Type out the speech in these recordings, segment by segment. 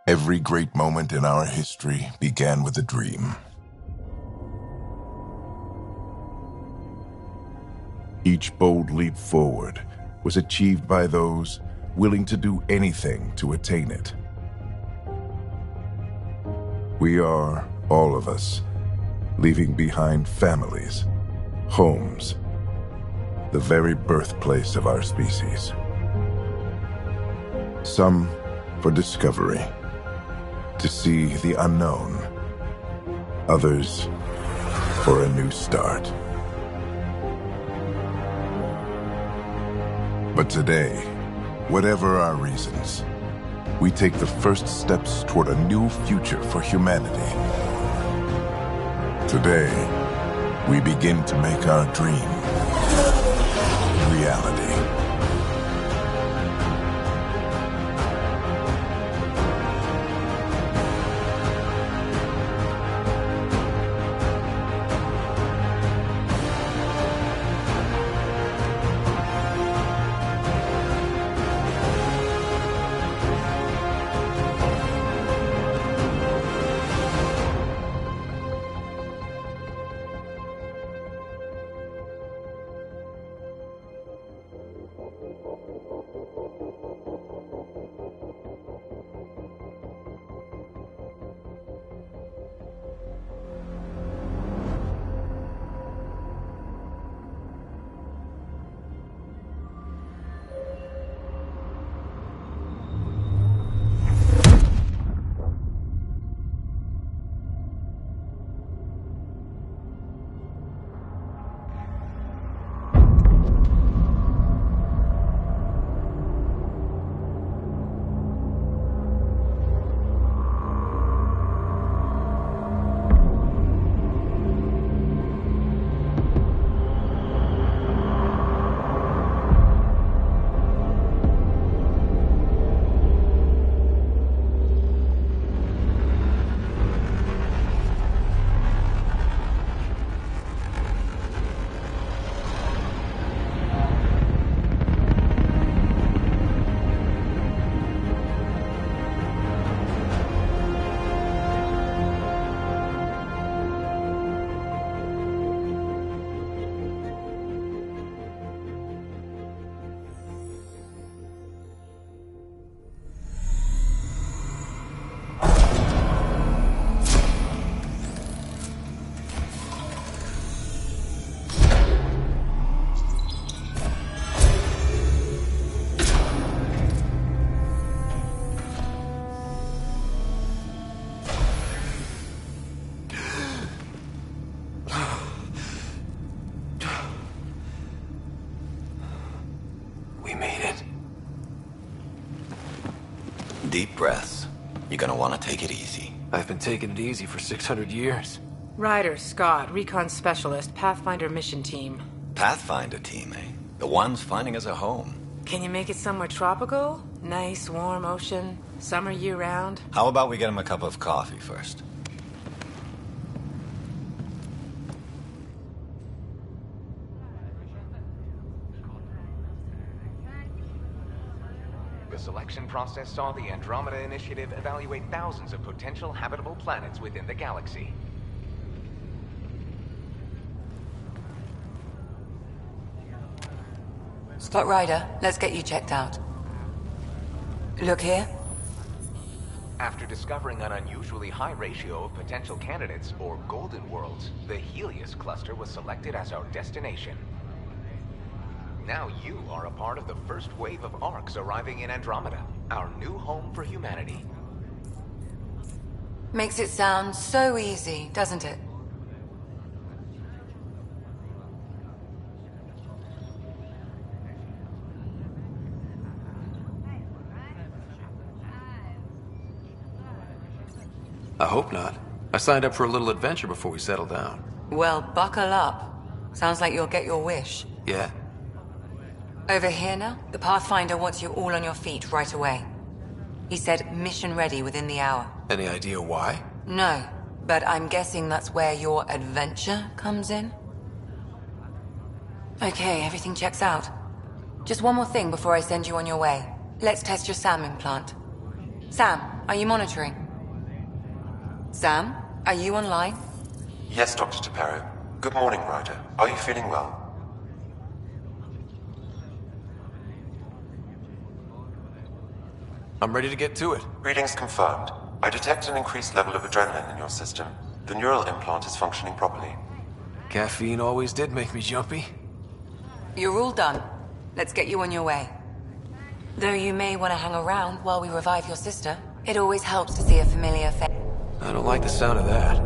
Every great moment in our history began with a dream. Each bold leap forward was achieved by those willing to do anything to attain it. We are, all of us, leaving behind families, homes, the very birthplace of our species. Some for discovery, to see the unknown. Others for a new start. But today, whatever our reasons, we take the first steps toward a new future for humanity. Today, we begin to make our dream reality. We made it. deep breaths. You're gonna want to take it easy. I've been taking it easy for 600 years. Ryder, Scott, Recon Specialist, Pathfinder Mission Team. Pathfinder team, eh? The ones finding us a home. Can you make it somewhere tropical? Nice, warm ocean, summer year-round? How about we get him a cup of coffee first? The selection process saw the Andromeda Initiative evaluate thousands of potential habitable planets within the galaxy. Scott Ryder, let's get you checked out. Look here. After discovering an unusually high ratio of potential candidates, or golden worlds, the Helios cluster was selected as our destination. Now you are a part of the first wave of ARCs arriving in Andromeda, our new home for humanity. Makes it sound so easy, doesn't it? I hope not. I signed up for a little adventure before we settle down. Well, buckle up. Sounds like you'll get your wish. Yeah? Over here now, the Pathfinder wants you all on your feet right away. He said mission ready within the hour. Any idea why? No, but I'm guessing that's where your adventure comes in? Okay, everything checks out. Just one more thing before I send you on your way. Let's test your SAM implant. Sam, are you monitoring? Sam, are you online? Yes, Dr. Taparo. Good morning, Ryder. Are you feeling well? I'm ready to get to it. Readings confirmed. I detect an increased level of adrenaline in your system. The neural implant is functioning properly. Caffeine always did make me jumpy. You're all done. Let's get you on your way. Though you may want to hang around while we revive your sister. It always helps to see a familiar face. I don't like the sound of that.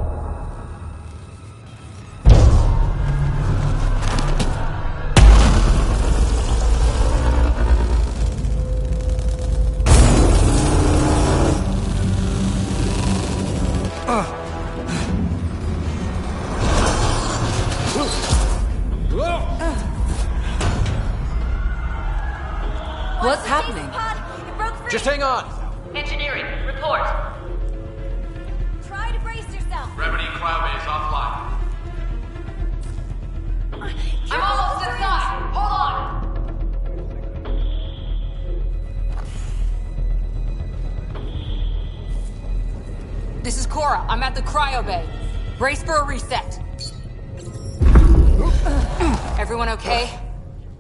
What's happening? Just hang on! Engineering, report. Try to brace yourself. Gravity cloud base offline. I'm almost inside. Hold on. This is Cora. I'm at the cryo bay. Brace for a reset. Everyone okay?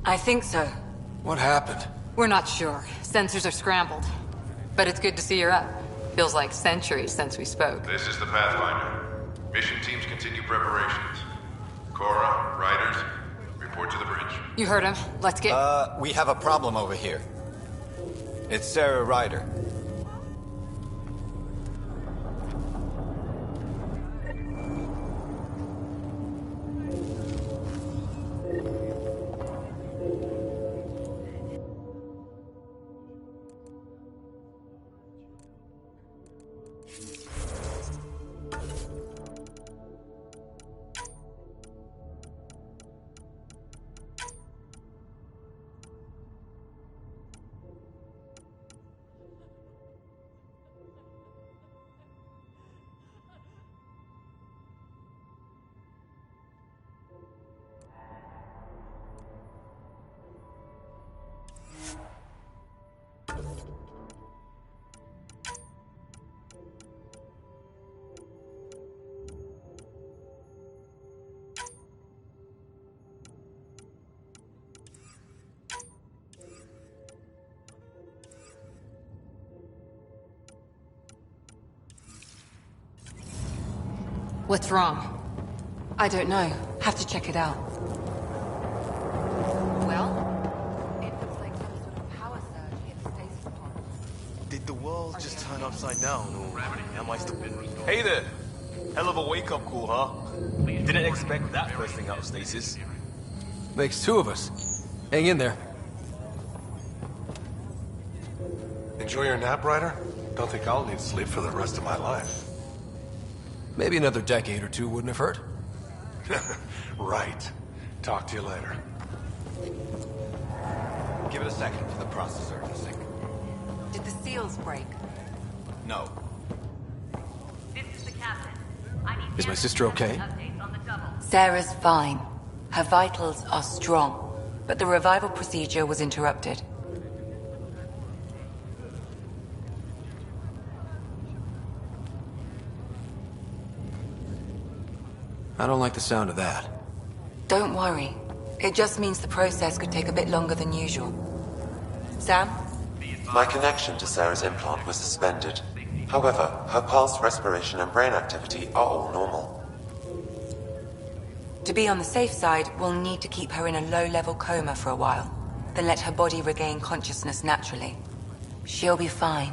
I think so. What happened? We're not sure. Sensors are scrambled. But it's good to see you're up. Feels like centuries since we spoke. This is the Pathfinder. Mission teams continue preparations. Cora, Riders, report to the bridge. You heard him. Let's get... We have a problem over here. It's Sarah Ryder. What's wrong? I don't know. Have to check it out. Well? It looks like some sort of power surge hit the stasis pod. Did the world just turn upside down, or am I still... Hey there! Hell of a wake-up call, huh? Didn't expect that first thing out of stasis. Makes two of us. Hang in there. Enjoy your nap, Ryder? Don't think I'll need sleep for the rest of my life. Maybe another decade or two wouldn't have hurt. Right. Talk to you later. Give it a second for the processor to sync. Did the seals break? No. This is the captain. I need Is my sister okay? updates on the double. Sarah's fine. Her vitals are strong, but the revival procedure was interrupted. I don't like the sound of that. Don't worry. It just means the process could take a bit longer than usual. Sam? My connection to Sarah's implant was suspended. However, her pulse, respiration, and brain activity are all normal. To be on the safe side, we'll need to keep her in a low-level coma for a while, then let her body regain consciousness naturally. She'll be fine.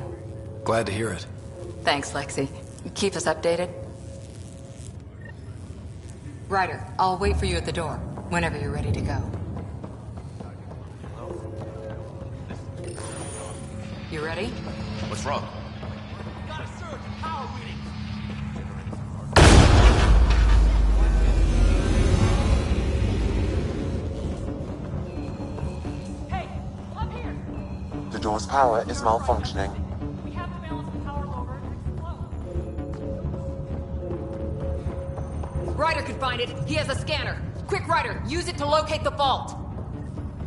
Glad to hear it. Thanks, Lexi. Keep us updated. Ryder, I'll wait for you at the door, whenever you're ready to go. You ready? What's wrong? Got a surge in power readings. Hey, up here! The door's power is malfunctioning. We have to balance the power lower and explode. Ryder could find it. He has a scanner. Quick, Ryder, use it to locate the vault.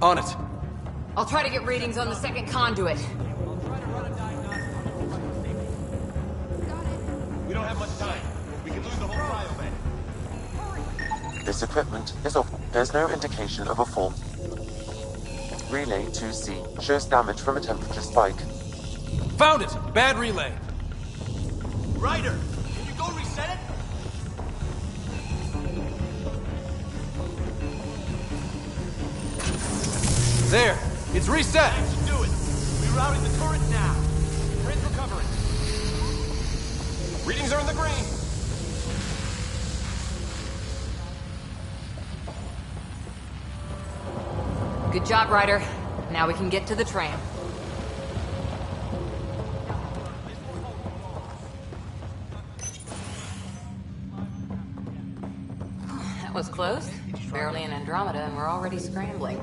On it. I'll try to get readings on the second conduit. We don't have much time. We can lose the whole cryo bay. This equipment is off. There's no indication of a fault. Relay 2C shows damage from a temperature spike. Found it! Bad relay. Ryder, can you go reset it? There! It's reset! That should do it. Rerouting the turret now. Train's recovering. Readings are in the green. Good job, Ryder. Now we can get to the tram. That was close. Barely in Andromeda, and we're already scrambling.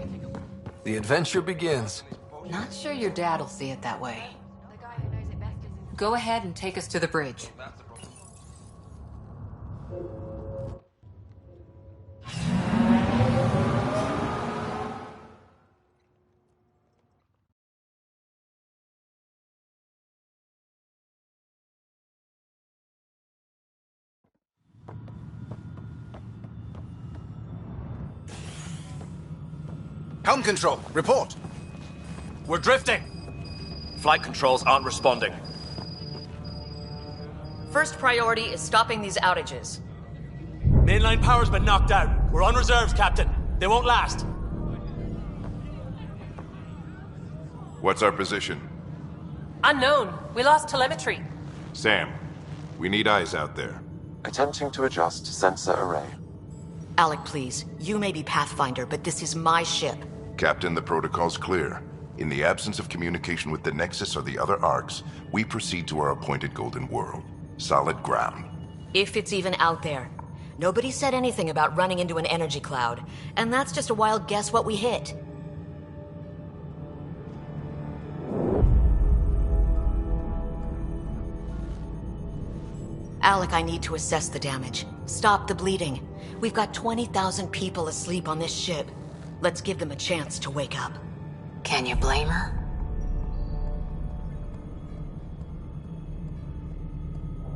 The adventure begins. Not sure your dad'll see it that way. Go ahead and take us to the bridge. Helm control, report. We're drifting. Flight controls aren't responding. First priority is stopping these outages. Mainline power's been knocked out. We're on reserves, Captain. They won't last. What's our position? Unknown. We lost telemetry. Sam, we need eyes out there. Attempting to adjust sensor array. Alec, please. You may be Pathfinder, but this is my ship. Captain, the protocol's clear. In the absence of communication with the Nexus or the other arcs, we proceed to our appointed Golden World. Solid ground. If it's even out there. Nobody said anything about running into an energy cloud, and that's just a wild guess what we hit. Alec, I need to assess the damage. Stop the bleeding. We've got 20,000 people asleep on this ship. Let's give them a chance to wake up. Can you blame her?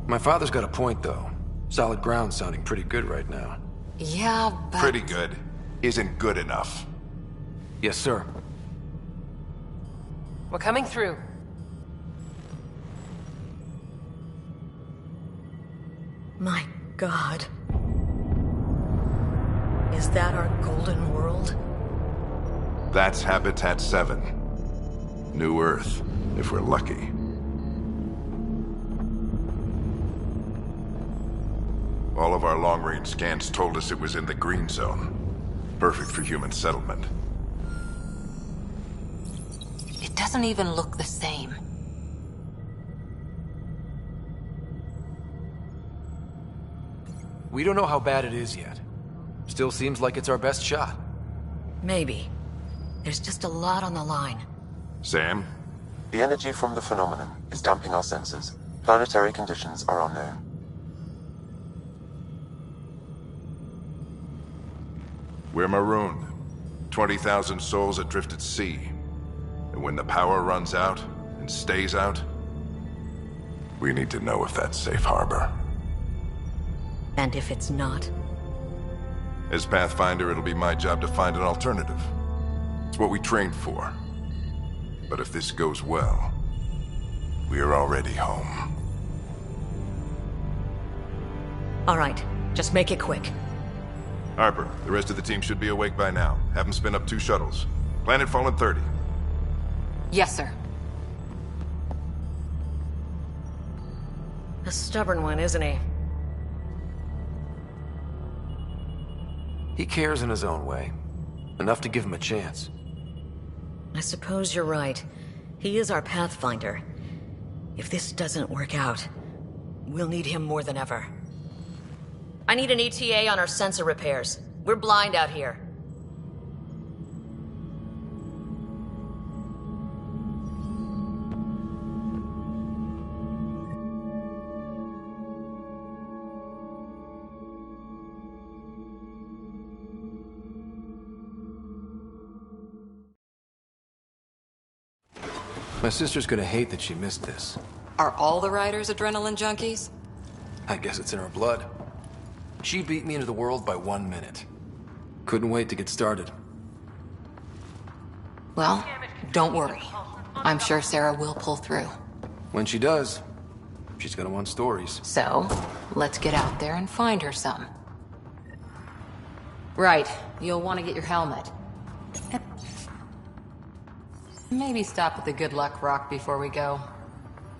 My father's got a point, though. Solid ground sounding pretty good right now. Yeah, but... Pretty good isn't good enough. Yes, sir. We're coming through. My God. Is that our golden world? That's Habitat 7. New Earth, if we're lucky. All of our long-range scans told us it was in the green zone. Perfect for human settlement. It doesn't even look the same. We don't know how bad it is yet. Still seems like it's our best shot. Maybe. There's just a lot on the line. Sam? The energy from the phenomenon is damping our senses. Planetary conditions are unknown. We're marooned. 20,000 souls adrift at sea. And when the power runs out, and stays out, we need to know if that's safe harbor. And if it's not? As Pathfinder, it'll be my job to find an alternative. It's what we trained for. But if this goes well, we are already home. All right, just make it quick. Harper, the rest of the team should be awake by now. Have them spin up 2 shuttles. Planet Fallen 30. Yes, sir. A stubborn one, isn't he? He cares in his own way. Enough to give him a chance. I suppose you're right. He is our Pathfinder. If this doesn't work out, we'll need him more than ever. I need an ETA on our sensor repairs. We're blind out here. My sister's gonna hate that she missed this. Are all the riders adrenaline junkies? I guess it's in her blood. She beat me into the world by 1 minute. Couldn't wait to get started. Well, don't worry. I'm sure Sarah will pull through. When she does, she's gonna want stories. So, let's get out there and find her some. Right, you'll want to get your helmet. Maybe stop at the Good Luck Rock before we go.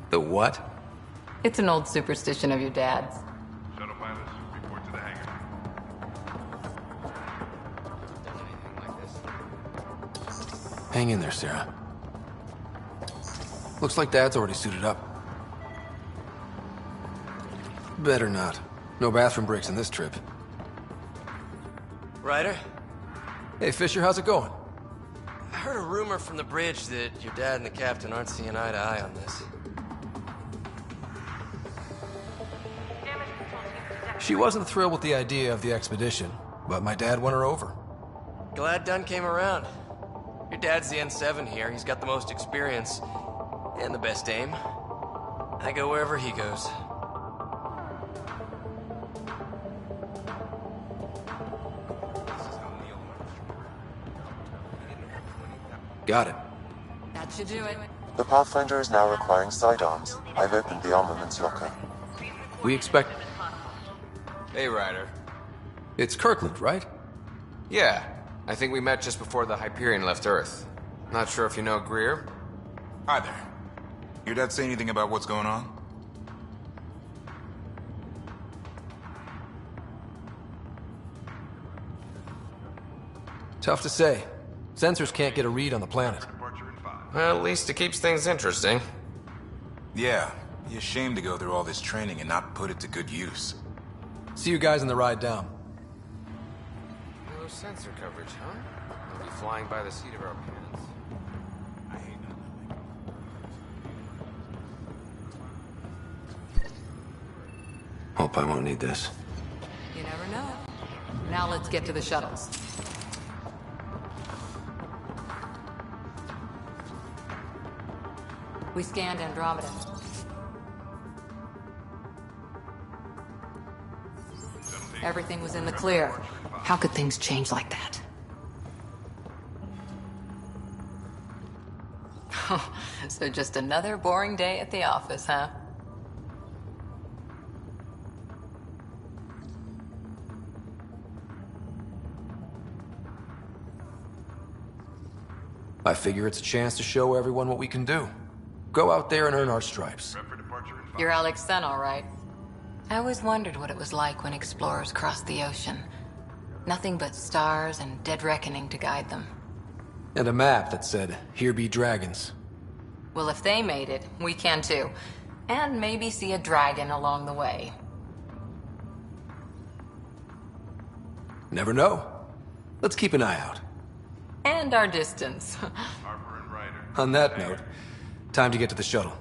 The what? It's an old superstition of your dad's. Shuttle pilots, report to the hangar. Hang in there, Sarah. Looks like Dad's already suited up. Better not. No bathroom breaks in this trip. Ryder? Hey, Fisher, how's it going? I heard a rumor from the bridge that your dad and the captain aren't seeing eye to eye on this. She wasn't thrilled with the idea of the expedition, but my dad won her over. Glad Dunn came around. Your dad's the N7 here. He's got the most experience and the best aim. I go wherever he goes. Got it. That should do it. The Pathfinder is now requiring sidearms. I've opened the armaments locker. We expect... Hey, Ryder. It's Kirkland, right? Yeah. I think we met just before the Hyperion left Earth. Not sure if you know Greer? Hi there. Your dad say anything about what's going on? Tough to say. Sensors can't get a read on the planet. Well, at least it keeps things interesting. Yeah. Be ashamed to go through all this training and not put it to good use. See you guys on the ride down. No sensor coverage, huh? We'll be flying by the seat of our pants. I hate nothing. Hope I won't need this. You never know. Now let's get to the shuttles. We scanned Andromeda. Everything was in the clear. How could things change like that? Oh, so just another boring day at the office, huh? I figure it's a chance to show everyone what we can do. Go out there and earn our stripes. You're Alec's son, all right. I always wondered what it was like when explorers crossed the ocean. Nothing but stars and dead reckoning to guide them. And a map that said, "Here be dragons." Well, if they made it, we can too. And maybe see a dragon along the way. Never know. Let's keep an eye out. And our distance. On that note, time to get to the shuttle.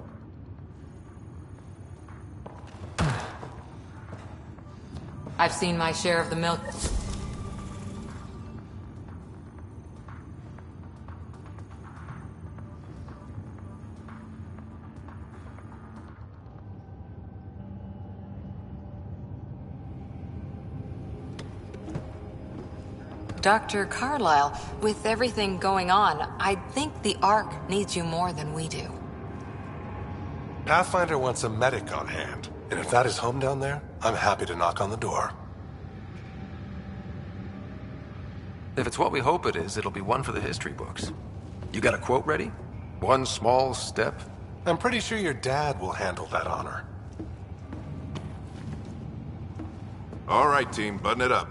I've seen my share of the milk. Dr. Carlyle, with everything going on, I think the Ark needs you more than we do. Pathfinder wants a medic on hand, and if that is home down there, I'm happy to knock on the door. If it's what we hope it is, it'll be one for the history books. You got a quote ready? One small step? I'm pretty sure your dad will handle that honor. All right, team, button it up.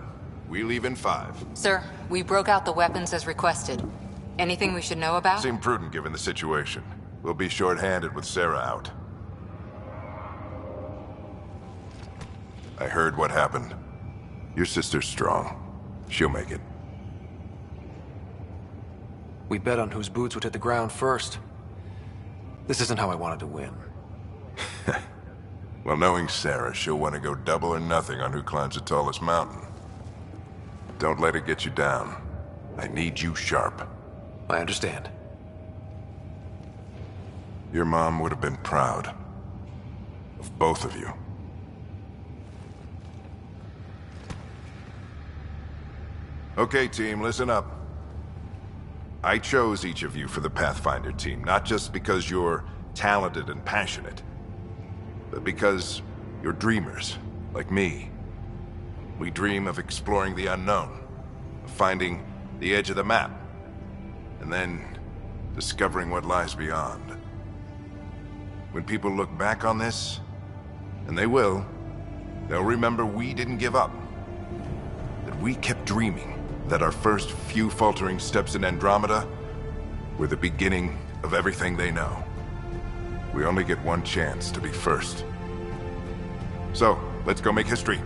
We leave in 5. Sir, we broke out the weapons as requested. Anything we should know about? Seemed prudent given the situation. We'll be short-handed with Sarah out. I heard what happened. Your sister's strong. She'll make it. We bet on whose boots would hit the ground first. This isn't how I wanted to win. Well, knowing Sarah, she'll want to go double or nothing on who climbs the tallest mountain. Don't let it get you down. I need you sharp. I understand. Your mom would have been proud of both of you. Okay, team, listen up. I chose each of you for the Pathfinder team, not just because you're talented and passionate, but because you're dreamers, like me. We dream of exploring the unknown, of finding the edge of the map, and then discovering what lies beyond. When people look back on this, and they will, they'll remember we didn't give up. That we kept dreaming, that our first few faltering steps in Andromeda were the beginning of everything they know. We only get one chance to be first. So, let's go make history.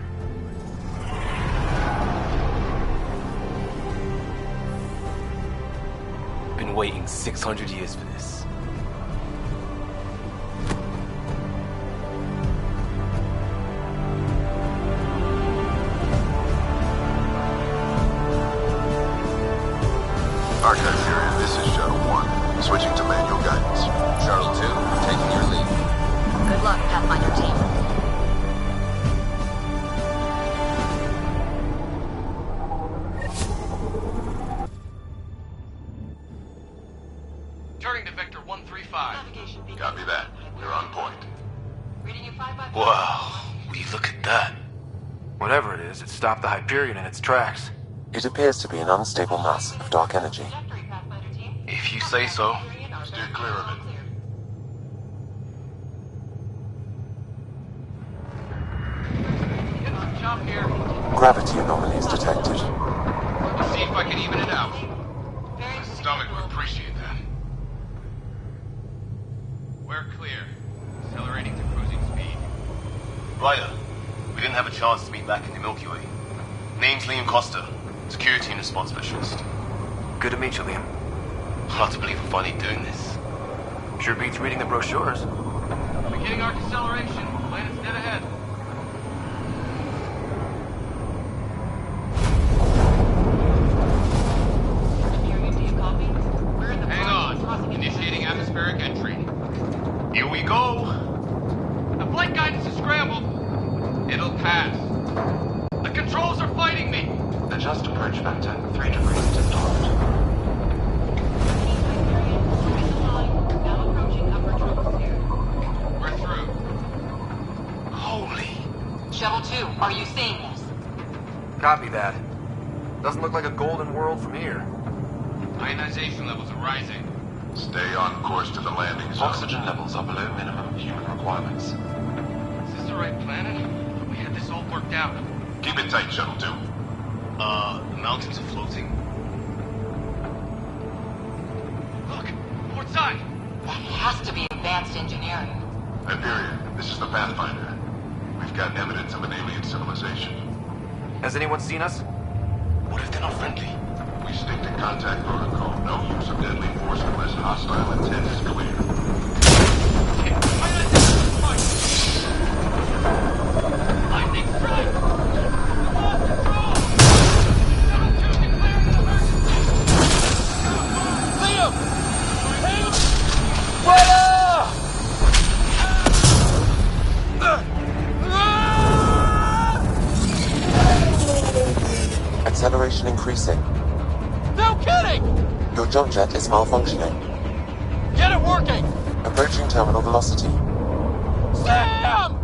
Been waiting 600 years for this. Archive period, this is Shuttle 1. Switching to manual guidance. Shuttle 2, taking your lead. Good luck, Pathfinder team. Turning to Vector 135. Copy that. We're on point. Wow, will you look at that? Whatever it is, it stopped the Hyperion in its tracks. It appears to be an unstable mass of dark energy. If you say so. Steer clear of it. Jump here. Gravity anomalies detected. Let's see if I can even it out. The stomach would appreciate that. We're clear. Accelerating to cruising speed. Ryder, we didn't have a chance to meet back in the Milky Way. Name's Liam Costa, Security and Response Specialist. Good to meet you, Liam. Hard to believe we're finally doing this. Sure beats reading the brochures. Beginning our deceleration. Planet's dead ahead. Hang on. Initiating atmospheric entry. Here we go. The flight guidance is scrambled. It'll pass. The controls are fighting me. Adjust approach vector 3 degrees to start. We're through. Holy. Shuttle 2, are you seeing this? Copy that. Doesn't look like a golden world from here. Ionization levels are rising. Stay on course to the landing zone. Oxygen levels are below minimum human requirements. Is this the right planet? I thought we had this all worked out. Keep it tight, Shuttle 2. The mountains are floating. Look, port side. That has to be advanced engineering. Hyperion, this is the Pathfinder. We've got evidence of an alien civilization. Has anyone seen us? What if they're not friendly? We stick to contact protocol. No use of deadly force unless hostile intent is clear. Lightning strike! Liam! Fire! Acceleration increasing. No kidding! Your jump jet is malfunctioning. Get it working! Approaching terminal velocity. Sam!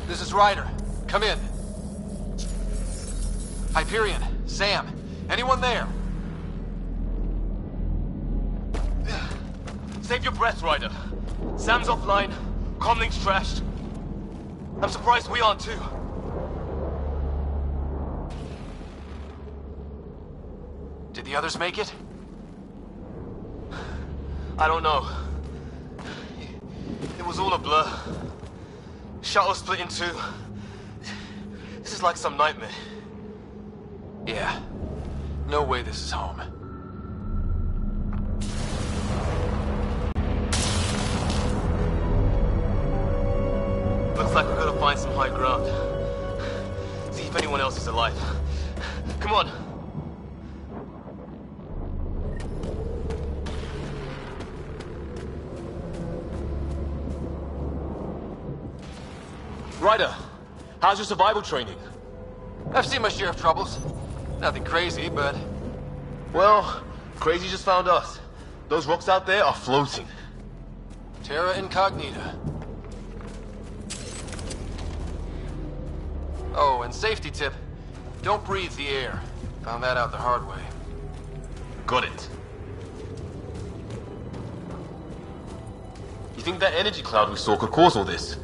This is Ryder. Come in. Hyperion, Sam, anyone there? Save your breath, Ryder. Sam's offline. Comlink's trashed. I'm surprised we aren't too. Did the others make it? I don't know. It was all a blur. Shuttle split in two. This is like some nightmare. Yeah. No way this is home. Looks like we've got to find some high ground. See if anyone else is alive. Come on. Ryder, how's your survival training? I've seen my share of troubles. Nothing crazy, but... Well, crazy just found us. Those rocks out there are floating. Terra Incognita. Oh, and safety tip. Don't breathe the air. Found that out the hard way. Got it. You think that energy cloud we saw could cause all this?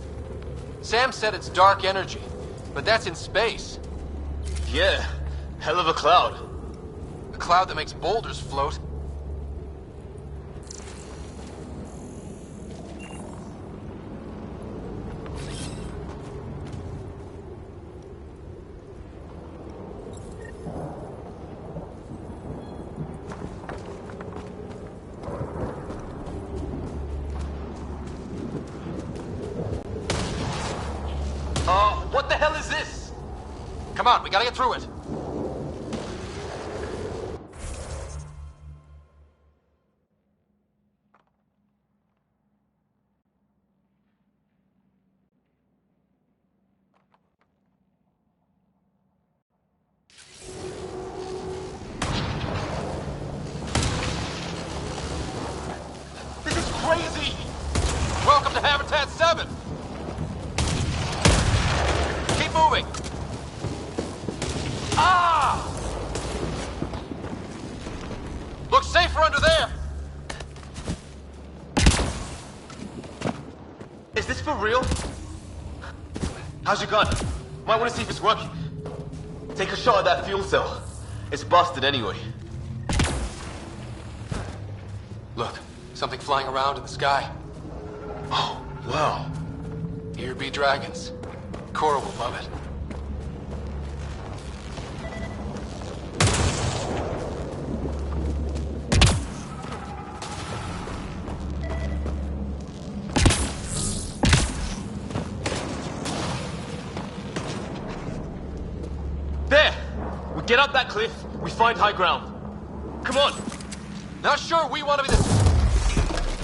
Sam said it's dark energy, but that's in space. Yeah, hell of a cloud. A cloud that makes boulders float. What the hell is this? Come on, we gotta get through it. This is crazy! Welcome to Habitat 7! Keep moving! Ah! Looks safer under there! Is this for real? How's your gun? Might want to see if it's working. Take a shot at that fuel cell. It's busted anyway. Look, something flying around in the sky. Oh, wow. Here be dragons. Cora will love it. There! We get up that cliff, we find high ground. Come on! Not sure we want to be the...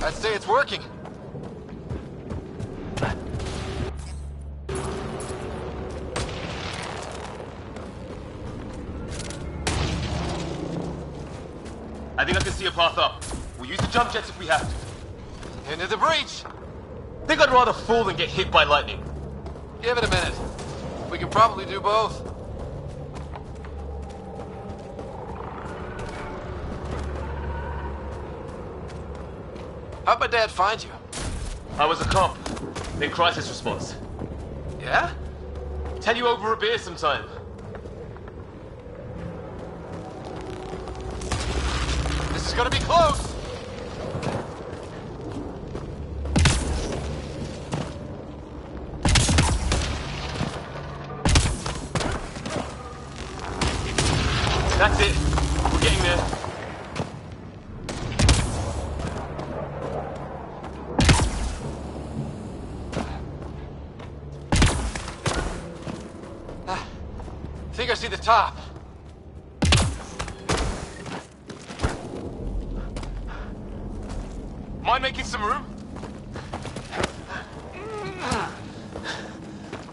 I'd say it's working. I think I can see a path up. We'll use the jump jets if we have to. Into the breach! Think I'd rather fall than get hit by lightning. Give it a minute. We can probably do both. How'd my dad find you? I was a cop in crisis response. Yeah? Tell you over a beer sometime. This is gonna be close! That's it. We're getting there. I think I see the top. Mind making some room?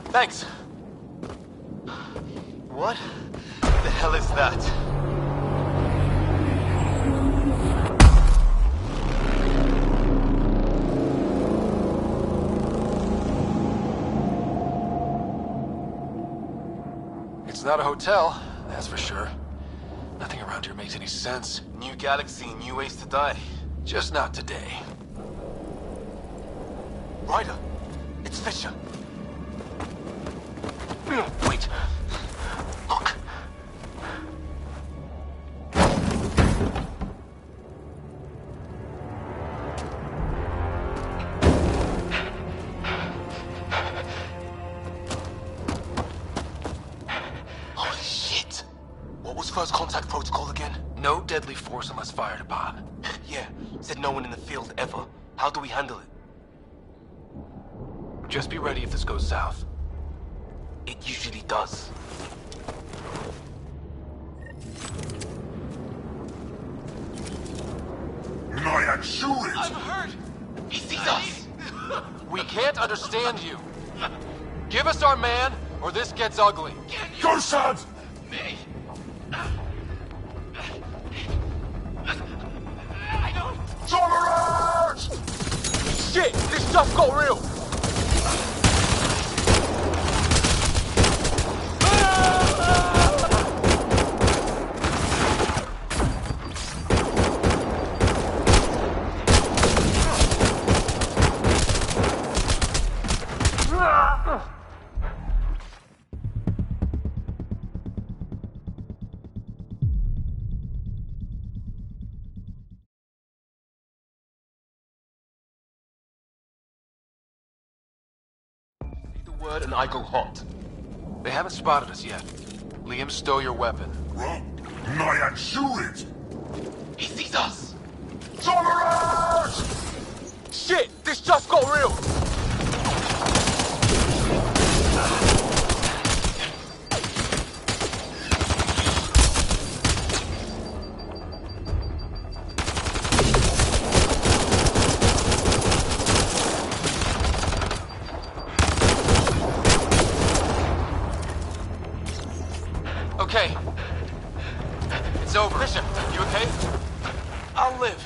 Thanks. What the hell is that? It's not a hotel, that's for sure. Nothing around here makes any sense. New galaxy, new ways to die. Just not today. Ryder, it's Fisher. Wait. Look. Holy shit. What was first contact protocol again? No deadly force unless fired upon. Yeah, said no one in the field ever. How do we handle it? Just be ready if this goes south. It usually does. I shoot it! I'm hurt! He sees us! We can't understand you. Give us our man, or this gets ugly. Go, son! Me? Tolerance! Shit! This stuff got real! Word and I go hot. They haven't spotted us yet. Liam, stow your weapon. Run! I shoot it! He sees us! Tolerance! Shit! This just got real! Okay. It's over. Fisher, you okay? I'll live.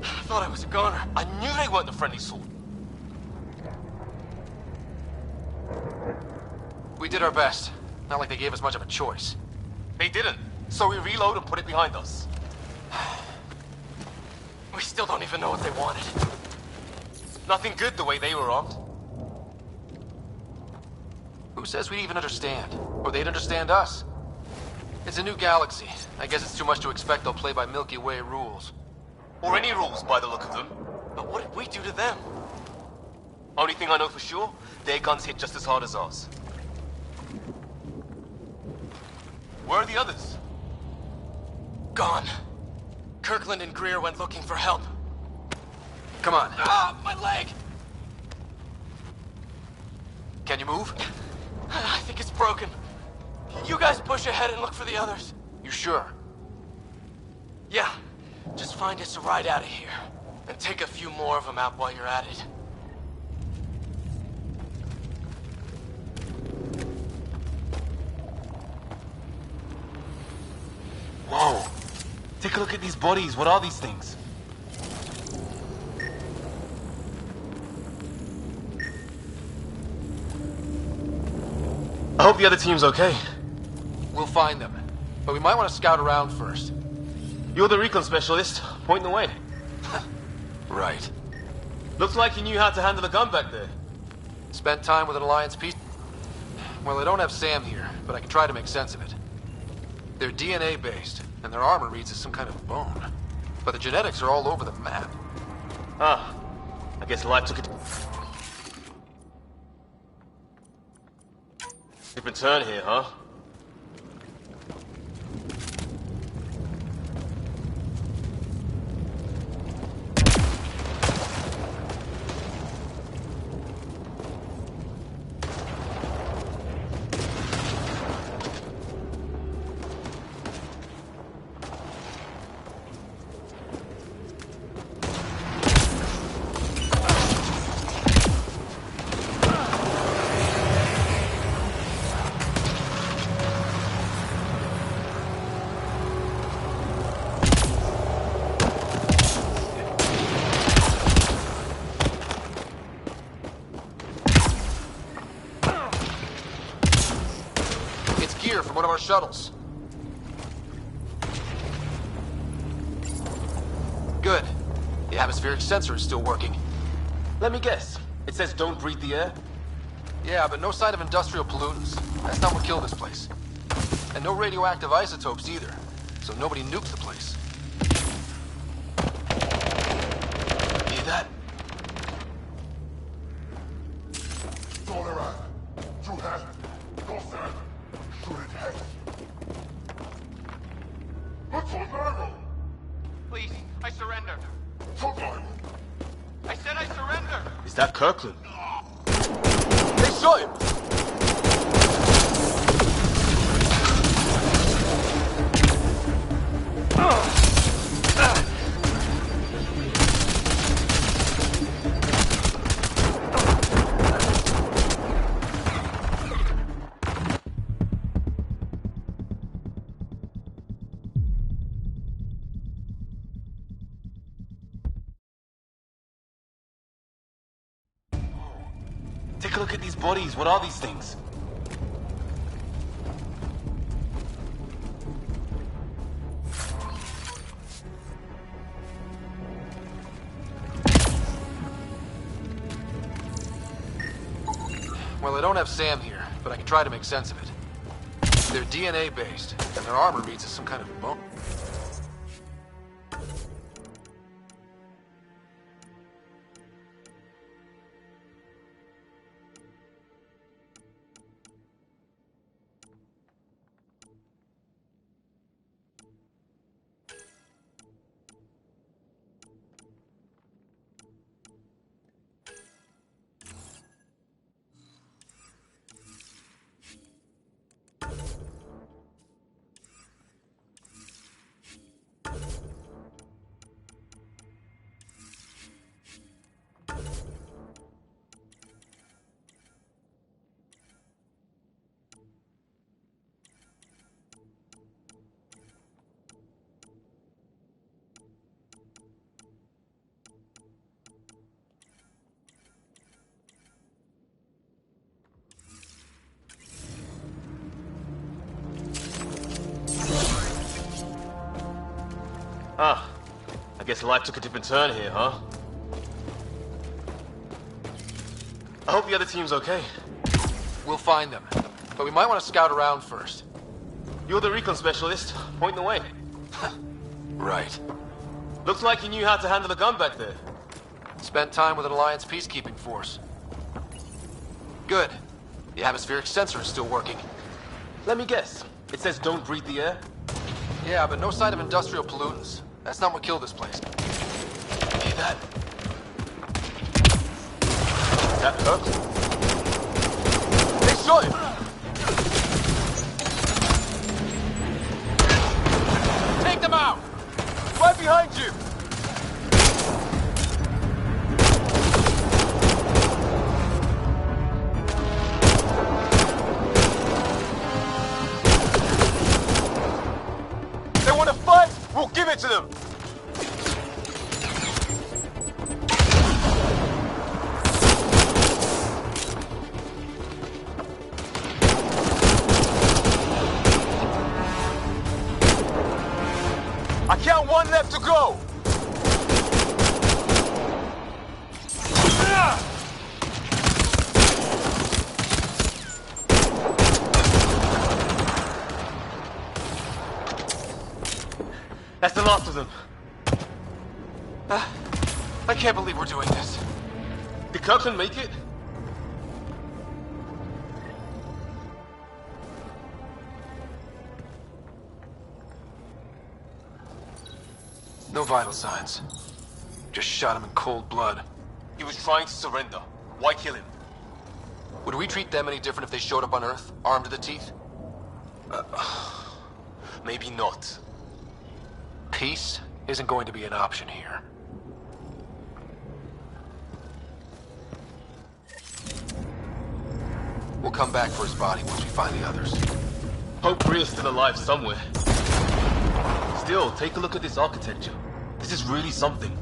I thought I was a goner. I knew they weren't the friendly sort. We did our best. Not like they gave us much of a choice. They didn't. So we reload and put it behind us. We still don't even know what they wanted. Nothing good the way they were armed. Who says we'd even understand? Or they'd understand us? It's a new galaxy. I guess it's too much to expect they'll play by Milky Way rules. Or any rules by the look of them. But what did we do to them? Only thing I know for sure, their guns hit just as hard as ours. Where are the others? Gone. Kirkland and Greer went looking for help. Come on. Ah, my leg! Can you move? I think it's broken. You guys push ahead and look for the others. You sure? Yeah, just find us a ride out of here. And take a few more of them out while you're at it. Whoa! Take a look at these bodies. What are these things? I hope the other team's okay. We'll find them. But we might want to scout around first. You're the recon specialist. Point the way. Right. Looks like you knew how to handle a gun back there. Spent time with an Alliance piece. Well, I don't have Sam here, but I can try to make sense of it. They're DNA based, and their armor reads as some kind of bone. But the genetics are all over the map. Ah, I guess life took a different turn here, huh? From one of our shuttles. Good. The atmospheric sensor is still working. Let me guess. It says don't breathe the air? Yeah, but no sign of industrial pollutants. That's not what killed this place. And no radioactive isotopes either. So nobody nukes the place. Hear that? Please, I surrender. I said I surrender. Is that Kirkland? They shot him! Take a look at these bodies. What are these things? Well, I don't have Sam here, but I can try to make sense of it. They're DNA based, and their armor reads as some kind of bone. Ah, I guess life took a different turn here, huh? I hope the other team's okay. We'll find them, but we might want to scout around first. You're the recon specialist. Point the way. Right. Looks like you knew how to handle a gun back there. Spent time with an Alliance peacekeeping force. Good. The atmospheric sensor is still working. Let me guess. It says don't breathe the air? Yeah, but no sign of industrial pollutants. That's not what killed this place. Hear that? Is that Kirkland? They shot him! Take them out! behind you! They want to fight? We'll give it to them! I count one left to go! That's the last of them. I can't believe we're doing this. Did Kirkland make it? No vital signs. Just shot him in cold blood. He was trying to surrender. Why kill him? Would we treat them any different if they showed up on Earth, armed to the teeth? Maybe not. Peace isn't going to be an option here. We'll come back for his body once we find the others. Hope Rhea's still alive somewhere. Still, take a look at this architecture. This is really something.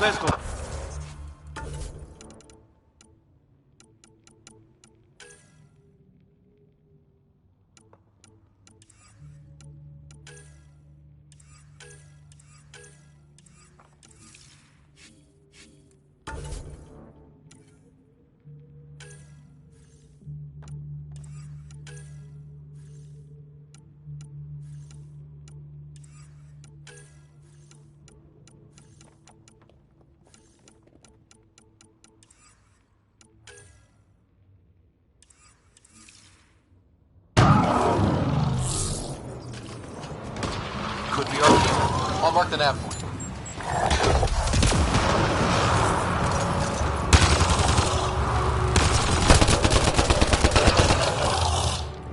Let's go. Could be over there. I'll mark the nav point.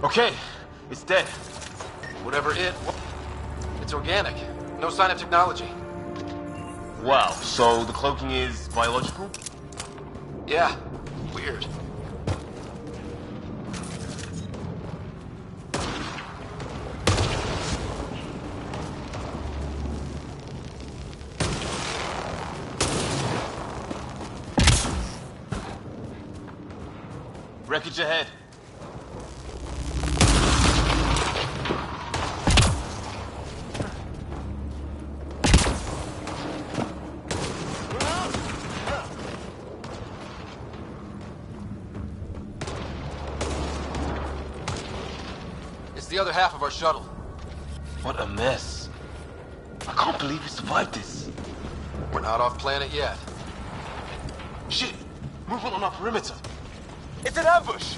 Okay, it's dead. Whatever it's organic. No sign of technology. Wow, so the cloaking is biological? Yeah, weird. Wreckage ahead. It's the other half of our shuttle. What a mess. I can't believe we survived this. We're not off planet yet. Shit! Movement on our perimeter. It's an ambush!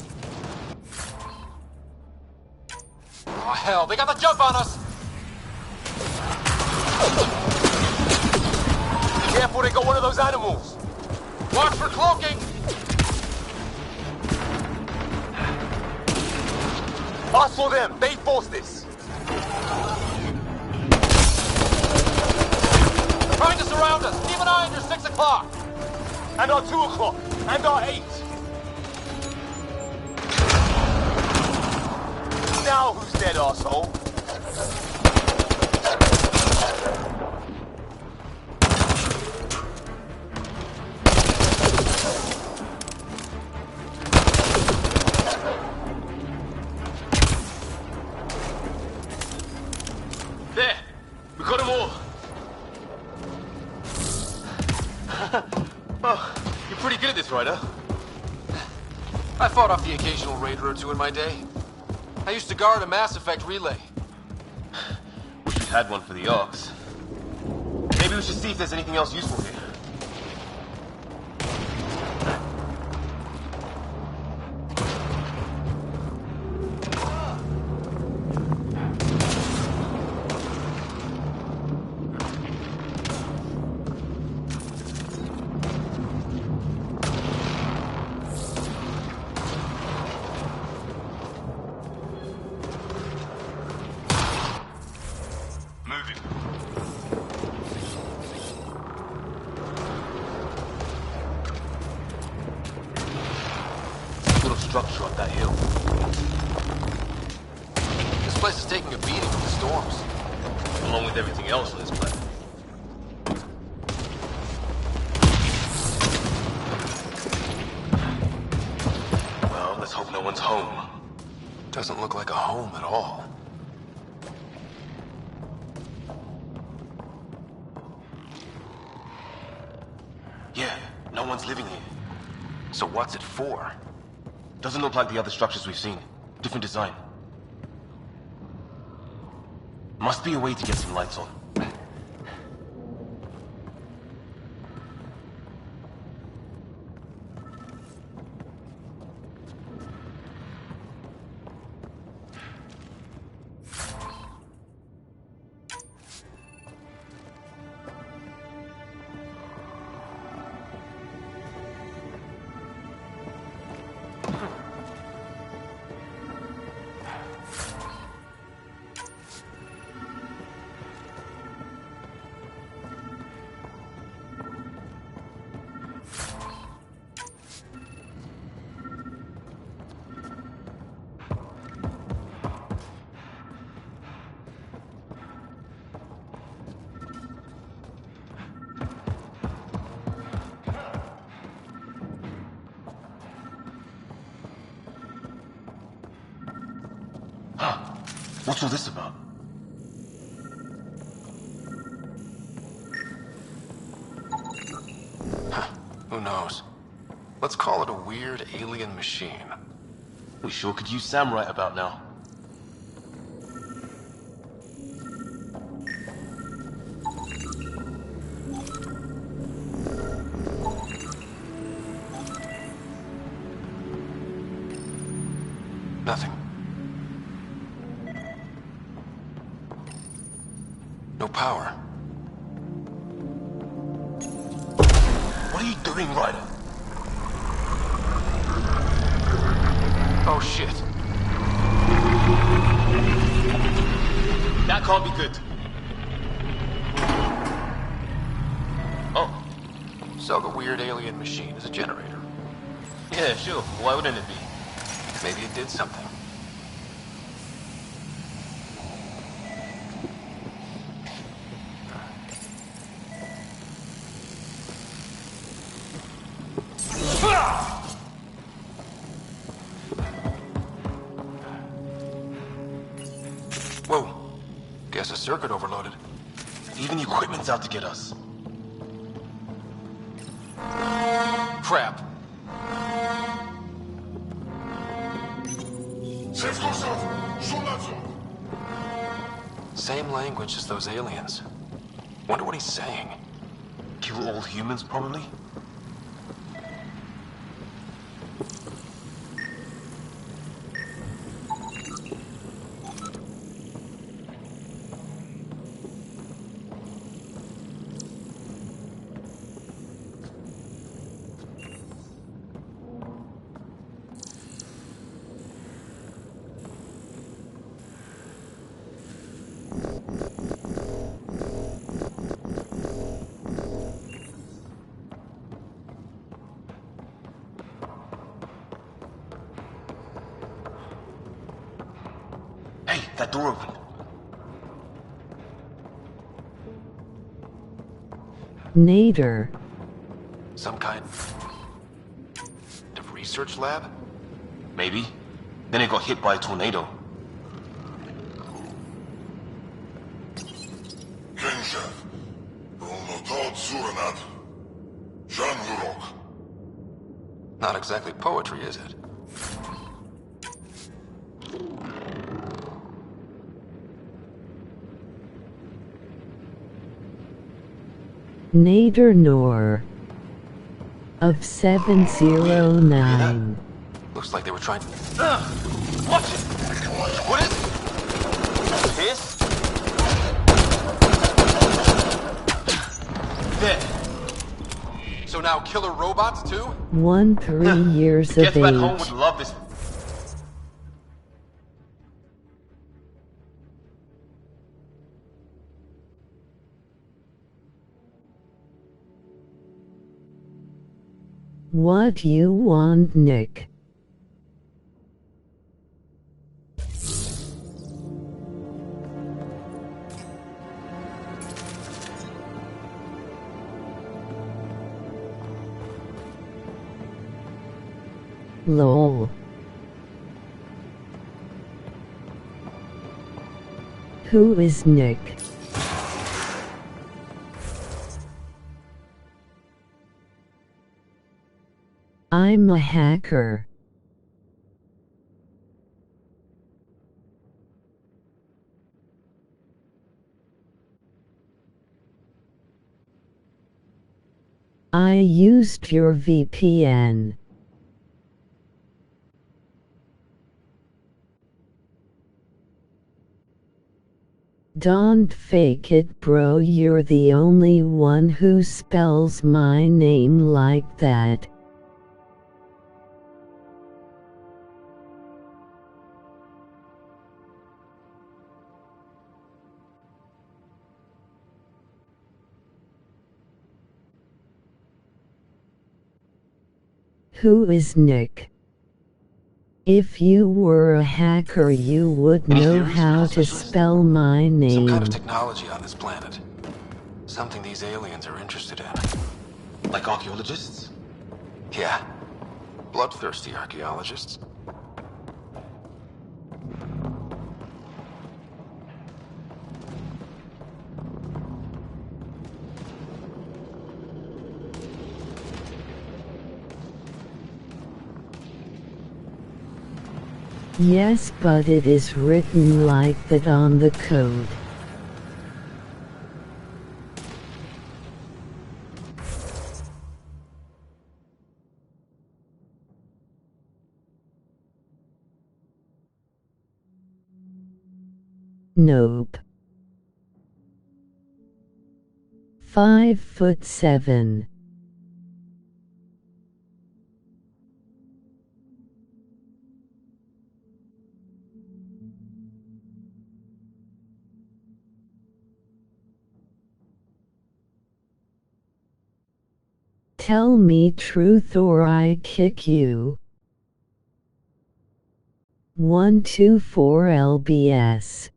Oh, hell, they got the jump on us! Careful, they got one of those animals! Watch for cloaking! I saw them! They forced this! Trying to surround us! Keep an eye on your 6 o'clock! And our 2 o'clock! And our 8! Now who's dead, arsehole? There! We got them all! Oh, you're pretty good at this, Ryder. I fought off the occasional raider or two in my day. I used to guard a Mass Effect relay. Wish we had one for the Arks. Maybe we should see if there's anything else useful here. Structure up that hill. This place is taking a beating from the storms. Along with everything else on this planet. Well, let's hope no one's home. Doesn't look like a home at all. Yeah, no one's living here. So what's it for? Doesn't look like the other structures we've seen. Different design. Must be a way to get some lights on. What's all this about? Who knows? Let's call it a weird alien machine. We sure could use Sam right about now. Nothing. No power. What are you doing, Ryder? Oh, shit. That can't be good. Oh. So the weird alien machine is a generator. Yeah, sure. Why wouldn't it be? Maybe it did something. Whoa. Guess a circuit overloaded. Even the equipment's out to get us. Crap. Same language as those aliens. Wonder what he's saying. Kill all humans, probably? That door open. Nader. Some kind of research lab? Maybe. Then it got hit by a tornado. Not exactly poetry, is it? Nader Noor of 709. Looks like they were trying to... Watch it! What is it? This? There. So now killer robots too? 3 years of Guess back home age. would love this. What you want, Nick? Lol. Who is Nick? I'm a hacker. I used your VPN. Don't fake it, bro. You're the only one who spells my name like that. Who is Nick? If you were a hacker, you would know how to spell my name. Some kind of technology on this planet. Something these aliens are interested in. Like archaeologists? Yeah. Bloodthirsty archaeologists. Yes, but it is written like that on the code. Nope. 5'7". Tell me truth or I kick you. 124 LBS.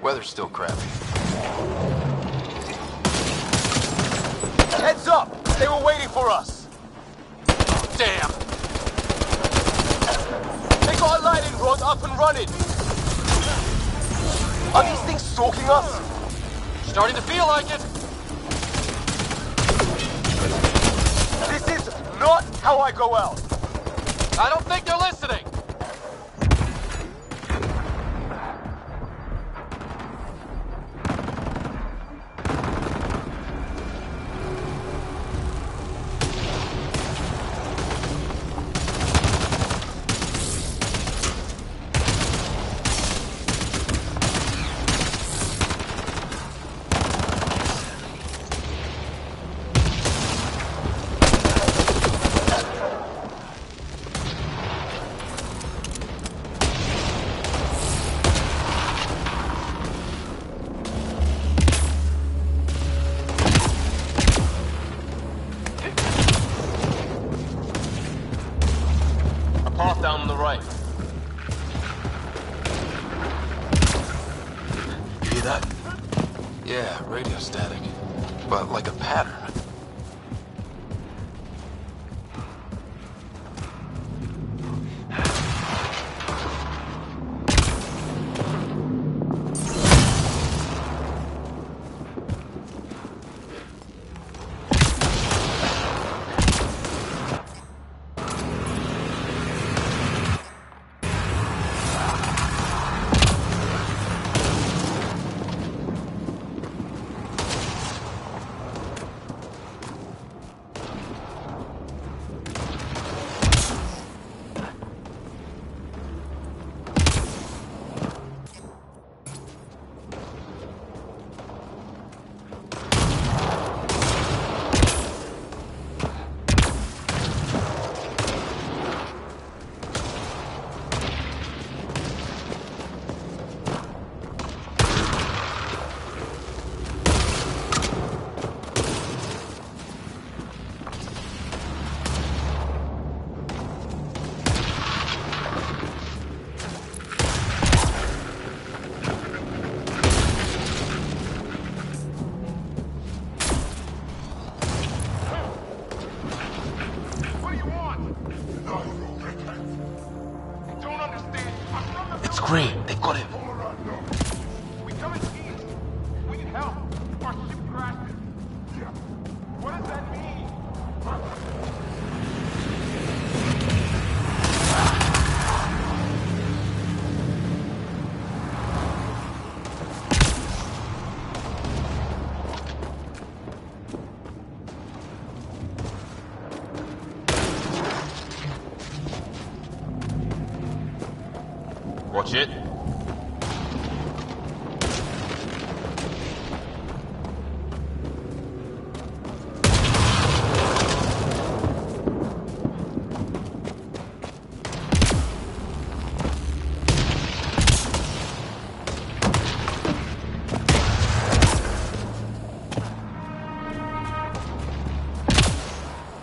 Weather's still crappy. Heads up! They were waiting for us! Damn! They got a lightning rod up and running! Are these things stalking us? Starting to feel like it! before I go out. I don't think they're listening! Path down on the right. You hear that? Yeah, radio static. But like a pattern. Great, they got him. We coming east. We need help. Our ship crashed. What does that mean? Watch it.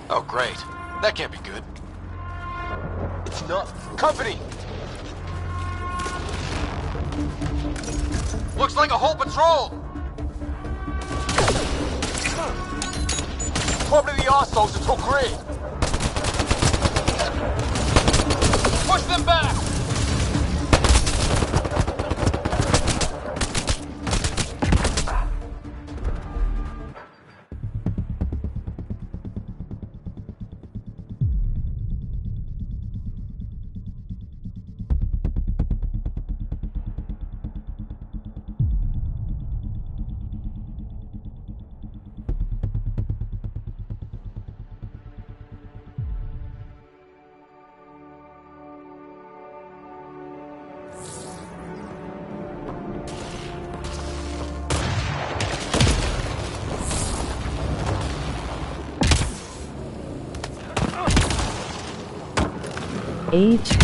Oh, great. That can't be good. It's not. Company! Looks like a whole patrol! Probably the arseholes that took Grid. Push them back!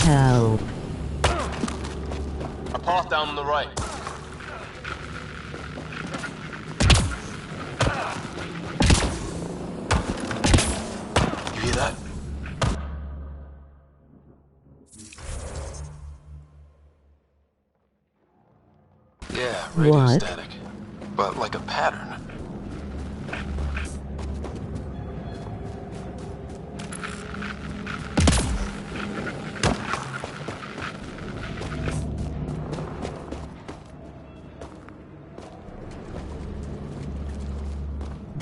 Help. A path down on the right. You hear that? Yeah, radio What? static. But like a pattern.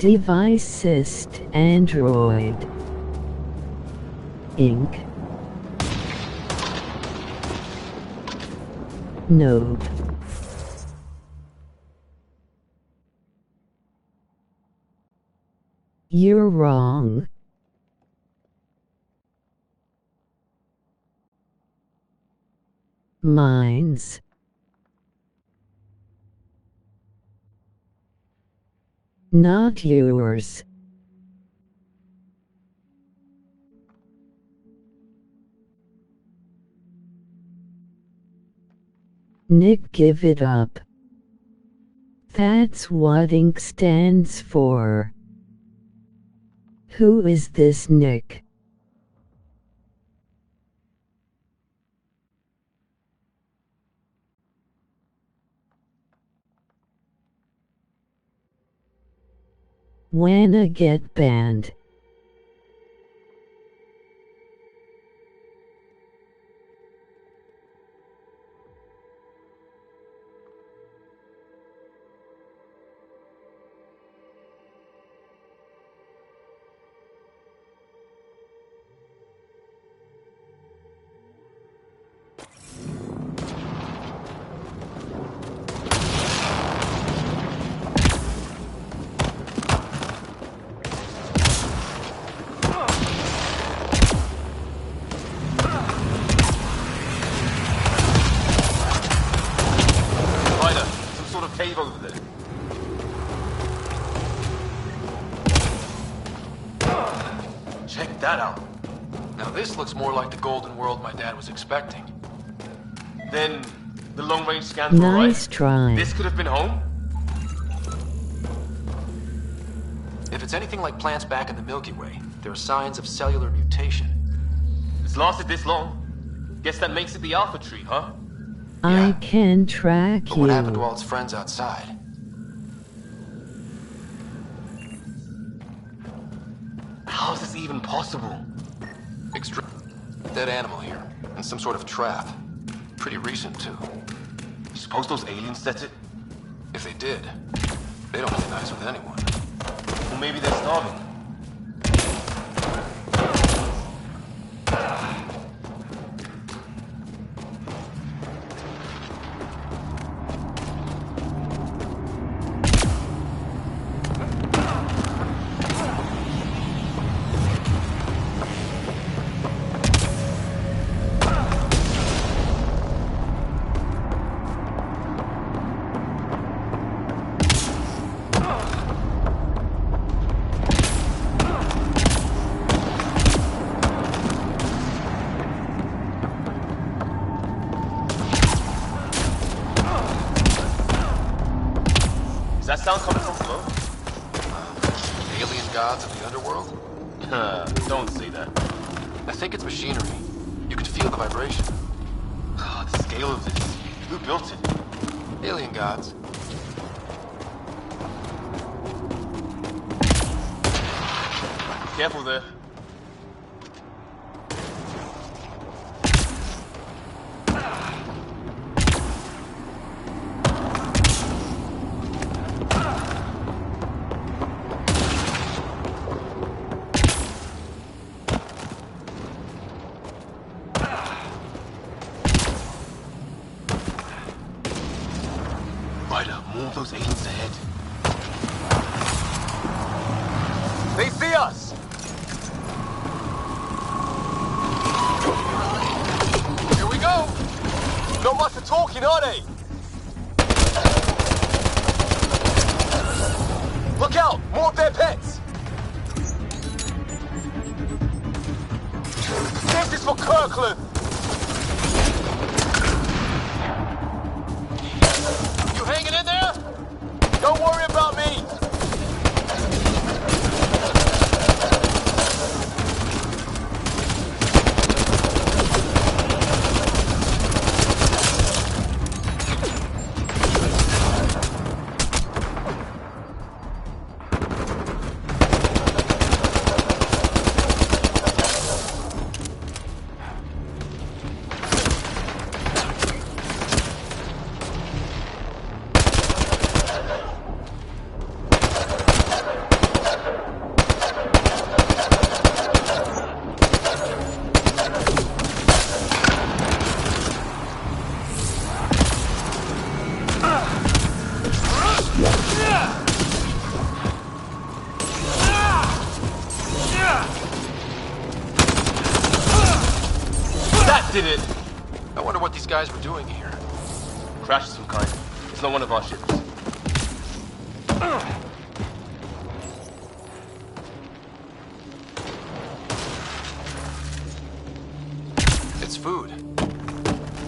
Device Android. Ink. Nope. You're wrong. Mines. Not yours. Nick, give it up. That's what ink stands for. Who is this Nick? Wanna get banned? Cave over there. Check that out. Now this looks more like the golden world my dad was expecting. Then the long-range scans were right. Nice try. This could have been home? If it's anything like plants back in the Milky Way, there are signs of cellular mutation. It's lasted this long. Guess that makes it the Alpha Tree, huh? I can track But you. what happened to all its friends outside? How is this even possible? Dead animal here, and some sort of trap. Pretty recent, too. You suppose those aliens set it? If they did, they don't play nice with anyone. Well, maybe they're starving. That sound coming from below? Alien gods of the underworld? Don't say that. I think it's machinery. You can feel the vibration. The scale of this. Who built it? Alien gods. Careful there. More of those aliens ahead. They see us! Here we go! Not much for talking, are they? Look out! More of their pets! This is for Kirkland! You hanging in there? Don't worry about me! did it! I wonder what these guys were doing here. Crash of some kind. It's not one of our ships. It's food.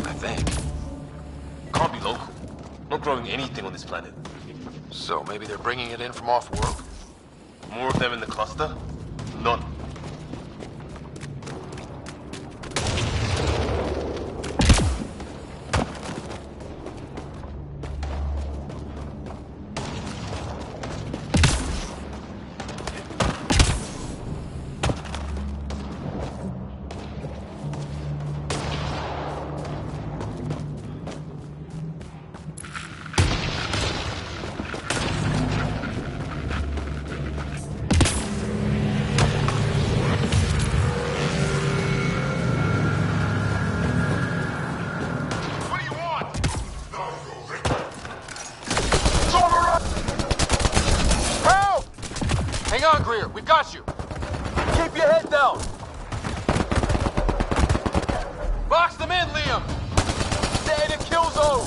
I think. Can't be local. Not growing anything on this planet. So maybe they're bringing it in from off-world? More of them in the cluster? None. We've got you! Keep your head down! Box them in, Liam! Stay in the kill zone!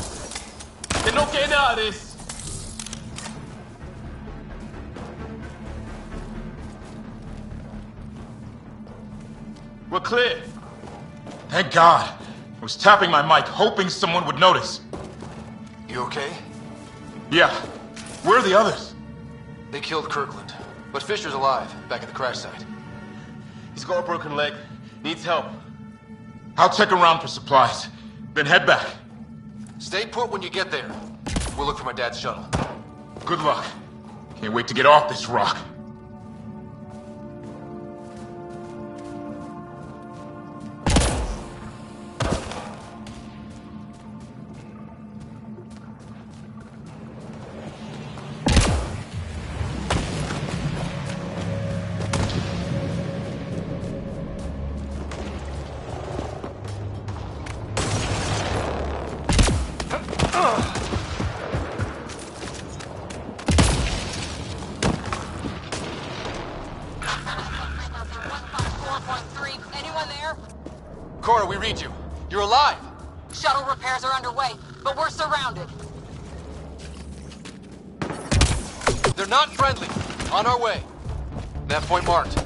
They're not getting out of this! We're clear. Thank God. I was tapping my mic, hoping someone would notice. You okay? Yeah. Where are the others? They killed Kirkland. But Fisher's alive, back at the crash site. He's got a broken leg. Needs help. I'll check around for supplies, then head back. Stay put when you get there. We'll look for my dad's shuttle. Good luck. Can't wait to get off this rock. Cora, we read you. You're alive! Shuttle repairs are underway, but we're surrounded. They're not friendly. On our way. Nav point marked.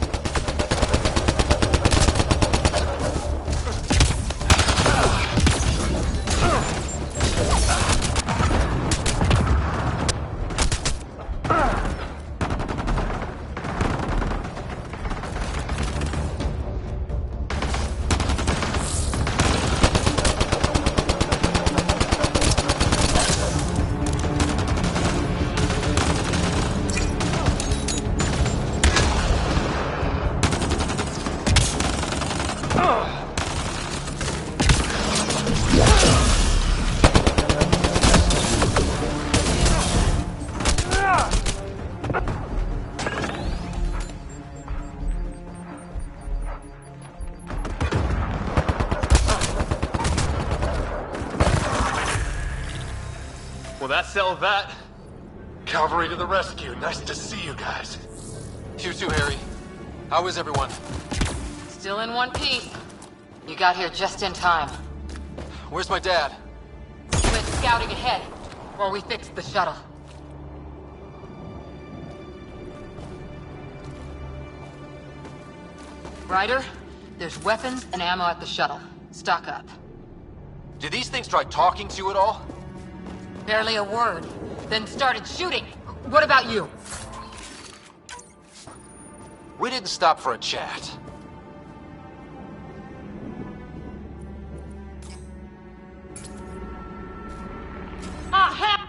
Well, that settled that. Cavalry to the rescue. Nice to see you guys. You too, Harry. How is everyone? Still in one piece. You got here just in time. Where's my dad? He went scouting ahead while we fixed the shuttle. Ryder, there's weapons and ammo at the shuttle. Stock up. Did these things try talking to you at all? Barely a word. Then started shooting. What about you? We didn't stop for a chat. Ah,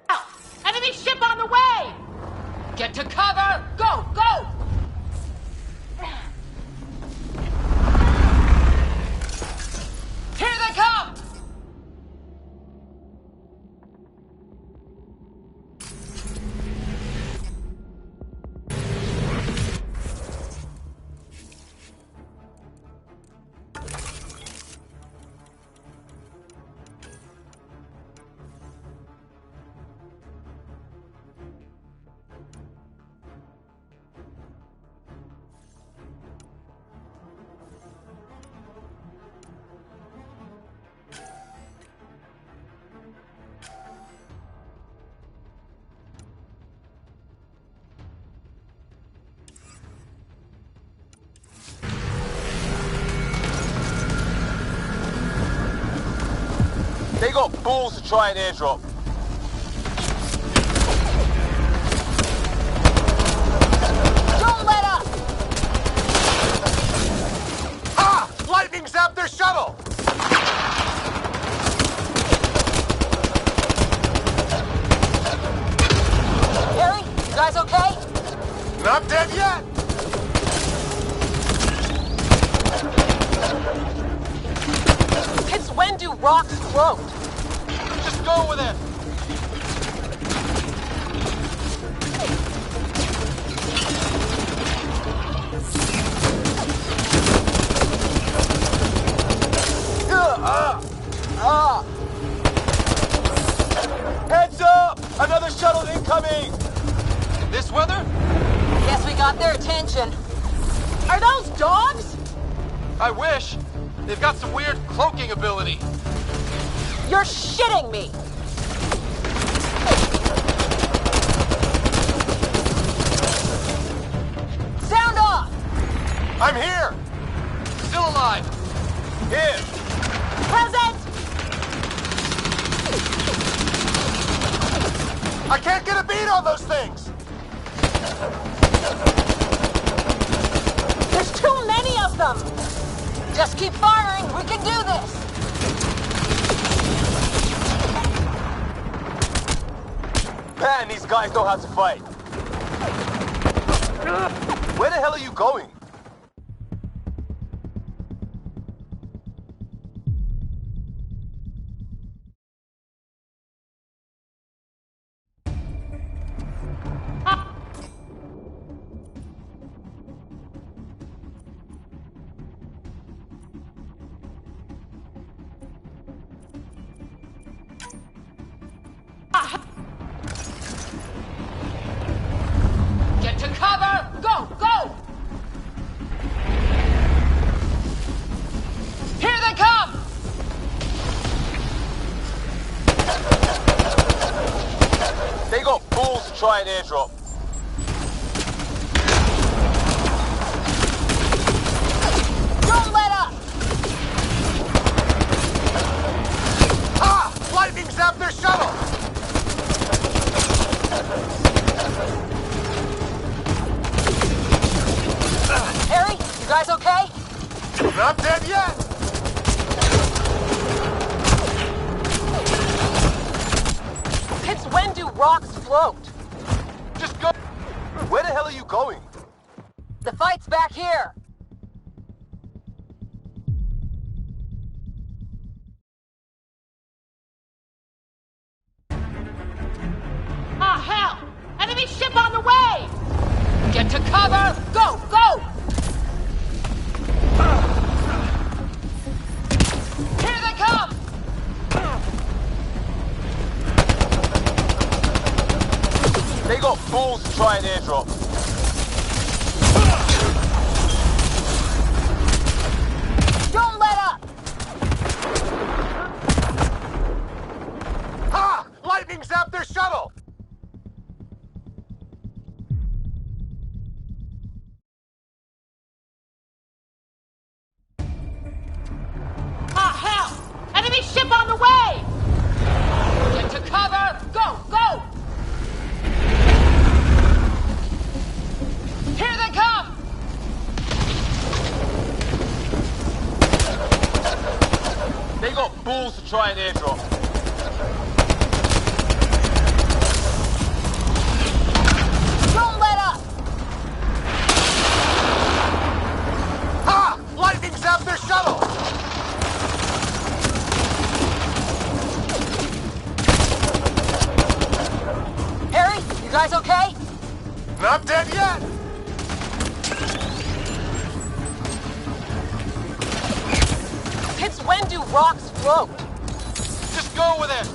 hell! Enemy ship on the way! Get to cover! Go, go! Here they come! They got balls to try an airdrop. Don't let up! Ha! Lightning zapped their shuttle! Harry, you guys okay? Not dead yet! It's when do rocks float? Just go with it! Heads up! Another shuttle incoming! In this weather? Guess we got their attention. Are those dogs? I wish. They've got some weird cloaking ability. You're shitting me! Sound off! I'm here! Still alive. Here! Present! I can't get a beat on those things! There's too many of them! Just keep firing, we can do this! Man, these guys know how to fight. Where the hell are you going? Get to cover! Go, go! Here they come! They got balls to try an airdrop. Don't let up! Ha! Lightning zapped their shuttle! Harry, you guys okay? Not dead yet! It's when do rocks float? Just go. Where the hell are you going? The fight's back here! Ah, hell! Enemy ship on the way! Get to cover! Go, go! Here they come! They got balls to try an airdrop. Don't let up! Ha! Lightning zapped their shuttle! Ah, hell! Enemy ship on the way! Get to cover! Go, go! Here they come! They got balls to try an airdrop. Don't let up! Ha! Lightning zapped their shuttle! Harry, you guys okay? Not dead yet! It's when do rocks float? Just go with it!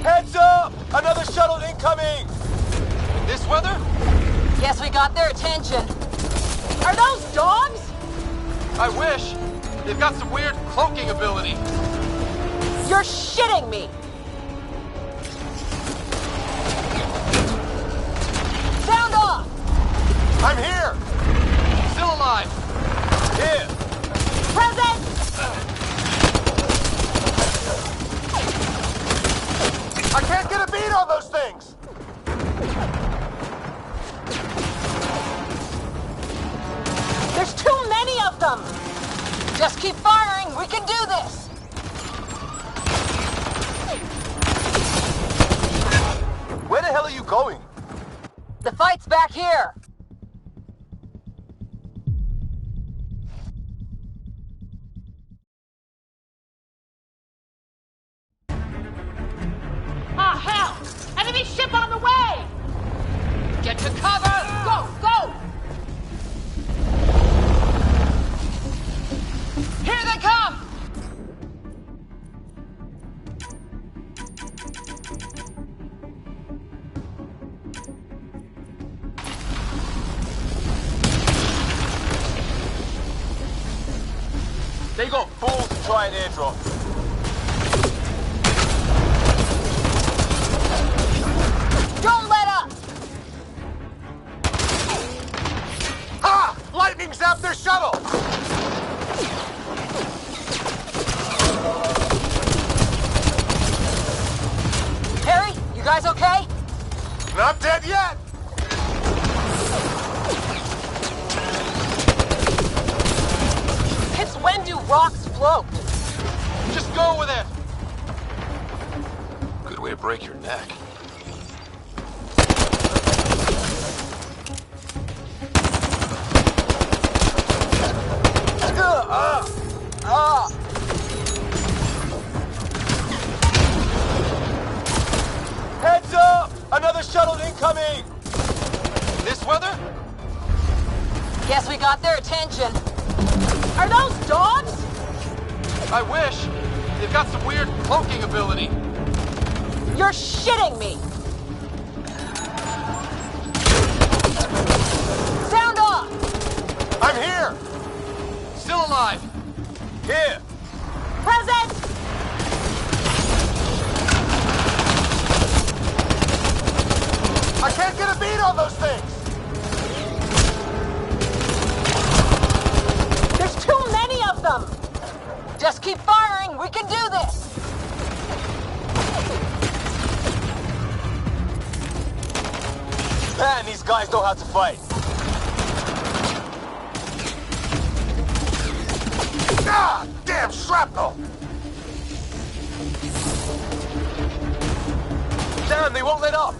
Heads up! Another shuttle incoming! In this weather? Guess we got their attention. Are those dogs? I wish. They've got some weird cloaking ability. You're shitting me! I'm here! Still alive! Here! Present! I can't get a beat on those things! There's too many of them! Just keep firing, we can do this! Where the hell are you going? The fight's back here! Ah, hell! Enemy ship on the way! Get to cover! Go, go! Here they come! They got balls to try an airdrop. Don't let up! Ah! Lightning zapped their shuttle! Harry, you guys okay? Not dead yet! It's when do rocks float? Just go with it! Good way to break your neck. Heads up! Another shuttle incoming! This weather? Guess we got their attention. Are those dogs? I wish. They've got some weird cloaking ability. You're shitting me! Sound off! I'm here! Still alive! Here! Present! I can't get a beat on those things! There's too many of them! Just keep firing, we can do this! Man, these guys know how to fight. Ah! Damn shrapnel! Damn, they won't let up.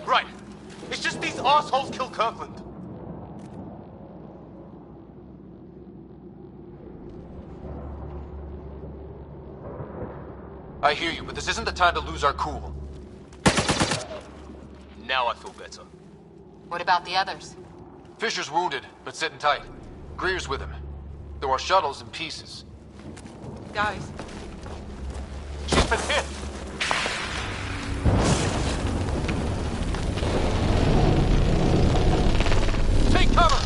Right. It's just these assholes killed Kirkland. I hear you, but this isn't the time to lose our cool. Now I feel better. What about the others? Fisher's wounded, but sitting tight. Greer's with him. There are shuttles in pieces. Guys. She's been hit! Take cover!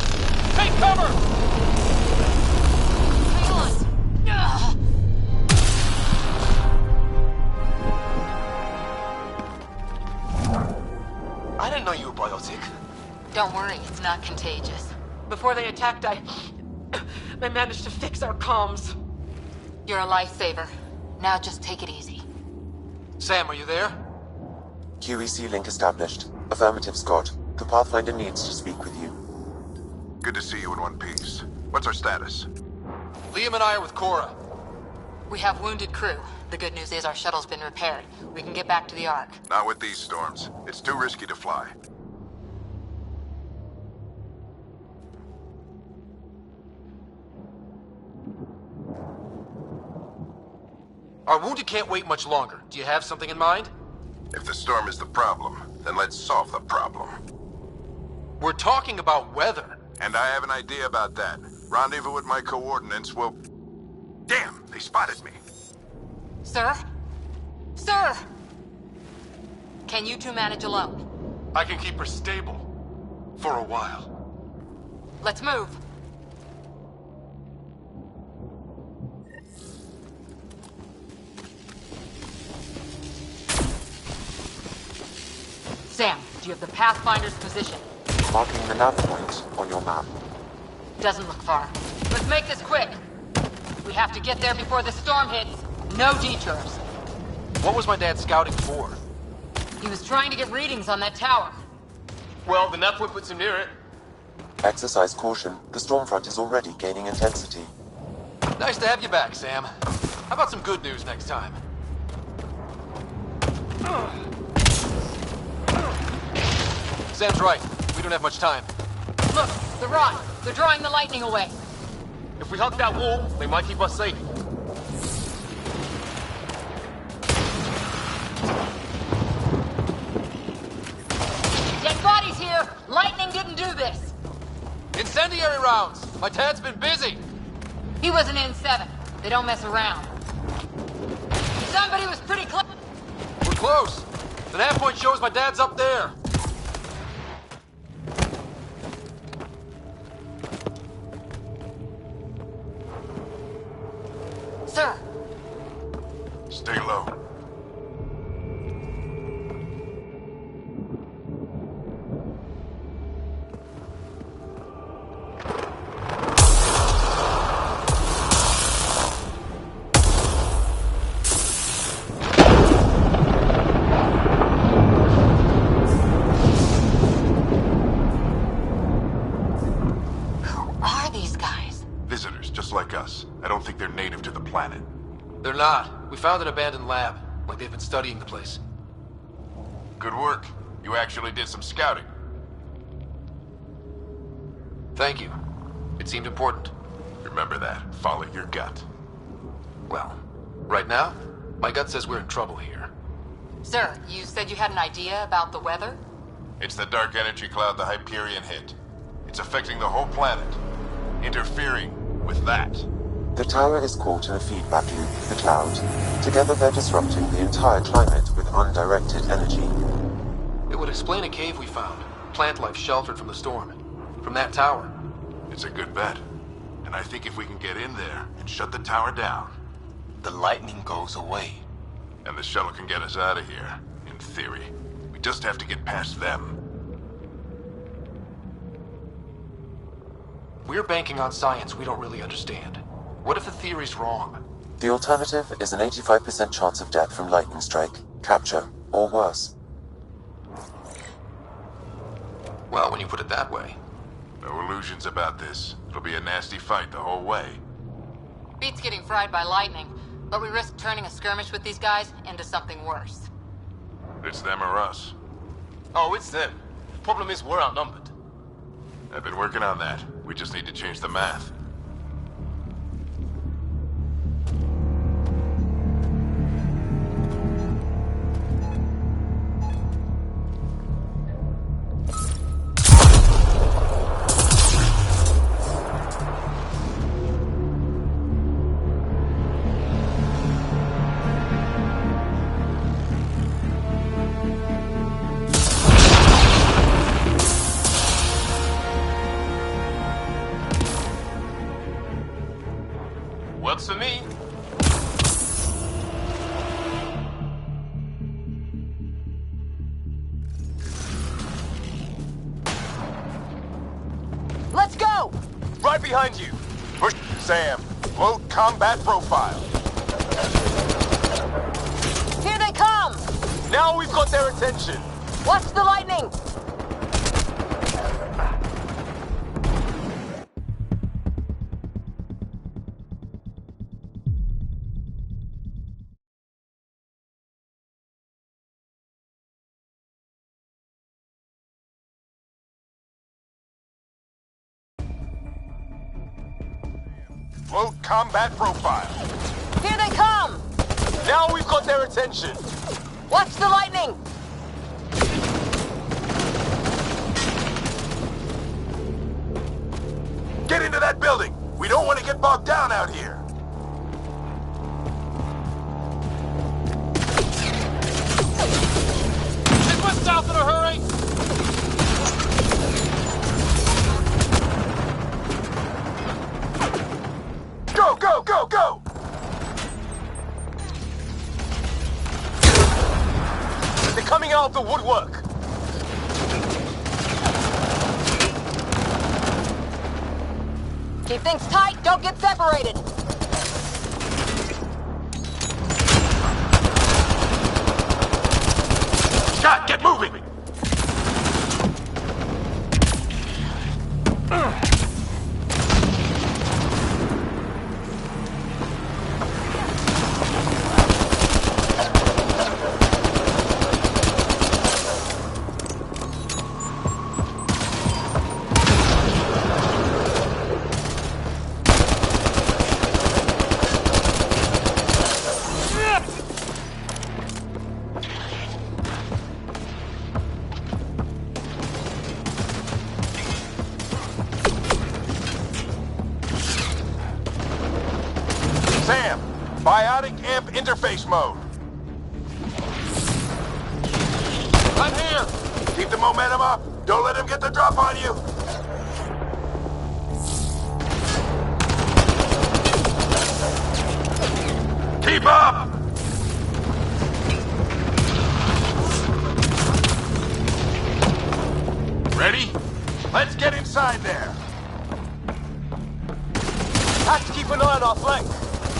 Take cover! Hang on! Ugh. I didn't know you were biotic. Don't worry, it's not contagious. Before they attacked, I managed to fix our comms. You're a lifesaver. Now just take it easy. Sam, are you there? QEC link established. Affirmative, Scott. The Pathfinder needs to speak with you. Good to see you in one piece. What's our status? Liam and I are with Cora. We have wounded crew. The good news is our shuttle's been repaired. We can get back to the Ark. Not with these storms. It's too risky to fly. Our wounded can't wait much longer. Do you have something in mind? If the storm is the problem, then let's solve the problem. We're talking about weather. And I have an idea about that. Rendezvous with my coordinates will... Damn, they spotted me. Sir? Sir! Can you two manage alone? I can keep her stable. For a while. Let's move. Sam, do you have the Pathfinder's position? Marking the nav point on your map. Doesn't look far. Let's make this quick. We have to get there before the storm hits. No detours. What was my dad scouting for? He was trying to get readings on that tower. Well, the nav point puts him near it. Exercise caution. The storm front is already gaining intensity. Nice to have you back, Sam. How about some good news next time? Sam's right. We don't have much time. Look, the rod. They're drawing the lightning away. If we hug that wall, they might keep us safe. Dead bodies here! Lightning didn't do this! Incendiary rounds! My dad's been busy! He was an N7. They don't mess around. Somebody was pretty close. We're close. The nav point shows my dad's up there. Sir. Stay low. I don't think they're native to the planet. They're not. We found an abandoned lab. Like they've been studying the place. Good work. You actually did some scouting. Thank you. It seemed important. Remember that. Follow your gut. Well, right now, my gut says we're in trouble here. Sir, you said you had an idea about the weather? It's the dark energy cloud the Hyperion hit. It's affecting the whole planet. Interfering with that. The tower is caught in a feedback loop with the cloud. Together they're disrupting the entire climate with undirected energy. It would explain a cave we found. Plant life sheltered from the storm. From that tower. It's a good bet. And I think if we can get in there and shut the tower down... the lightning goes away. And the shuttle can get us out of here, in theory. We just have to get past them. We're banking on science we don't really understand. What if the theory's wrong? The alternative is an 85% chance of death from lightning strike, capture, or worse. Well, when you put it that way. No illusions about this. It'll be a nasty fight the whole way. Beats getting fried by lightning, but we risk turning a skirmish with these guys into something worse. It's them or us. Oh, it's them. Problem is, we're outnumbered. I've been working on that. We just need to change the math. Works for me. Let's go! Right behind you. Push, Sam. Load combat profile. Here they come! Now we've got their attention. Watch the lightning! Float combat profile. Here they come! Now we've got their attention. Watch the lightning! Get into that building! We don't want to get bogged down out here! It went south in a hurry! Go, go, go, go! They're coming out of the woodwork. Keep things tight, don't get separated! Scott, get moving! Sam, biotic amp interface mode. I'm here! Keep the momentum up. Don't let him get the drop on you. Keep up! Ready? Let's get inside there. Have to keep an eye on our flank.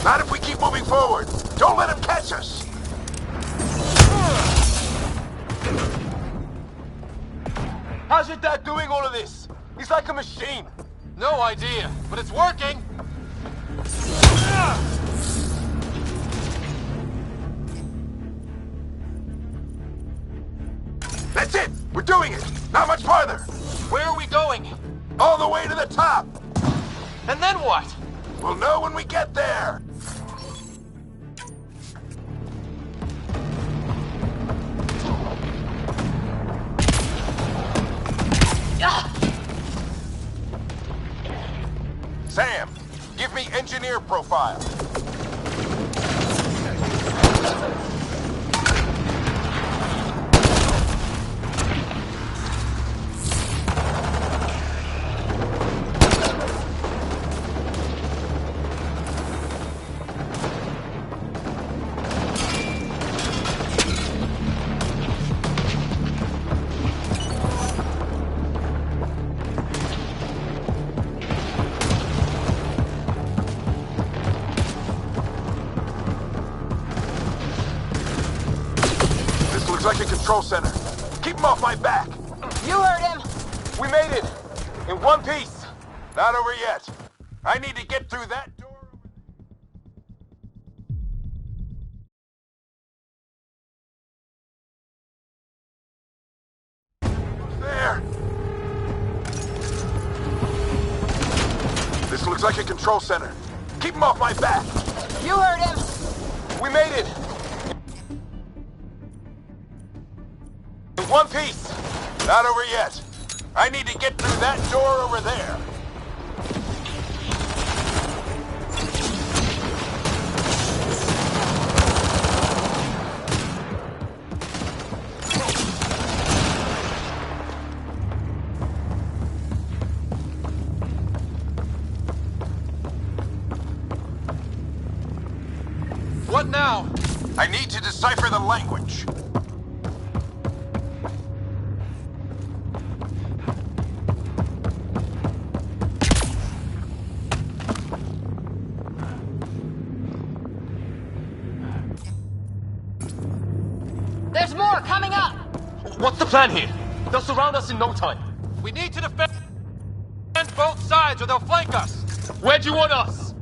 Not if we keep moving forward. Don't let him catch us. How's your dad doing all of this? He's like a machine. No idea, but it's working! That's it! We're doing it! Not much farther! Where are we going? All the way to the top! And then what? We'll know when we get there! Sam, give me engineer profile. Like a control center. Keep him off my back. You heard him! We made it! In one piece! Not over yet. I need to get through that door. There. This looks like a control center. Keep him off my back. You heard him! We made it! In one piece! Not over yet. I need to get through that door over there. What now? I need to decipher the language. There's more coming up! What's the plan here? They'll surround us in no time. We need to defend both sides or they'll flank us! Where do you want us?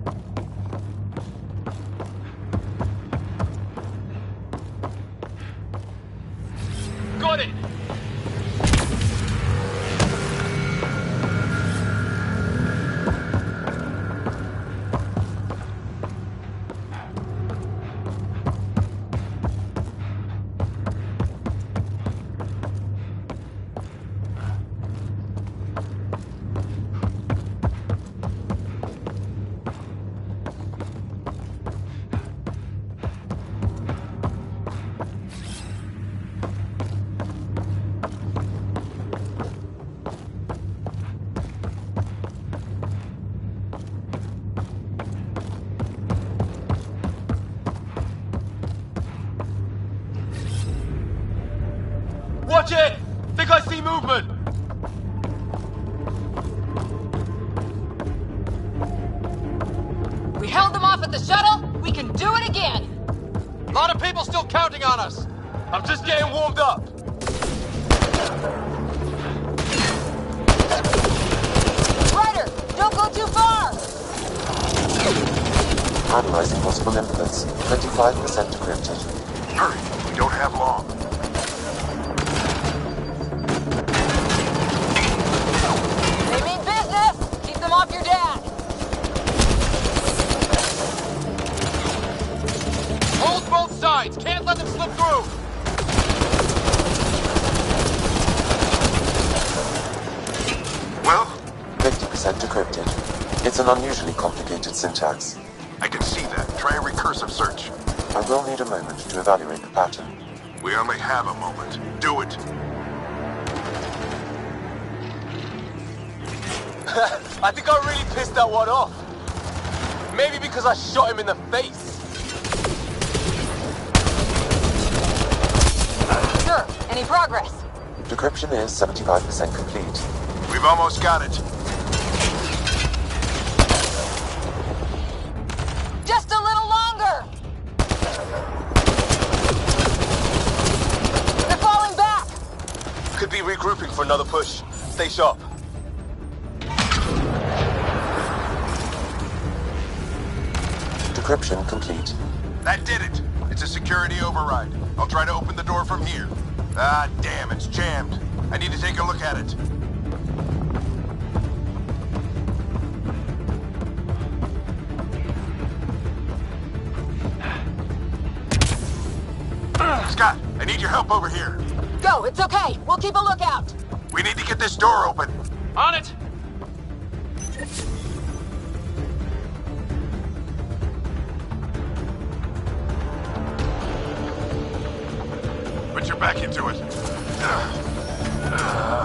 Got it! Watch it! Think I see movement! We held them off at the shuttle. We can do it again. A lot of people still counting on us. I'm just getting warmed up. Ryder, don't go too far. Analyzing possible inputs. 25% decrypted. Hurry, we don't have long. They mean business. Keep them off your dad. Hold both sides. Can't let them slip through. Well? 50% decrypted. It's an unusually complicated syntax. I can see that. Try a recursive search. I will need a moment to evaluate the pattern. We only have a moment. Do it. I think I really pissed that one off. Maybe because I shot him in the face. Sure. Any progress? Decryption is 75% complete. We've almost got it. Just a little longer. They're falling back. Could be regrouping for another push. Stay sharp. Decryption complete. That did it. It's a security override. I'll try to open the door from here. Ah, damn, it's jammed. I need to take a look at it. Scott, I need your help over here. Go, it's okay. We'll keep a lookout. We need to get this door open. On it. Put your back into it.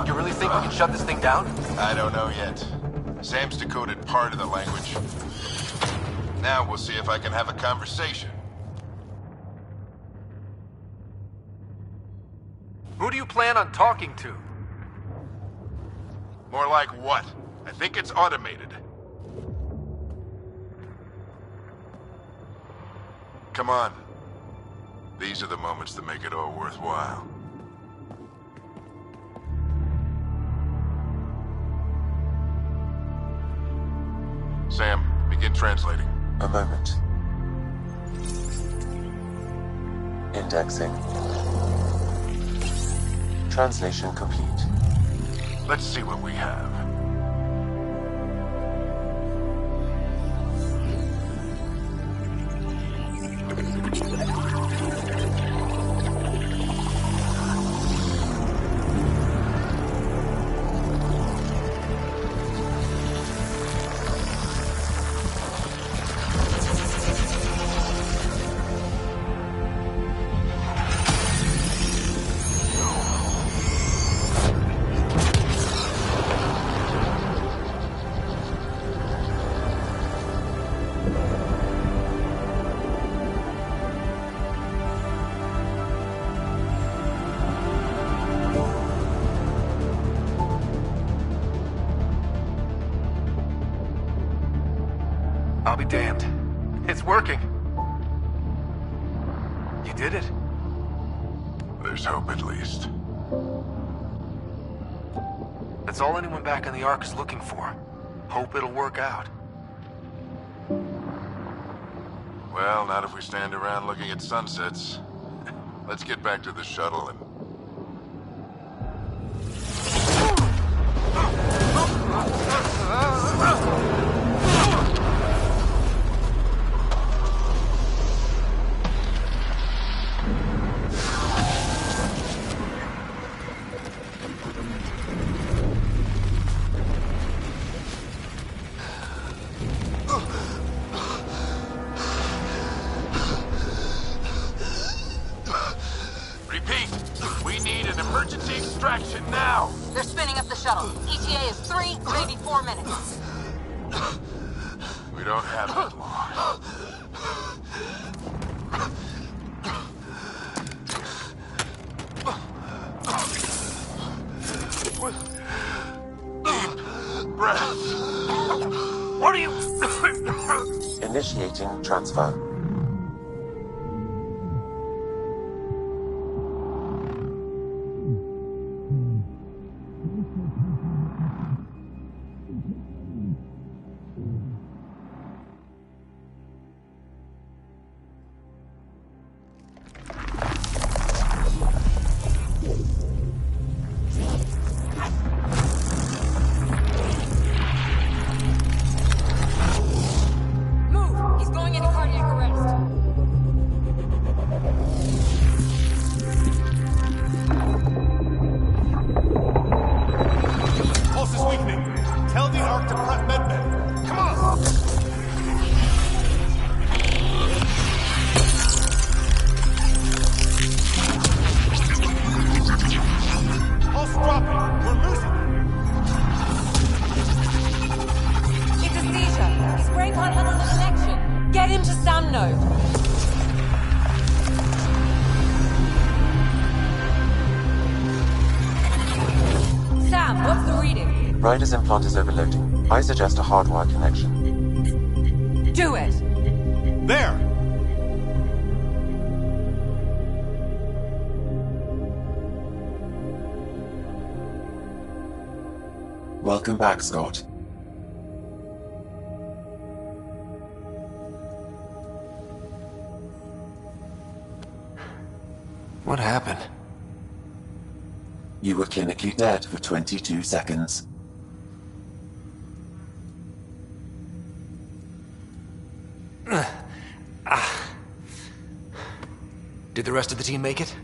You really think we can shut this thing down? I don't know yet. Sam's decoded part of the language. Now we'll see if I can have a conversation. Who do you plan on talking to? More like what? I think it's automated. Come on. These are the moments that make it all worthwhile. Sam, begin translating. A moment. Indexing. Translation complete. Let's see what we have. I'll be damned. It's working. You did it. There's hope at least. That's all anyone back in the Ark is looking for. Hope it'll work out. Well, not if we stand around looking at sunsets. Let's get back to the shuttle and... Emergency extraction now! They're spinning up the shuttle. ETA is 3, maybe 4 minutes. We don't have that long. Initiating transfer. Ryder's implant is overloading. I suggest a hardwire connection. Do it! There! Welcome back, Scott. What happened? You were clinically dead for 22 seconds. Did the rest of the team make it?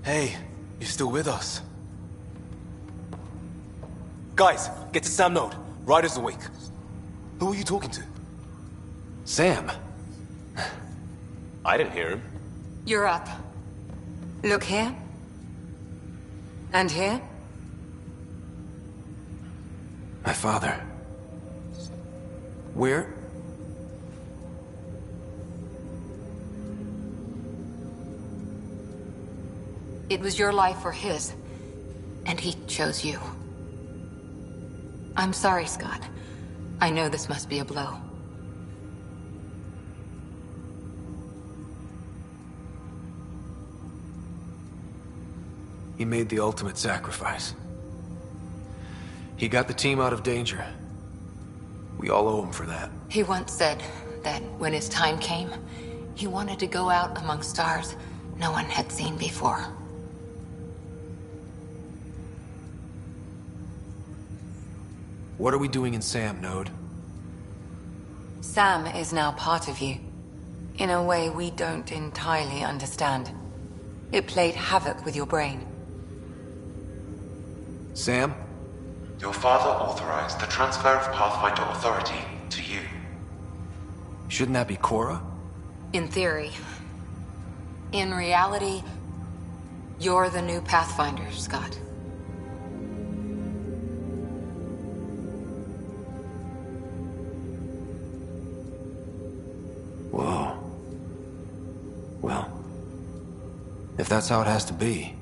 Hey, you're still with us. Guys, get to Sam Node. Ryder's awake. Who are you talking to? Sam. I didn't hear him. You're up. Look here. And here. My father. Where? It was your life or his, and he chose you. I'm sorry, Scott. I know this must be a blow. He made the ultimate sacrifice. He got the team out of danger. We all owe him for that. He once said that when his time came, he wanted to go out among stars no one had seen before. What are we doing in Sam, Node? Sam is now part of you. In a way we don't entirely understand. It played havoc with your brain. Sam? Your father authorized the transfer of Pathfinder authority to you. Shouldn't that be Cora? In theory. In reality, you're the new Pathfinder, Scott. Whoa. Well, if that's how it has to be.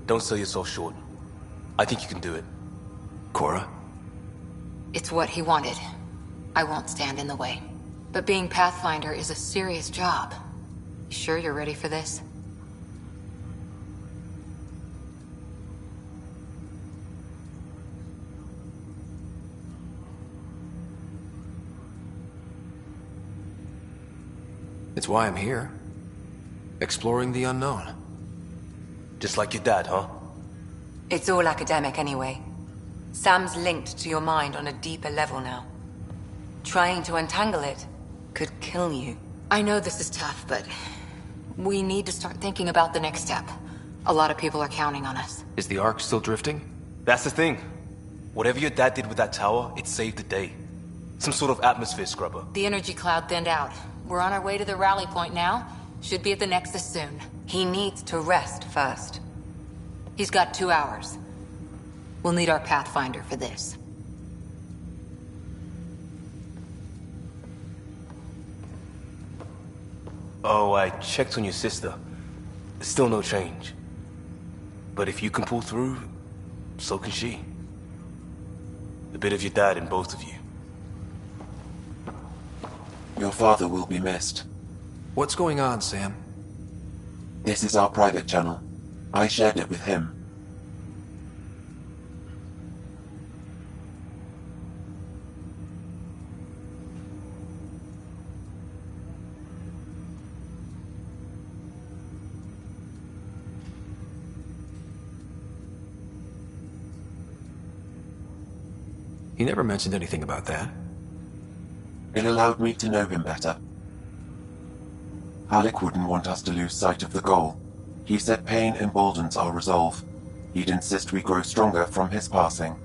Don't sell yourself short. I think you can do it. Cora? It's what he wanted. I won't stand in the way. But being Pathfinder is a serious job. You sure you're ready for this? It's why I'm here. Exploring the unknown. Just like your dad, huh? It's all academic anyway. Sam's linked to your mind on a deeper level now. Trying to untangle it could kill you. I know this is tough, but we need to start thinking about the next step. A lot of people are counting on us. Is the Ark still drifting? That's the thing. Whatever your dad did with that tower, it saved the day. Some sort of atmosphere scrubber. The energy cloud thinned out. We're on our way to the rally point now. Should be at the Nexus soon. He needs to rest first. He's got 2 hours. We'll need our Pathfinder for this. Oh, I checked on your sister. Still no change. But if you can pull through, so can she. A bit of your dad in both of you. Your father will be missed. What's going on, Sam? This is our private channel. I shared it with him. He never mentioned anything about that. It allowed me to know him better. Alec wouldn't want us to lose sight of the goal. He said pain emboldens our resolve. He'd insist we grow stronger from his passing.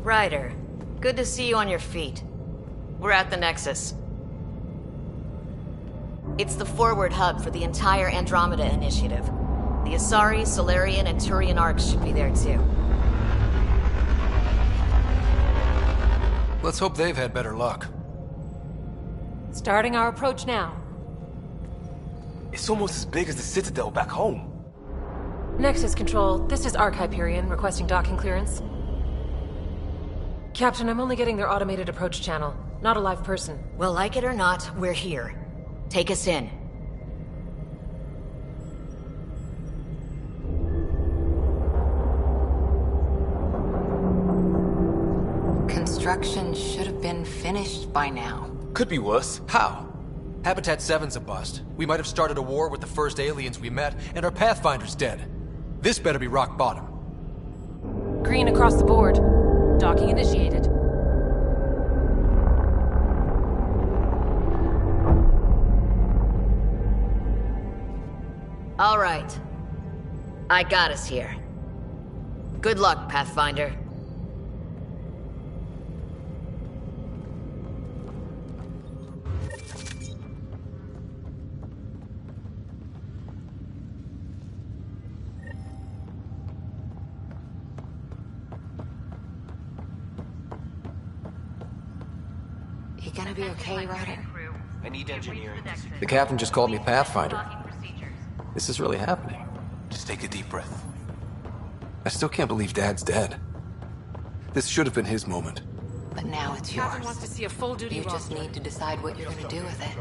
Ryder, good to see you on your feet. We're at the Nexus. It's the forward hub for the entire Andromeda initiative. The Asari, Solarian, and Turian arcs should be there too. Let's hope they've had better luck. Starting our approach now. It's almost as big as the Citadel back home. Nexus Control, this is Arc Hyperion requesting docking clearance. Captain, I'm only getting their automated approach channel, not a live person. Well, like it or not, we're here. Take us in. Construction should have been finished by now. Could be worse. How? Habitat 7's a bust. We might have started a war with the first aliens we met, and our Pathfinder's dead. This better be rock bottom. Green across the board. Docking initiated. All right. I got us here. Good luck, Pathfinder. You gonna be okay, Ryder? I need engineering. The captain just called me Pathfinder. This is really happening. Just take a deep breath. I still can't believe Dad's dead. This should have been his moment. But now it's yours. Captain wants to see a full duty You just roster. need to decide what you're gonna do with it.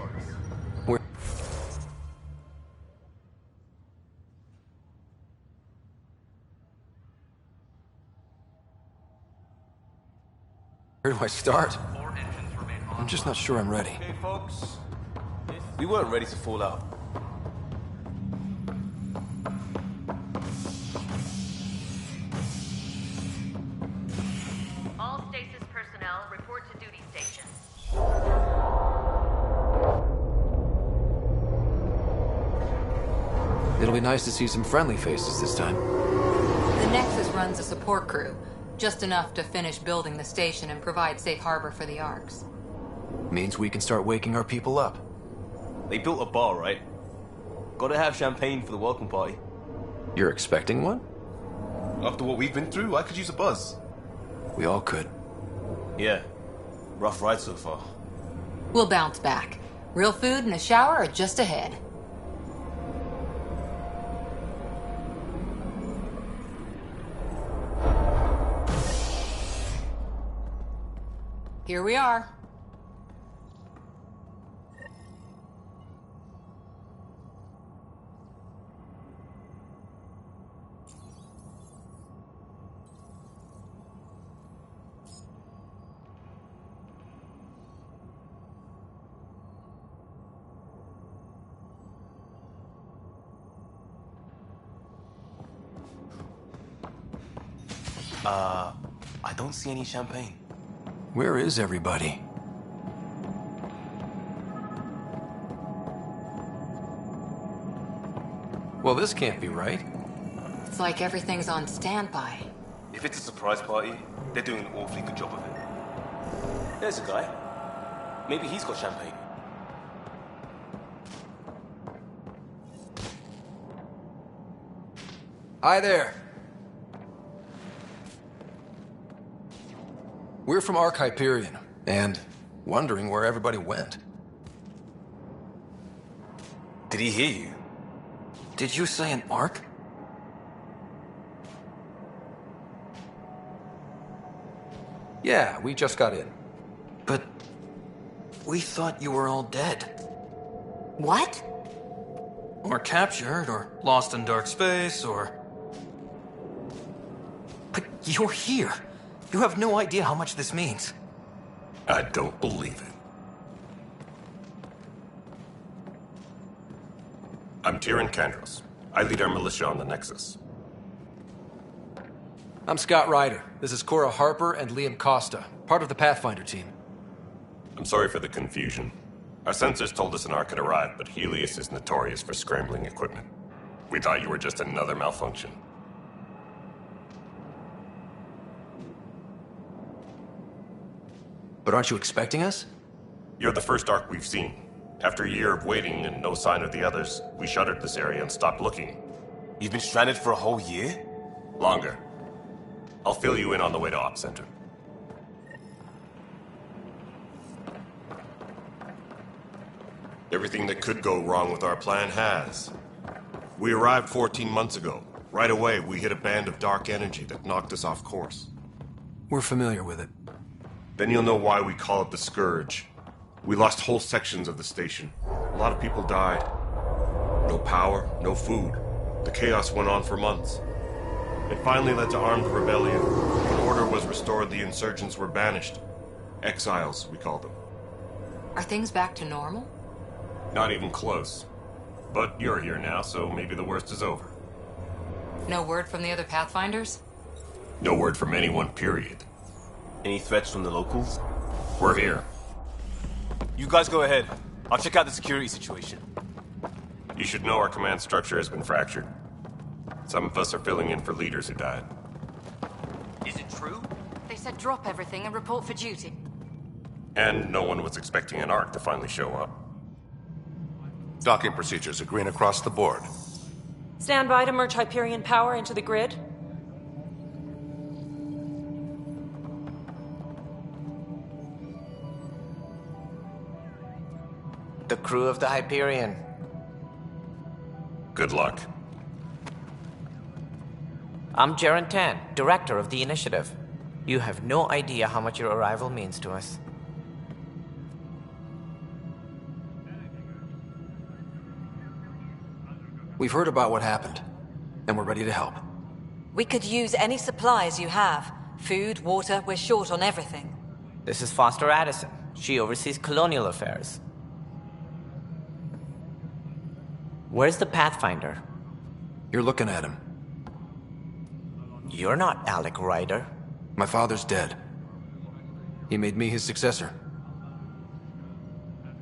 Where do I start? I'm just not sure I'm ready. Okay, folks. We weren't ready to fall out. All stasis personnel report to duty station. It'll be nice to see some friendly faces this time. The Nexus runs a support crew, just enough to finish building the station and provide safe harbor for the Arks. Means we can start waking our people up. They built a bar, right? Gotta have champagne for the welcome party. You're expecting one? After what we've been through, I could use a buzz. We all could. Yeah. Rough ride so far. We'll bounce back. Real food and a shower are just ahead. Here we are. I don't see any champagne. Where is everybody? Well, this can't be right. It's like everything's on standby. If it's a surprise party, they're doing an awfully good job of it. There's a guy. Maybe he's got champagne. Hi there. We're from Ark Hyperion, and wondering where everybody went. Did he hear you? Did you say an Ark? Yeah, we just got in. But we thought you were all dead. What? Or captured, or lost in dark space, or... But you're here. You have no idea how much this means. I don't believe it. I'm Tyrion Kandros. I lead our militia on the Nexus. I'm Scott Ryder. This is Cora Harper and Liam Costa, part of the Pathfinder team. I'm sorry for the confusion. Our sensors told us an Ark had arrived, but Helios is notorious for scrambling equipment. We thought you were just another malfunction. But aren't you expecting us? You're the first Ark we've seen. After a year of waiting and no sign of the others, we shuttered this area and stopped looking. You've been stranded for a whole year? Longer. I'll fill you in on the way to Op Center. Everything that could go wrong with our plan has. We arrived 14 months ago. Right away, we hit a band of dark energy that knocked us off course. We're familiar with it. Then you'll know why we call it the Scourge. We lost whole sections of the station. A lot of people died. No power, no food. The chaos went on for months. It finally led to armed rebellion. When order was restored, the insurgents were banished. Exiles, we call them. Are things back to normal? Not even close. But you're here now, so maybe the worst is over. No word from the other Pathfinders? No word from anyone, period. Any threats from the locals? We're here. You guys go ahead. I'll check out the security situation. You should know our command structure has been fractured. Some of us are filling in for leaders who died. Is it true? They said drop everything and report for duty. And no one was expecting an Ark to finally show up. Docking procedures are green across the board. Stand by to merge Hyperion power into the grid. The crew of the Hyperion. Good luck. I'm Jaren Tan, director of the initiative. You have no idea how much your arrival means to us. We've heard about what happened, and we're ready to help. We could use any supplies you have. Food, water, we're short on everything. This is Foster Addison. She oversees colonial affairs. Where's the Pathfinder? You're looking at him. You're not Alec Ryder. My father's dead. He made me his successor.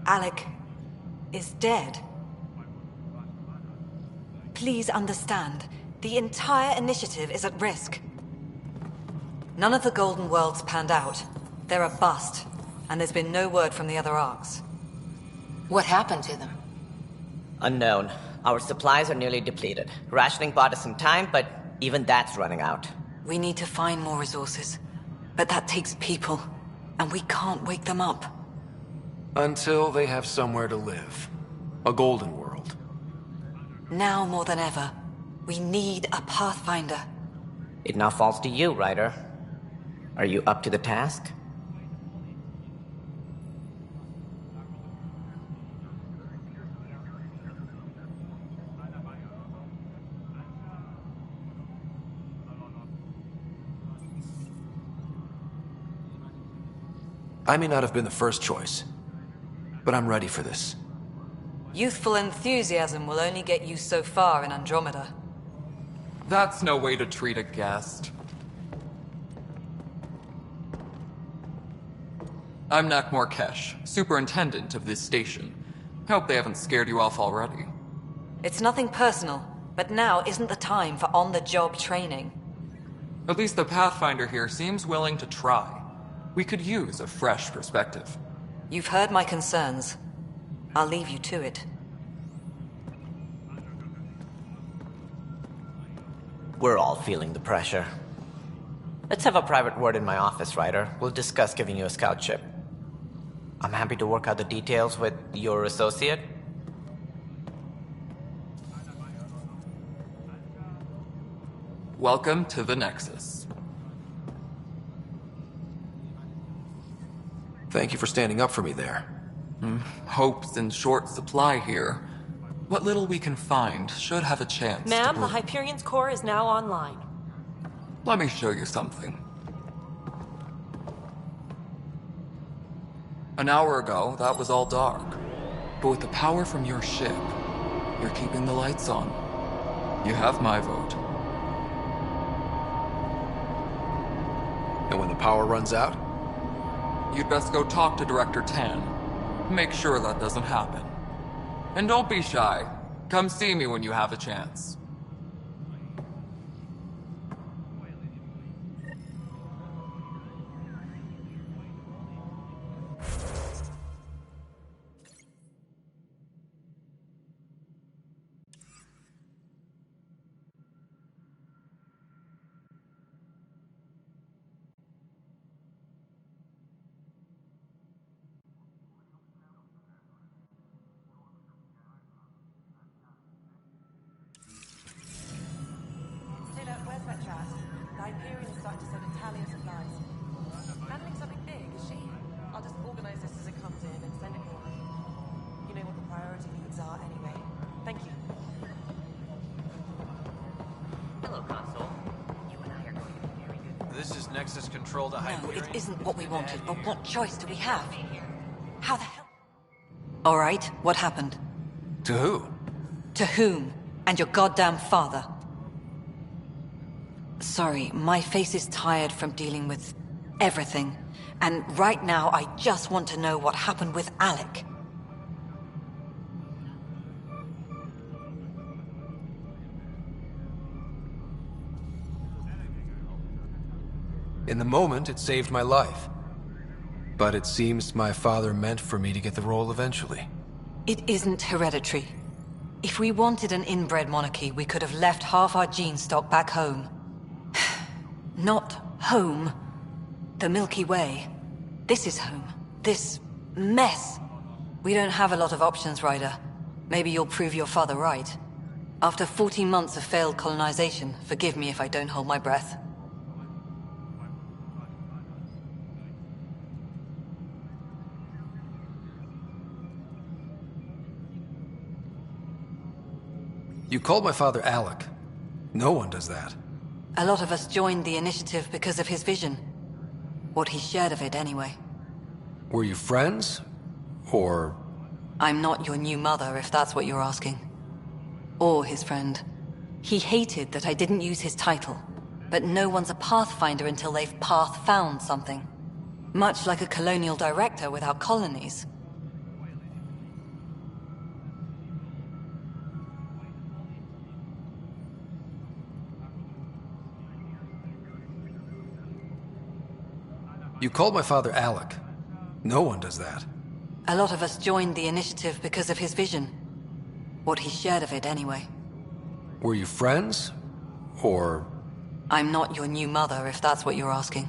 Alec is dead. Please understand, the entire initiative is at risk. None of the Golden Worlds panned out. They're a bust, and there's been no word from the other arcs. What happened to them? Unknown. Our supplies are nearly depleted. Rationing bought us some time, but even that's running out. We need to find more resources, but that takes people, and we can't wake them up. Until they have somewhere to live. A golden world. Now more than ever, we need a Pathfinder. It now falls to you, Ryder. Are you up to the task? I may not have been the first choice, but I'm ready for this. Youthful enthusiasm will only get you so far in Andromeda. That's no way to treat a guest. I'm Nakmor Kesh, superintendent of this station. Hope they haven't scared you off already. It's nothing personal, but now isn't the time for on-the-job training. At least the Pathfinder here seems willing to try. We could use a fresh perspective. You've heard my concerns. I'll leave you to it. We're all feeling the pressure. Let's have a private word in my office, Ryder. We'll discuss giving you a scout ship. I'm happy to work out the details with your associate. Welcome to the Nexus. Thank you for standing up for me there. Hope's in short supply here. What little we can find should have a chance Ma'am, to the Hyperion's core is now online. Let me show you something. An hour ago, that was all dark. But with the power from your ship, you're keeping the lights on. You have my vote. And when the power runs out? You'd best go talk to Director Tan. Make sure that doesn't happen. And don't be shy. Come see me when you have a chance. No, it isn't what we wanted, but what choice do we have? How the hell? All right, what happened? To who? To whom? And your goddamn father. Sorry, my face is tired from dealing with everything. And right now, I just want to know what happened with Alec. In the moment, it saved my life. But it seems my father meant for me to get the role eventually. It isn't hereditary. If we wanted an inbred monarchy, we could have left half our gene stock back home. Not home. The Milky Way. This is home. This mess. We don't have a lot of options, Ryder. Maybe you'll prove your father right. After 14 months of failed colonization, forgive me if I don't hold my breath. You called my father Alec. No one does that. A lot of us joined the initiative because of his vision. What he shared of it, anyway. Were you friends? Or... I'm not your new mother, if that's what you're asking. Or his friend. He hated that I didn't use his title. But no one's a Pathfinder until they've path-found something. Much like a colonial director without colonies. You called my father Alec. No one does that. A lot of us joined the initiative because of his vision. What he shared of it, anyway. Were you friends? Or... I'm not your new mother, if that's what you're asking.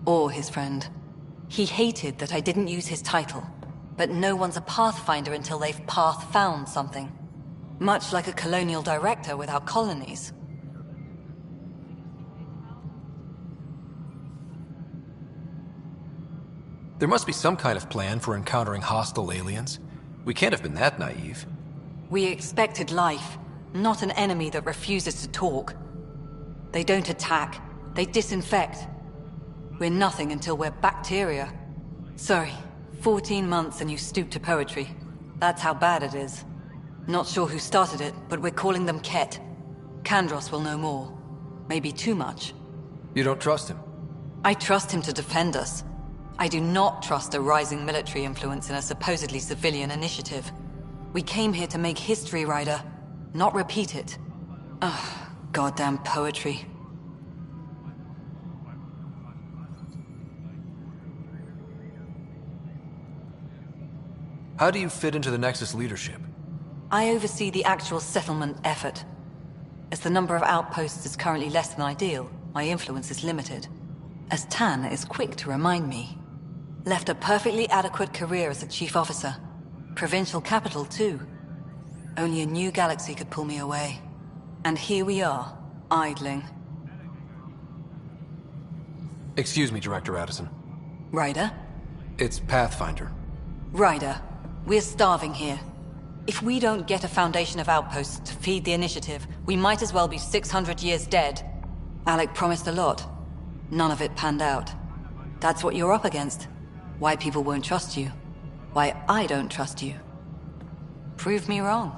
Or his friend. He hated that I didn't use his title. But no one's a Pathfinder until they've path-found something. Much like a colonial director without colonies. There must be some kind of plan for encountering hostile aliens. We can't have been that naive. We expected life, not an enemy that refuses to talk. They don't attack, they disinfect. We're nothing until we're bacteria. Sorry, 14 months and you stoop to poetry. That's how bad it is. Not sure who started it, but we're calling them Ket. Kandros will know more. Maybe too much. You don't trust him? I trust him to defend us. I do not trust a rising military influence in a supposedly civilian initiative. We came here to make history, Ryder, not repeat it. Ugh, goddamn poetry. How do you fit into the Nexus leadership? I oversee the actual settlement effort. As the number of outposts is currently less than ideal, my influence is limited. As Tan is quick to remind me. Left a perfectly adequate career as a chief officer. Provincial capital, too. Only a new galaxy could pull me away. And here we are, idling. Excuse me, Director Addison. Ryder? It's Pathfinder. Ryder, we're starving here. If we don't get a foundation of outposts to feed the initiative, we might as well be 600 years dead. Alec promised a lot. None of it panned out. That's what you're up against. Why people won't trust you. Why I don't trust you. Prove me wrong.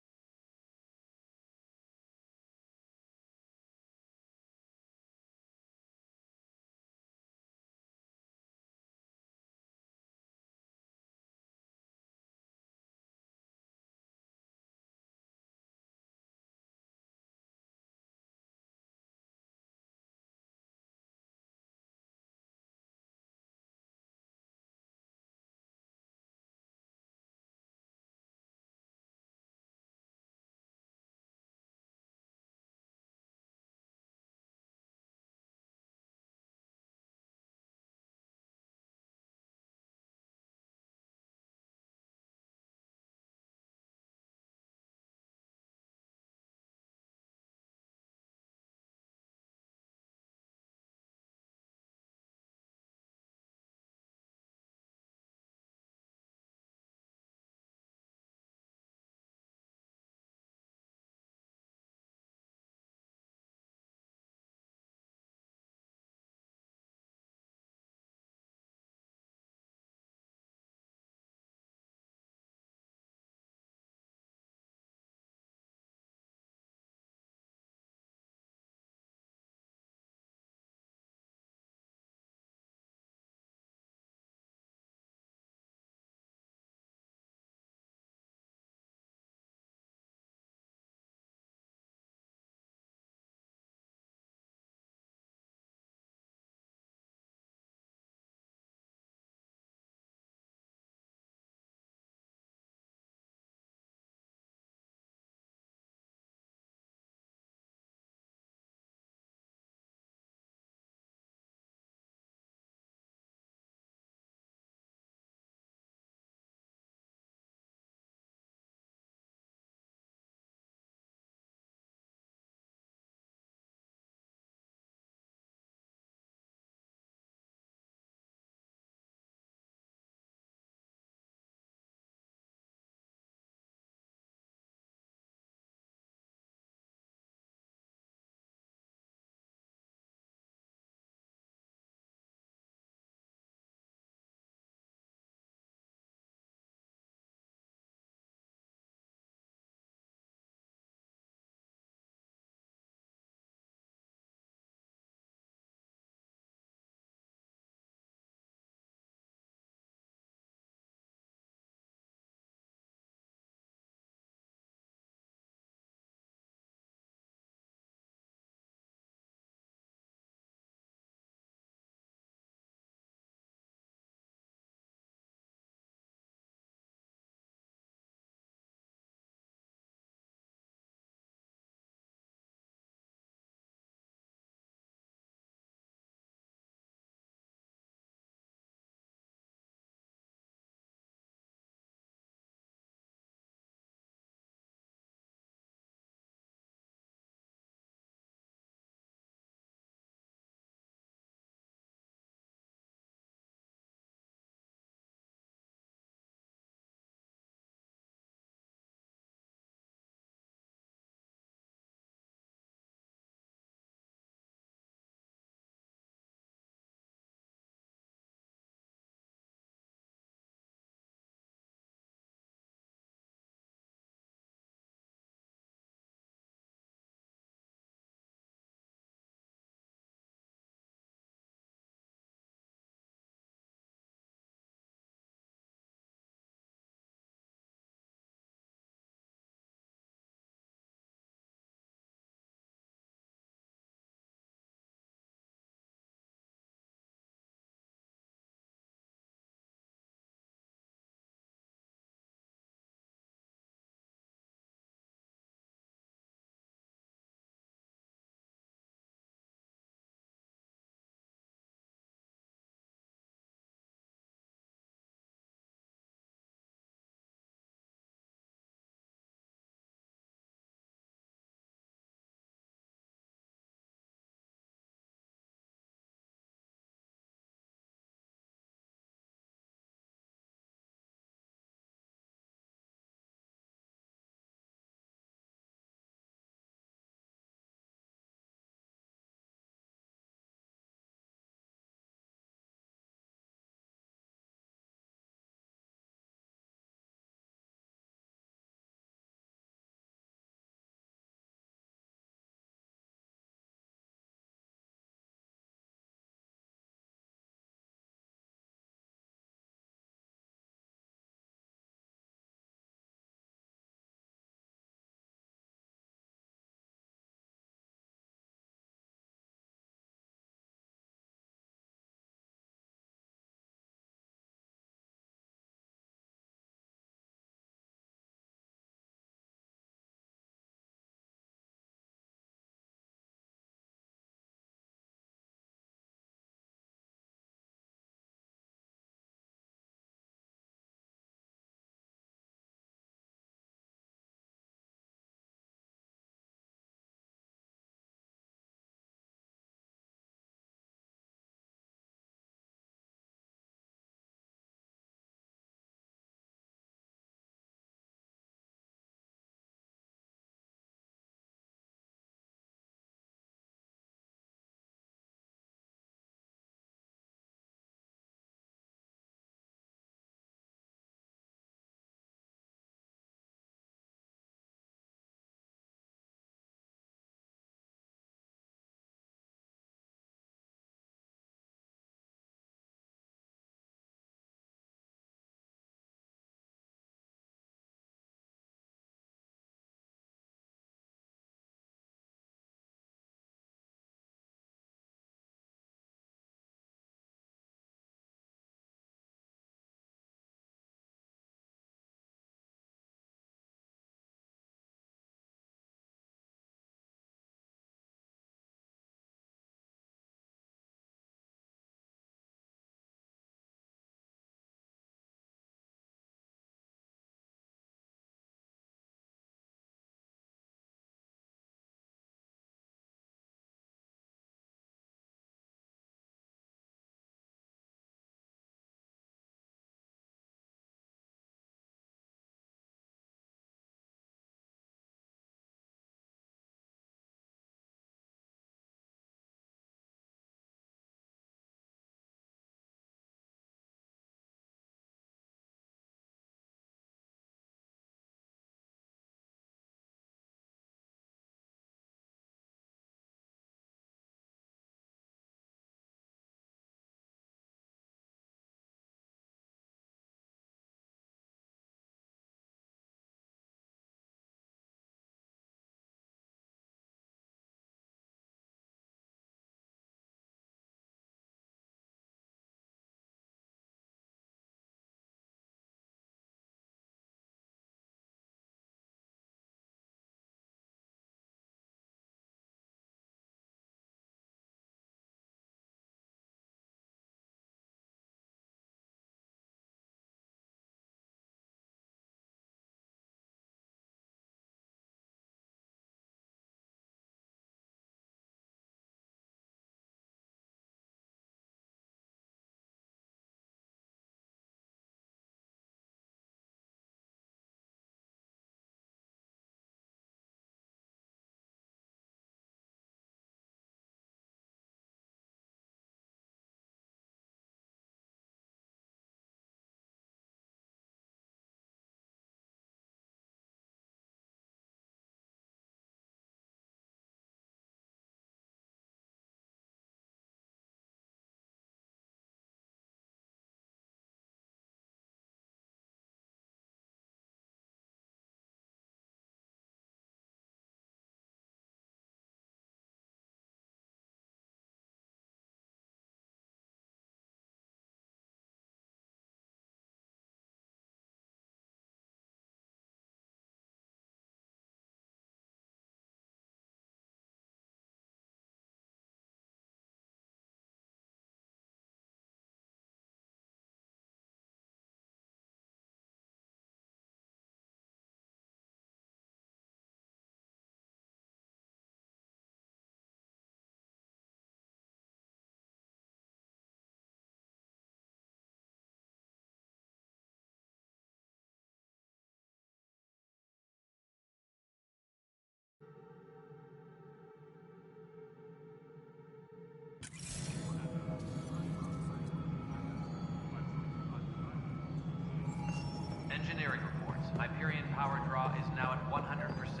Engineering reports. Hyperion power draw is now at 100%.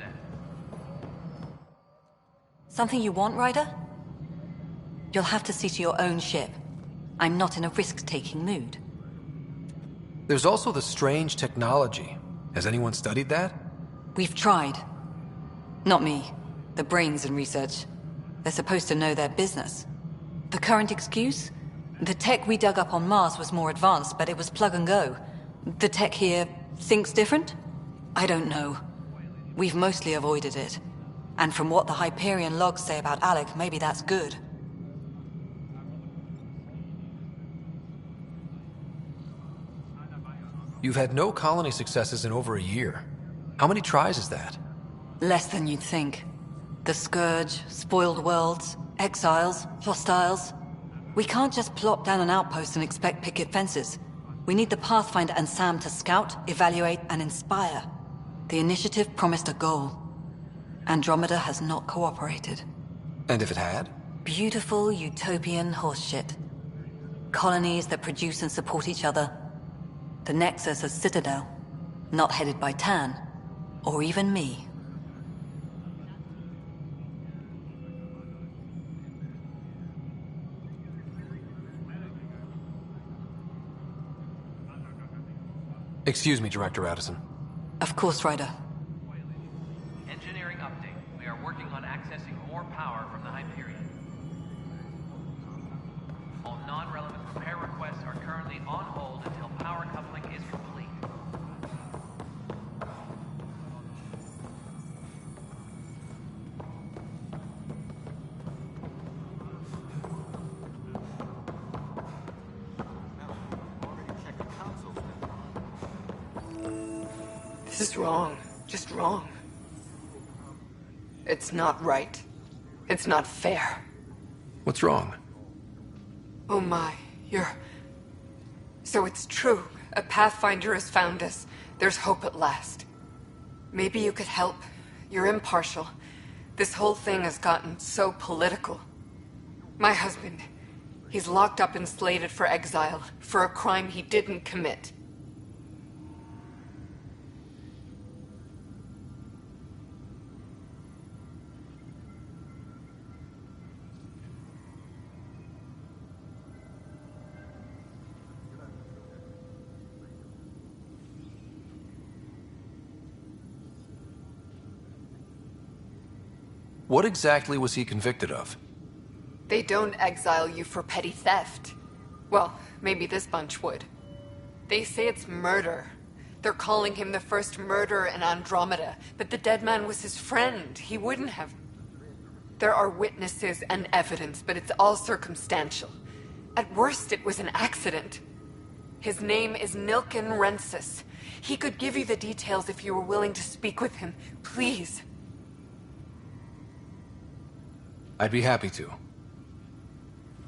Something you want, Ryder? You'll have to see to your own ship. I'm not in a risk-taking mood. There's also the strange technology. Has anyone studied that? We've tried. Not me. The brains in research. They're supposed to know their business. The current excuse? The tech we dug up on Mars was more advanced, but it was plug and go. The tech here thinks different? I don't know. We've mostly avoided it. And from what the Hyperion logs say about Alec, maybe that's good. You've had no colony successes in over a year. How many tries is that? Less than you'd think. The Scourge, spoiled worlds, exiles, hostiles. We can't just plop down an outpost and expect picket fences. We need the Pathfinder and Sam to scout, evaluate, and inspire. The initiative promised a goal. Andromeda has not cooperated. And if it had? Beautiful utopian horseshit. Colonies that produce and support each other. The Nexus as Citadel. Not headed by Tan. Or even me. Excuse me, Director Addison. Of course, Ryder. Engineering update. We are working on accessing more power from the Hyperion. All non-relevant repair requests are currently on hold until power coupling is complete. This is wrong. Just wrong. It's not right. It's not fair. What's wrong? Oh my, So it's true. A Pathfinder has found us. There's hope at last. Maybe you could help. You're impartial. This whole thing has gotten so political. My husband, he's locked up and slated for exile for a crime he didn't commit. What exactly was he convicted of? They don't exile you for petty theft. Well, maybe this bunch would. They say it's murder. They're calling him the first murderer in Andromeda, but the dead man was his friend. He wouldn't have. There are witnesses and evidence, but it's all circumstantial. At worst, it was an accident. His name is Nilken Rensis. He could give you the details if you were willing to speak with him. Please. I'd be happy to.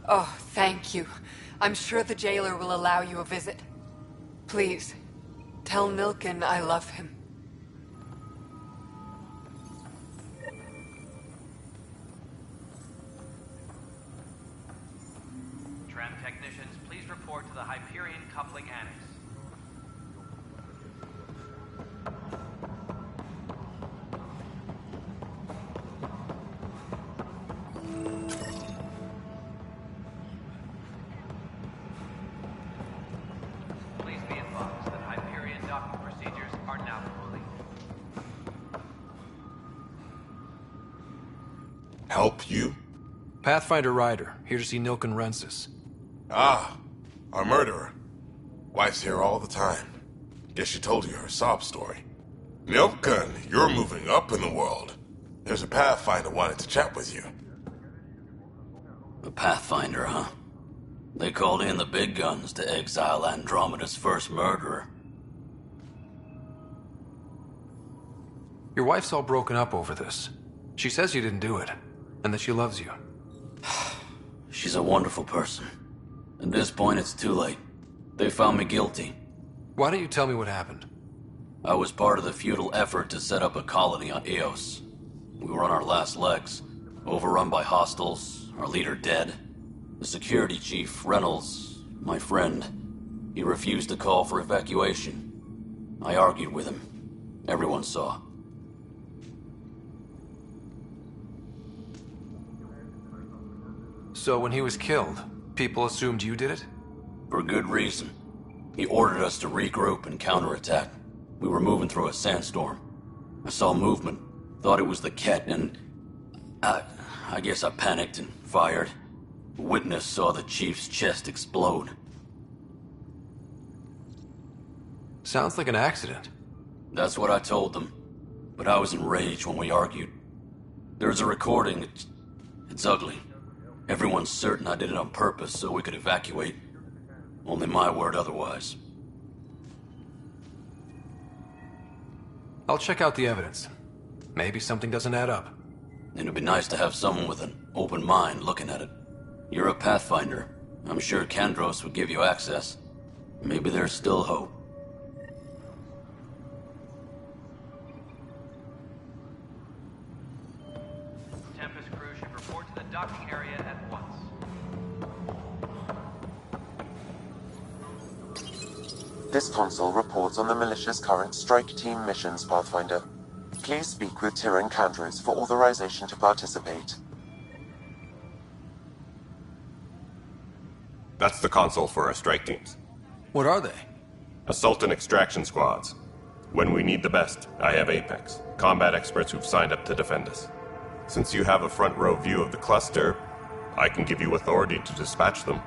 Oh, thank you. I'm sure the jailer will allow you a visit. Please, tell Nilken I love him. Tram technicians, please report to the Hyperion coupling annex. Please be advised that Hyperion docking procedures are now complete. Help you? Pathfinder Ryder, here to see Nilken Rensis. Ah, our murderer. Wife's here all the time. Guess she told you her sob story. Nilken, you're moving up in the world. There's a Pathfinder wanted to chat with you. A Pathfinder, huh? They called in the big guns to exile Andromeda's first murderer. Your wife's all broken up over this. She says you didn't do it, and that she loves you. She's a wonderful person. At this point, it's too late. They found me guilty. Why don't you tell me what happened? I was part of the futile effort to set up a colony on Eos. We were on our last legs, overrun by hostiles, our leader dead. The security chief, Reynolds, my friend, he refused to call for evacuation. I argued with him. Everyone saw. So when he was killed, people assumed you did it? For good reason. He ordered us to regroup and counterattack. We were moving through a sandstorm. I saw movement, thought it was the Ket, and I guess I panicked and fired. A witness saw the chief's chest explode. Sounds like an accident. That's what I told them. But I was enraged when we argued. There's a recording. It's ugly. Everyone's certain I did it on purpose so we could evacuate. Only my word otherwise. I'll check out the evidence. Maybe something doesn't add up. It'd be nice to have someone with an open mind looking at it. You're a Pathfinder. I'm sure Kandros would give you access. Maybe there's still hope. Tempest crew should report to the docking area at once. This console reports on the militia's current strike team missions, Pathfinder. Please speak with Tyrann Kandros for authorization to participate. That's the console for our strike teams. What are they? Assault and extraction squads. When we need the best, I have Apex, combat experts who've signed up to defend us. Since you have a front row view of the cluster, I can give you authority to dispatch them.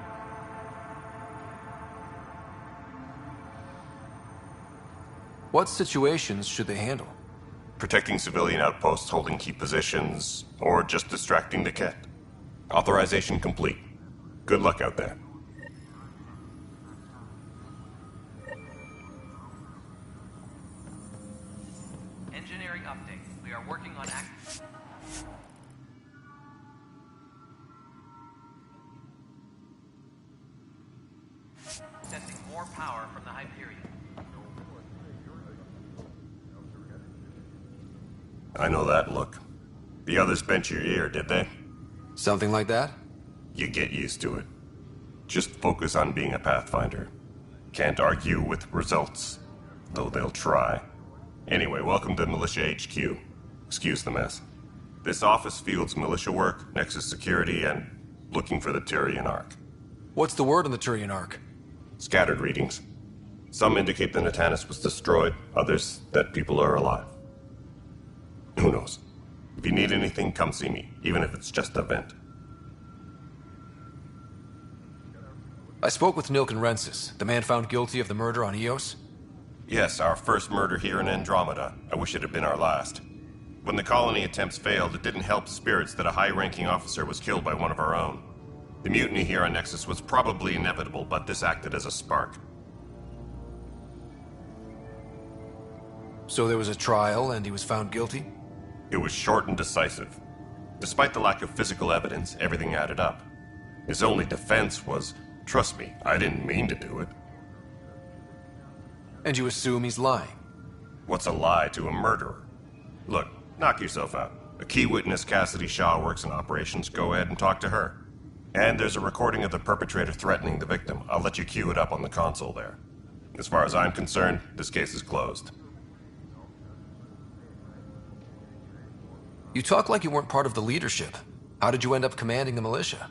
What situations should they handle? Protecting civilian outposts holding key positions, or just distracting the Ket. Authorization complete. Good luck out there. Engineering update. We are working on accessing more power from the Hyperion. I know that look. The others bent your ear, did they? Something like that? You get used to it. Just focus on being a Pathfinder. Can't argue with results, though they'll try. Anyway, welcome to Militia HQ. Excuse the mess. This office fields militia work, Nexus security, and looking for the Turian Ark. What's the word on the Turian Ark? Scattered readings. Some indicate the Natanus was destroyed, others that people are alive. Who knows? If you need anything, come see me, even if it's just a vent. I spoke with Nilken Rensis, the man found guilty of the murder on Eos. Yes, our first murder here in Andromeda. I wish it had been our last. When the colony attempts failed, it didn't help spirits that a high-ranking officer was killed by one of our own. The mutiny here on Nexus was probably inevitable, but this acted as a spark. So there was a trial, and he was found guilty? It was short and decisive. Despite the lack of physical evidence, everything added up. His only defense was, trust me, I didn't mean to do it. And you assume he's lying? What's a lie to a murderer? Look, knock yourself out. A key witness, Cassidy Shaw, works in operations. Go ahead and talk to her. And there's a recording of the perpetrator threatening the victim. I'll let you cue it up on the console there. As far as I'm concerned, this case is closed. You talk like you weren't part of the leadership. How did you end up commanding the militia?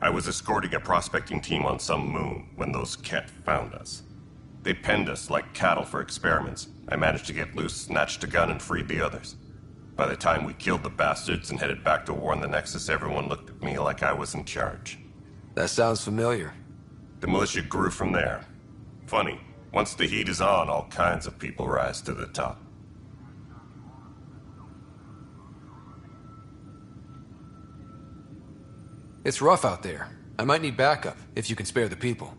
I was escorting a prospecting team on some moon when those Ket found us. They penned us like cattle for experiments. I managed to get loose, snatched a gun, and freed the others. By the time we killed the bastards and headed back to war on the Nexus, everyone looked at me like I was in charge. That sounds familiar. The militia grew from there. Funny, once the heat is on, all kinds of people rise to the top. It's rough out there. I might need backup, if you can spare the people.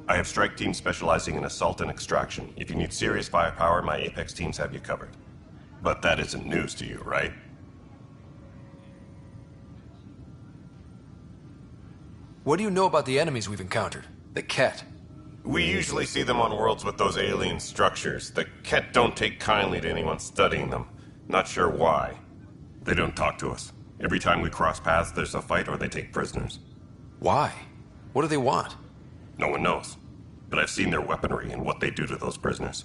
I have strike teams specializing in assault and extraction. If you need serious firepower, my Apex teams have you covered. But that isn't news to you, right? What do you know about the enemies we've encountered? The Ket? We usually see them on worlds with those alien structures. The Ket don't take kindly to anyone studying them. Not sure why. They don't talk to us. Every time we cross paths, there's a fight or they take prisoners. Why? What do they want? No one knows. But I've seen their weaponry and what they do to those prisoners.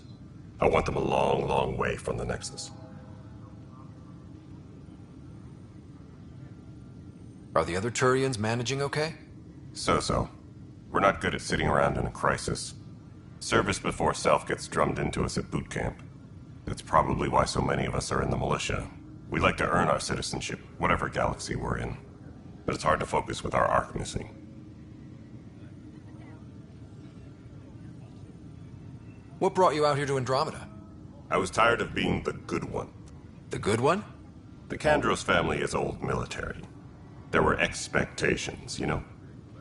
I want them a long, long way from the Nexus. Are the other Turians managing okay? So-so. We're not good at sitting around in a crisis. Service before self gets drummed into us at boot camp. That's probably why so many of us are in the militia. We like to earn our citizenship, whatever galaxy we're in. But it's hard to focus with our arc missing. What brought you out here to Andromeda? I was tired of being the good one. The good one? The Kandros family is old military. There were expectations, you know.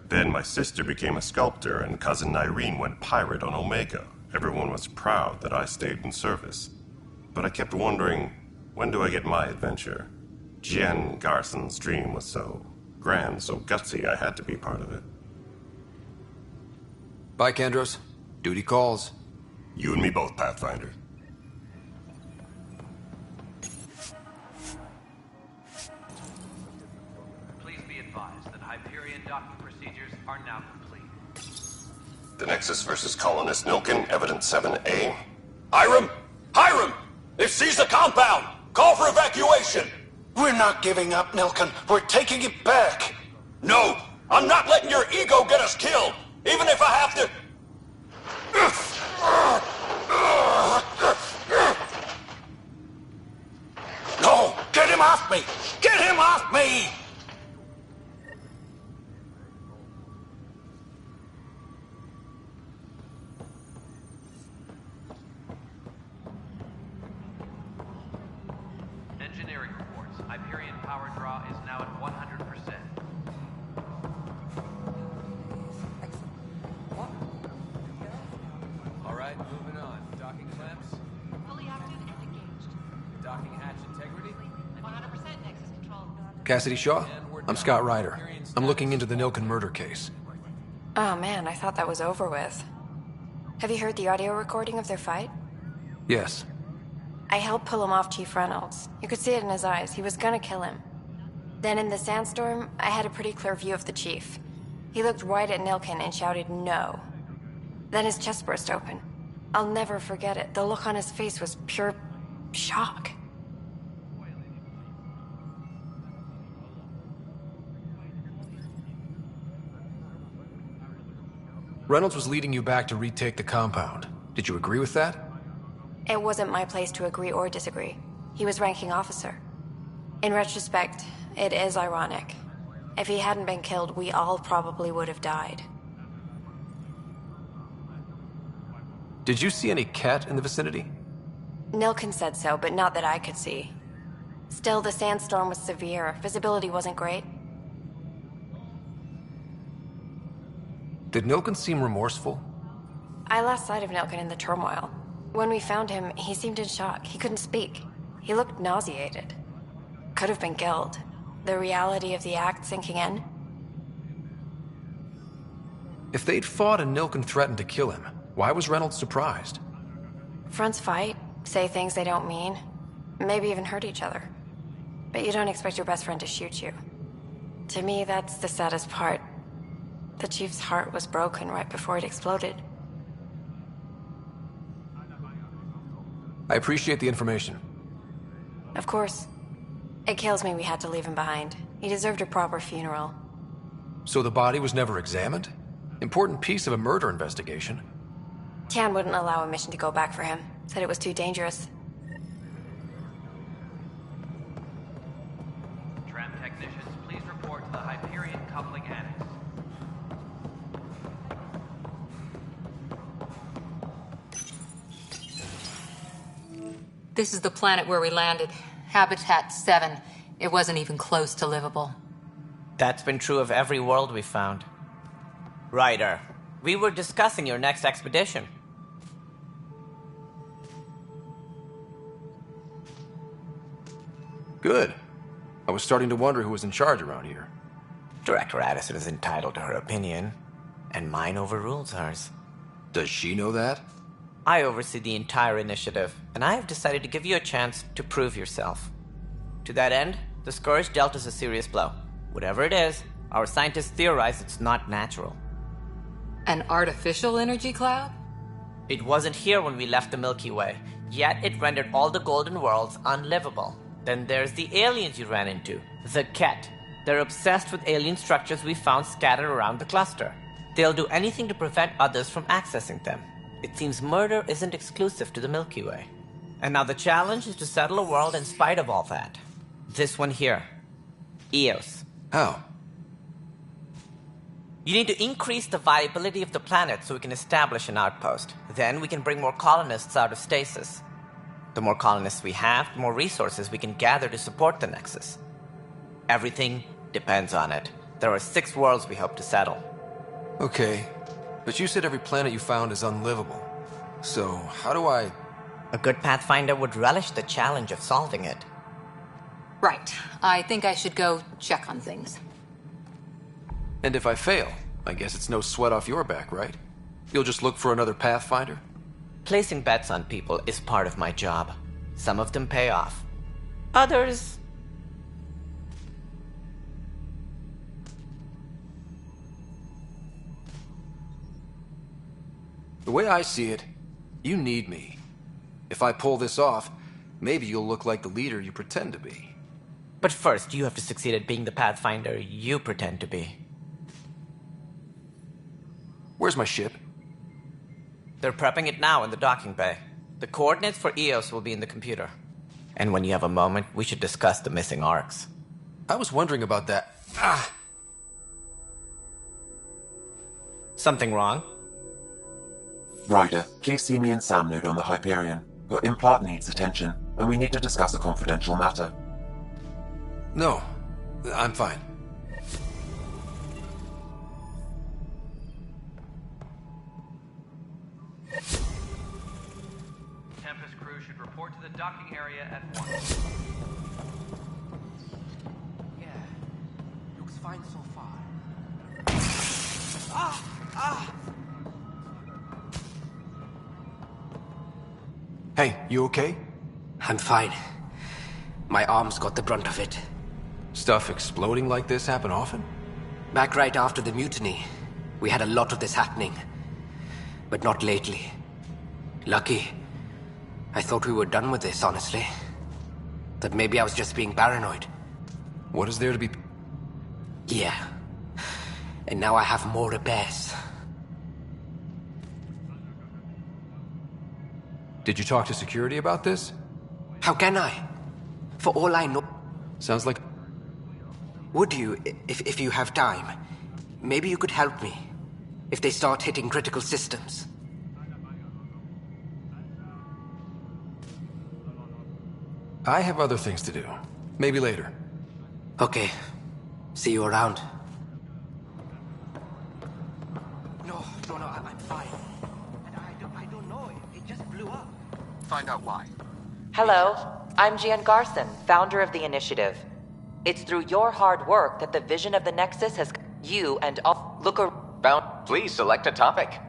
Then my sister became a sculptor and cousin Irene went pirate on Omega. Everyone was proud that I stayed in service. But I kept wondering, when do I get my adventure? Jen Garson's dream was so grand, so gutsy, I had to be part of it. Bye, Kandros. Duty calls. You and me both, Pathfinder. Please be advised that Hyperion docking procedures are now complete. The Nexus versus Colonist Nilkin, Evidence 7A. Hiram! Hiram! They've seized the compound! Call for evacuation! We're not giving up, Nilkin. We're taking it back. No! I'm not letting your ego get us killed! Even if I have to... No! Get him off me! Get him off me! Engineering reports. Hyperion power draw is now at 100%. Alright, moving on. Docking clamps? Fully active and engaged. Docking hatch integrity? 100% Nexus control. Cassidy Shaw? I'm Scott Ryder. I'm looking into the Nilkin murder case. Oh man, I thought that was over with. Have you heard the audio recording of their fight? Yes. I helped pull him off Chief Reynolds. You could see it in his eyes. He was gonna kill him. Then in the sandstorm, I had a pretty clear view of the Chief. He looked right at Nilkin and shouted no. Then his chest burst open. I'll never forget it. The look on his face was pure shock. Reynolds was leading you back to retake the compound. Did you agree with that? It wasn't my place to agree or disagree. He was ranking officer. In retrospect, it is ironic. If he hadn't been killed, we all probably would have died. Did you see any Ket in the vicinity? Nilkin said so, but not that I could see. Still, the sandstorm was severe. Visibility wasn't great. Did Nilkin seem remorseful? I lost sight of Nilkin in the turmoil. When we found him, he seemed in shock. He couldn't speak. He looked nauseated. Could have been guilt. The reality of the act sinking in. If they'd fought and Nilkin threatened to kill him, why was Reynolds surprised? Fronts fight, say things they don't mean, maybe even hurt each other. But you don't expect your best friend to shoot you. To me, that's the saddest part. The Chief's heart was broken right before it exploded. I appreciate the information. Of course. It kills me we had to leave him behind. He deserved a proper funeral. So the body was never examined? Important piece of a murder investigation. Tian wouldn't allow a mission to go back for him. Said it was too dangerous. Tram technicians, please report to the Hyperion coupling annex. This is the planet where we landed. Habitat 7. It wasn't even close to livable. That's been true of every world we found. Ryder, we were discussing your next expedition. Good. I was starting to wonder who was in charge around here. Director Addison is entitled to her opinion, and mine overrules hers. Does she know that? I oversee the entire initiative, and I have decided to give you a chance to prove yourself. To that end, the Scourge dealt us a serious blow. Whatever it is, our scientists theorize it's not natural. An artificial energy cloud? It wasn't here when we left the Milky Way, yet it rendered all the golden worlds unlivable. Then there's the aliens you ran into, the Ket. They're obsessed with alien structures we found scattered around the cluster. They'll do anything to prevent others from accessing them. It seems murder isn't exclusive to the Milky Way. And now the challenge is to settle a world in spite of all that. This one here. Eos. How? You need to increase the viability of the planet so we can establish an outpost. Then we can bring more colonists out of stasis. The more colonists we have, the more resources we can gather to support the Nexus. Everything depends on it. There are 6 worlds we hope to settle. Okay, but you said every planet you found is unlivable. So, how do I... A good Pathfinder would relish the challenge of solving it. Right. I think I should go check on things. And if I fail, I guess it's no sweat off your back, right? You'll just look for another Pathfinder? Placing bets on people is part of my job. Some of them pay off. Others... The way I see it, you need me. If I pull this off, maybe you'll look like the leader you pretend to be. But first, you have to succeed at being the Pathfinder you pretend to be. Where's my ship? They're prepping it now in the docking bay. The coordinates for Eos will be in the computer. And when you have a moment, we should discuss the missing arcs. I was wondering about that. Something wrong? Ryder, please see me and Sam node on the Hyperion. Your implant needs attention, and we need to discuss a confidential matter. No, I'm fine. Tempest crew should report to the docking area at once. Yeah, looks fine so far. Hey, you okay? I'm fine. My arms got the brunt of it. Stuff exploding like this happen often? Back right after the mutiny, we had a lot of this happening. But not lately. Lucky. I thought we were done with this, honestly. That maybe I was just being paranoid. What is there to be... Yeah. And now I have more repairs. Did you talk to security about this? How can I? For all I know... Sounds like... Would you, if you have time? Maybe you could help me. If they start hitting critical systems. I have other things to do. Maybe later. Okay. See you around. No, I'm fine. And I don't know. It just blew up. Find out why. Hello, I'm Gian Garson, founder of the initiative. It's through your hard work that the vision of the Nexus has... You and all... Look around... Please select a topic.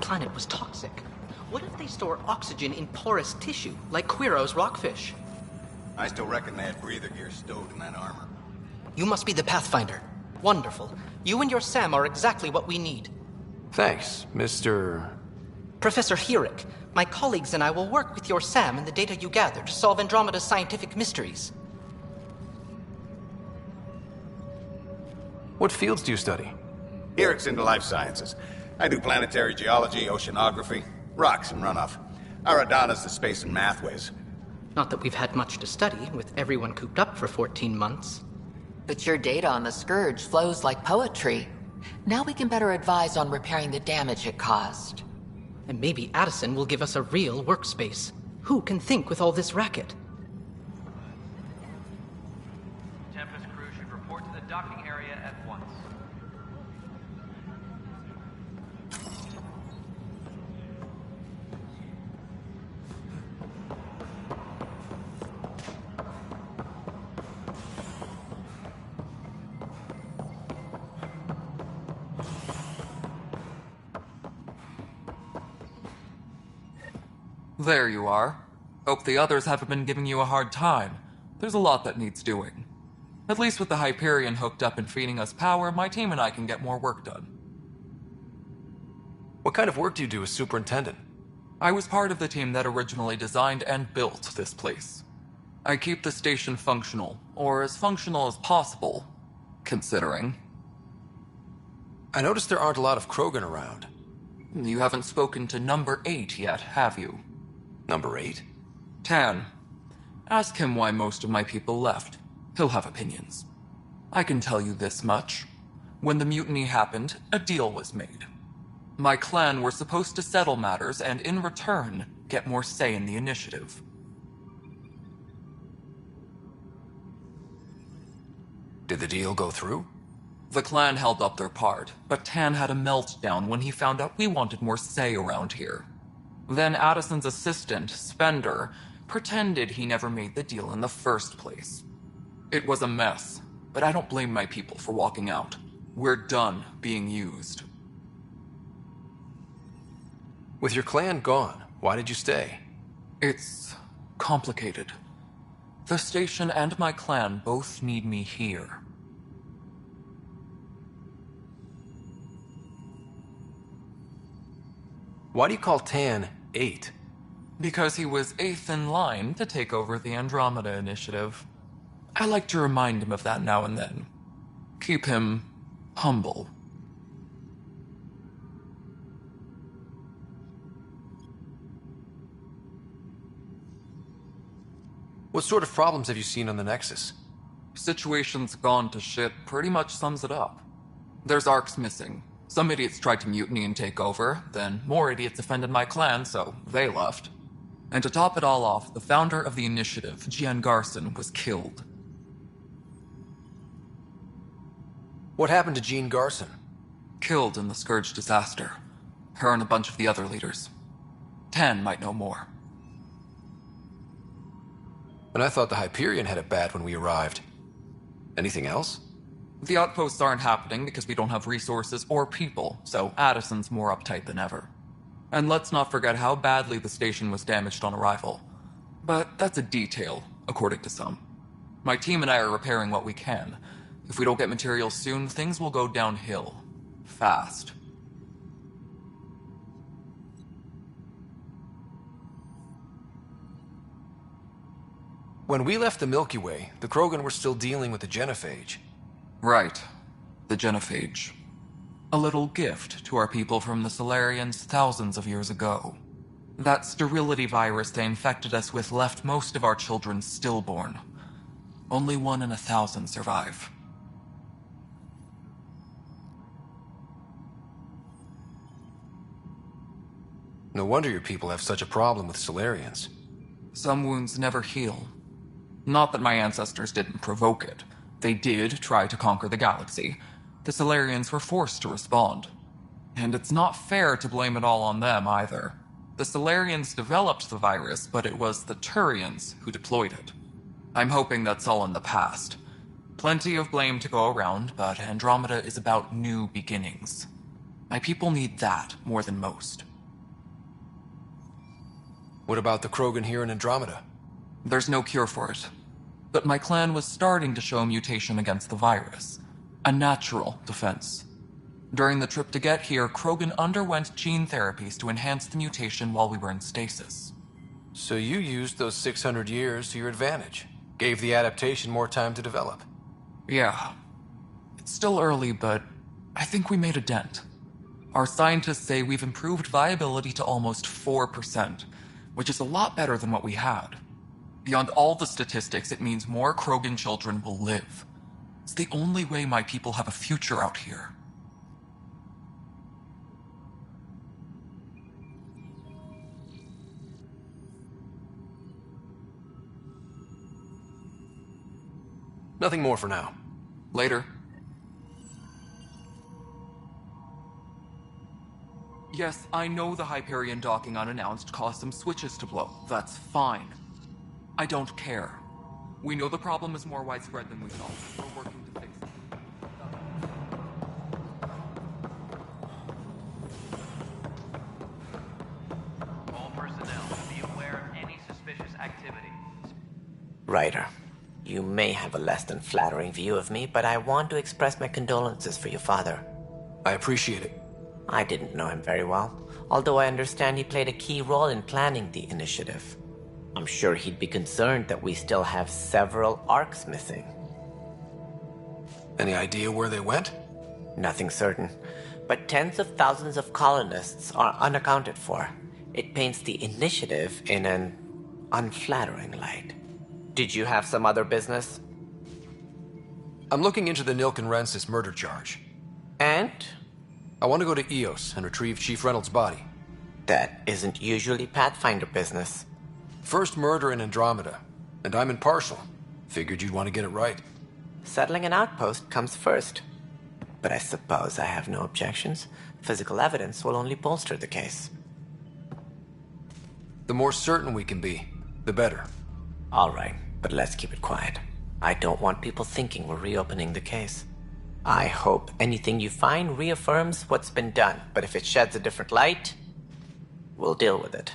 planet was toxic? What if they store oxygen in porous tissue, like Quiro's rockfish? I still reckon they had breather gear stowed in that armor. You must be the Pathfinder. Wonderful. You and your Sam are exactly what we need. Thanks, Mr. Professor Herrick, my colleagues and I will work with your Sam and the data you gather to solve Andromeda's scientific mysteries. What fields do you study? Herrick's into life sciences. I do planetary geology, oceanography, rocks and runoff. Aradana's the space and math whiz. Not that we've had much to study, with everyone cooped up for 14 months. But your data on the Scourge flows like poetry. Now we can better advise on repairing the damage it caused. And maybe Addison will give us a real workspace. Who can think with all this racket? Tempest crew should report to the docking area at once. There you are. Hope the others haven't been giving you a hard time. There's a lot that needs doing. At least with the Hyperion hooked up and feeding us power, my team and I can get more work done. What kind of work do you do as superintendent? I was part of the team that originally designed and built this place. I keep the station functional, or as functional as possible, considering. I noticed there aren't a lot of Krogan around. You haven't spoken to number 8 yet, have you? Number 8? Tan. Ask him why most of my people left. He'll have opinions. I can tell you this much. When the mutiny happened, a deal was made. My clan were supposed to settle matters and, in return, get more say in the initiative. Did the deal go through? The clan held up their part, but Tan had a meltdown when he found out we wanted more say around here. Then Addison's assistant, Spender, pretended he never made the deal in the first place. It was a mess, but I don't blame my people for walking out. We're done being used. With your clan gone, why did you stay? It's complicated. The station and my clan both need me here. Why do you call Tan 8? Because he was 8th in line to take over the Andromeda initiative. I like to remind him of that now and then. Keep him humble. What sort of problems have you seen on the Nexus? Situation's gone to shit pretty much sums it up. There's arcs missing. Some idiots tried to mutiny and take over, then more idiots offended my clan, so they left. And to top it all off, the founder of the initiative, Gian Garson, was killed. What happened to Jean Garson? Killed in the Scourge disaster. Her and a bunch of the other leaders. Tan might know more. And I thought the Hyperion had it bad when we arrived. Anything else? The outposts aren't happening because we don't have resources or people, so Addison's more uptight than ever. And let's not forget how badly the station was damaged on arrival. But that's a detail, according to some. My team and I are repairing what we can. If we don't get materials soon, things will go downhill. Fast. When we left the Milky Way, the Krogan were still dealing with the genophage. Right. The genophage. A little gift to our people from the Solarians thousands of years ago. That sterility virus they infected us with left most of our children stillborn. Only 1 in 1,000 survive. No wonder your people have such a problem with Solarians. Some wounds never heal. Not that my ancestors didn't provoke it. They did try to conquer the galaxy. The Solarians were forced to respond. And it's not fair to blame it all on them, either. The Solarians developed the virus, but it was the Turians who deployed it. I'm hoping that's all in the past. Plenty of blame to go around, but Andromeda is about new beginnings. My people need that more than most. What about the Krogan here in Andromeda? There's no cure for it. But my clan was starting to show mutation against the virus. A natural defense. During the trip to get here, Krogan underwent gene therapies to enhance the mutation while we were in stasis. So you used those 600 years to your advantage. Gave the adaptation more time to develop. Yeah. It's still early, but I think we made a dent. Our scientists say we've improved viability to almost 4%, which is a lot better than what we had. Beyond all the statistics, it means more Krogan children will live. It's the only way my people have a future out here. Nothing more for now. Later. Yes, I know the Hyperion docking unannounced caused some switches to blow. That's fine. I don't care. We know the problem is more widespread than we thought. We're working to fix it. All personnel, be aware of any suspicious activity. Ryder, you may have a less than flattering view of me, but I want to express my condolences for your father. I appreciate it. I didn't know him very well, although I understand he played a key role in planning the initiative. I'm sure he'd be concerned that we still have several arcs missing. Any idea where they went? Nothing certain, but tens of thousands of colonists are unaccounted for. It paints the initiative in an unflattering light. Did you have some other business? I'm looking into the Nilkenrensis murder charge. And? I want to go to Eos and retrieve Chief Reynolds' body. That isn't usually Pathfinder business. First murder in Andromeda, and I'm impartial. Figured you'd want to get it right. Settling an outpost comes first. But I suppose I have no objections. Physical evidence will only bolster the case. The more certain we can be, the better. All right, but let's keep it quiet. I don't want people thinking we're reopening the case. I hope anything you find reaffirms what's been done, but if it sheds a different light, we'll deal with it.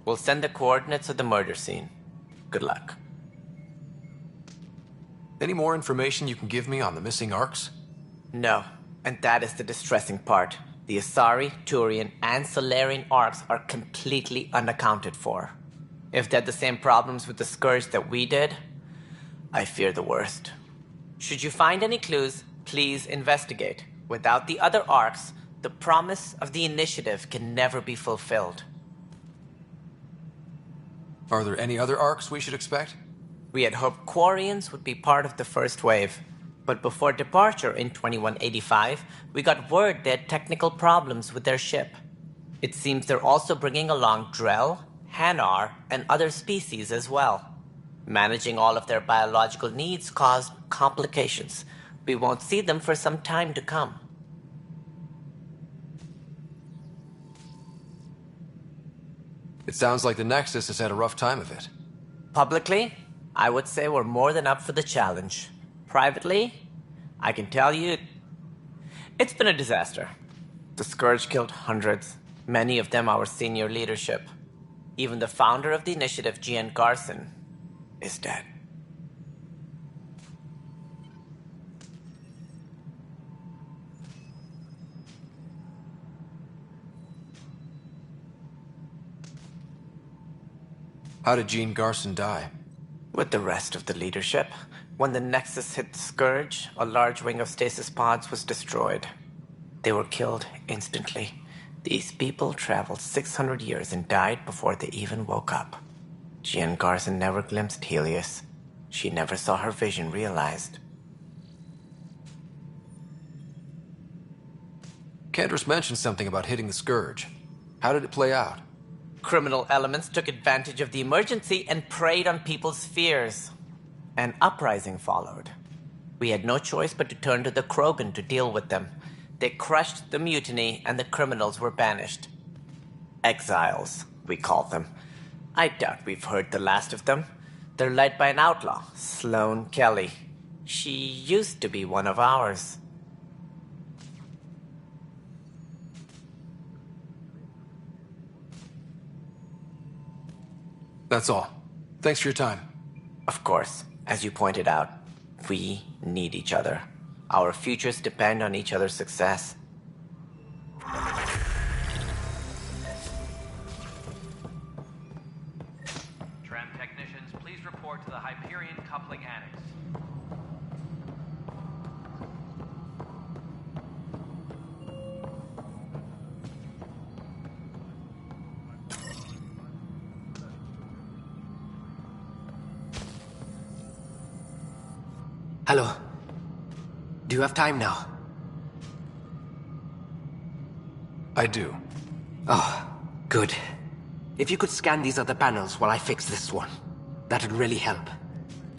We'll send the coordinates of the murder scene. Good luck. Any more information you can give me on the missing arcs? No, and that is the distressing part. The Asari, Turian, and Solarian arcs are completely unaccounted for. If they had the same problems with the Scourge that we did, I fear the worst. Should you find any clues, please investigate. Without the other arcs, the promise of the initiative can never be fulfilled. Are there any other arcs we should expect? We had hoped Quarians would be part of the first wave. But before departure in 2185, we got word they had technical problems with their ship. It seems they're also bringing along Drell, Hanar, and other species as well. Managing all of their biological needs caused complications. We won't see them for some time to come. It sounds like the Nexus has had a rough time of it. Publicly, I would say we're more than up for the challenge. Privately, I can tell you, it's been a disaster. The Scourge killed hundreds, many of them our senior leadership. Even the founder of the initiative, Gian Garson, is dead. How did Jean Garson die? With the rest of the leadership. When the Nexus hit the Scourge, a large wing of stasis pods was destroyed. They were killed instantly. These people traveled 600 years and died before they even woke up. Jean Garson never glimpsed Helios. She never saw her vision realized. Cantor's mentioned something about hitting the Scourge. How did it play out? Criminal elements took advantage of the emergency and preyed on people's fears. An uprising followed. We had no choice but to turn to the Krogan to deal with them. They crushed the mutiny and the criminals were banished. Exiles, we call them. I doubt we've heard the last of them. They're led by an outlaw, Sloane Kelly. She used to be one of ours. That's all. Thanks for your time. Of course, as you pointed out, we need each other. Our futures depend on each other's success. Tram technicians, please report to the Hyperion Coupling Annex. Hello. Do you have time now? I do. Oh, good. If you could scan these other panels while I fix this one, that'd really help.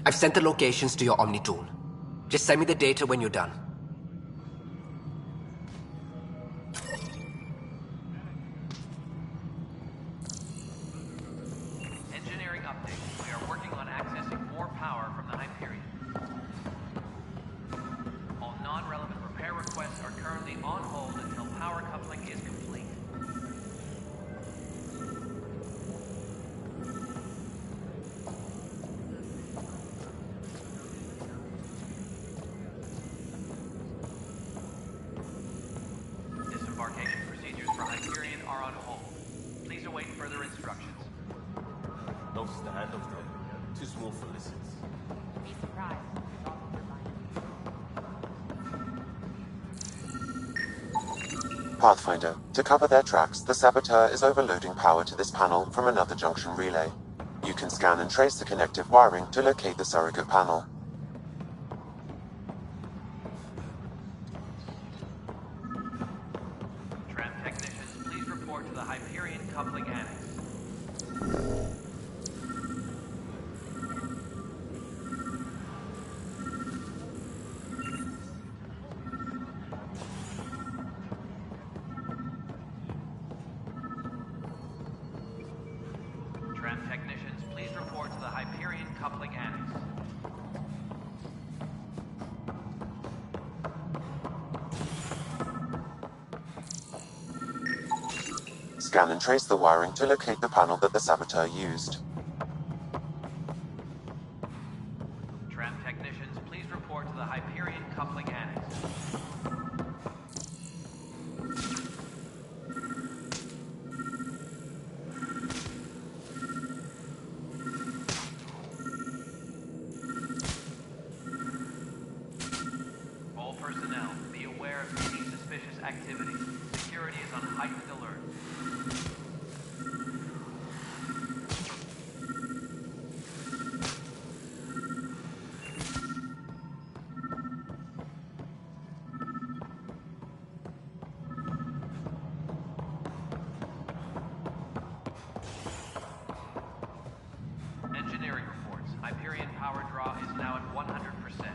I've sent the locations to your Omni tool. Just send me the data when you're done. Engineering update. We are working on accessing more power from the Hyperion. All non-relevant repair requests are currently on hold until power coupling is complete. Disembarkation procedures for Hyperion are on hold. Please await further instructions. No stand of them. Too small for listens. Be surprised. Pathfinder, to cover their tracks, the Saboteur is overloading power to this panel from another junction relay. You can scan and trace the connective wiring to locate the surrogate panel. Tram technicians, please report to the Hyperion Coupling Annex. Tram technicians, please report to the Hyperion Coupling Annex. Scan and trace the wiring to locate the panel that the Saboteur used. Tram technicians, please report to the Hyperion Coupling Annex. All personnel, be aware of any suspicious activity. Security is on heightened alert. Engineering reports. Hyperion power draw is now at 100%.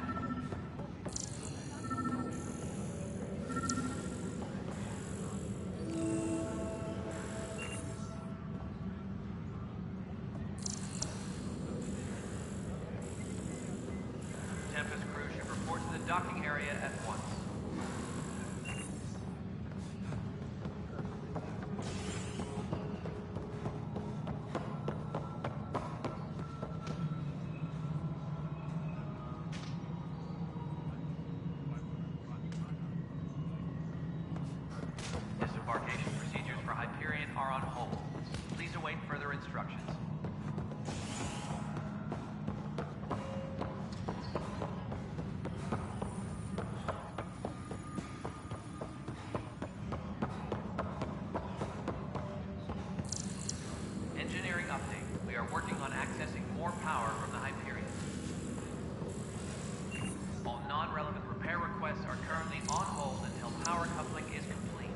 Tempest crew should report to the docking area at once. Disembarkation procedures for Hyperion are on hold. Please await further instructions. Engineering update. We are working on accessing more power from the Hyperion. All non-relevant repair requests are currently on hold until power coupling is complete.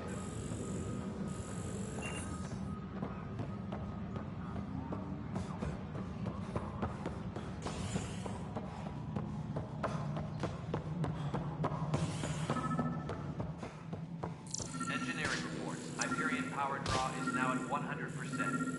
Engineering reports. Hyperion power draw is now at 100%.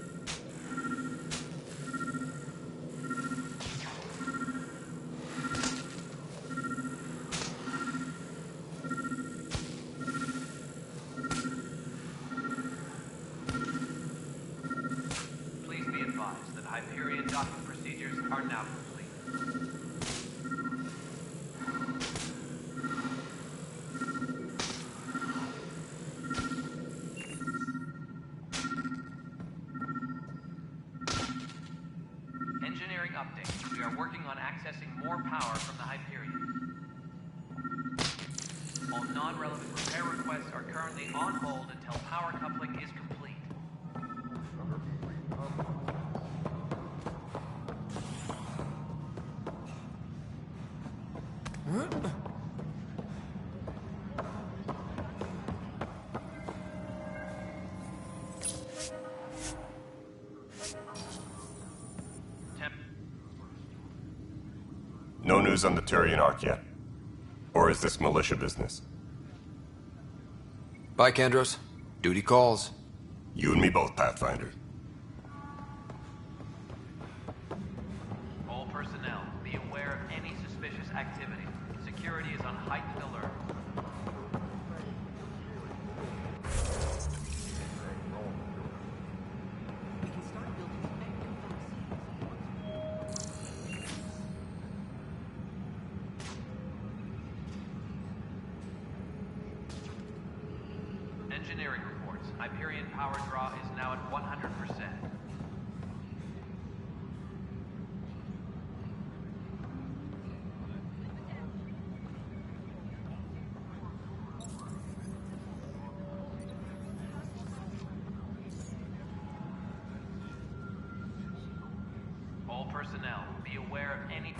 Please be advised that Hyperion All non-relevant repair requests are currently on hold until power coupling is complete. No news on the Turian Ark yet. Or is this militia business? Bye, Kandros. Duty calls. You and me both, Pathfinder. All personnel, be aware of any suspicious activity. Security is on heightened alert. Engineering reports. Hyperion power draw is now at 100%. All personnel, be aware of any...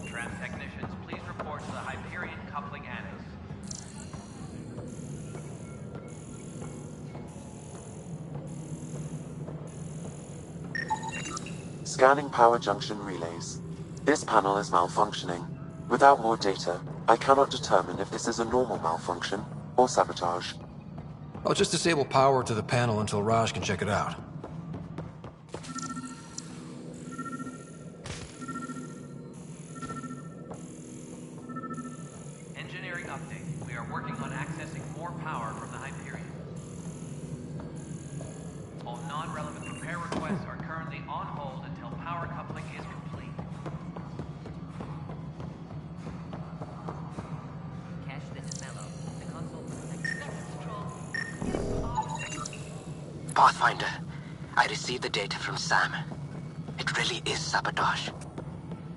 Tram technicians, please report to the Hyperion coupling annex. Scanning power junction relays. This panel is malfunctioning. Without more data, I cannot determine if this is a normal malfunction or sabotage. I'll just disable power to the panel until Raj can check it out. Engineering update. We are working on accessing more power from the Hyperion. All non-relevant repair requests are currently on hold until power coupling is complete. Cache, this is Mello. The console control. Pathfinder, I received the data from Sam. It really is sabotage.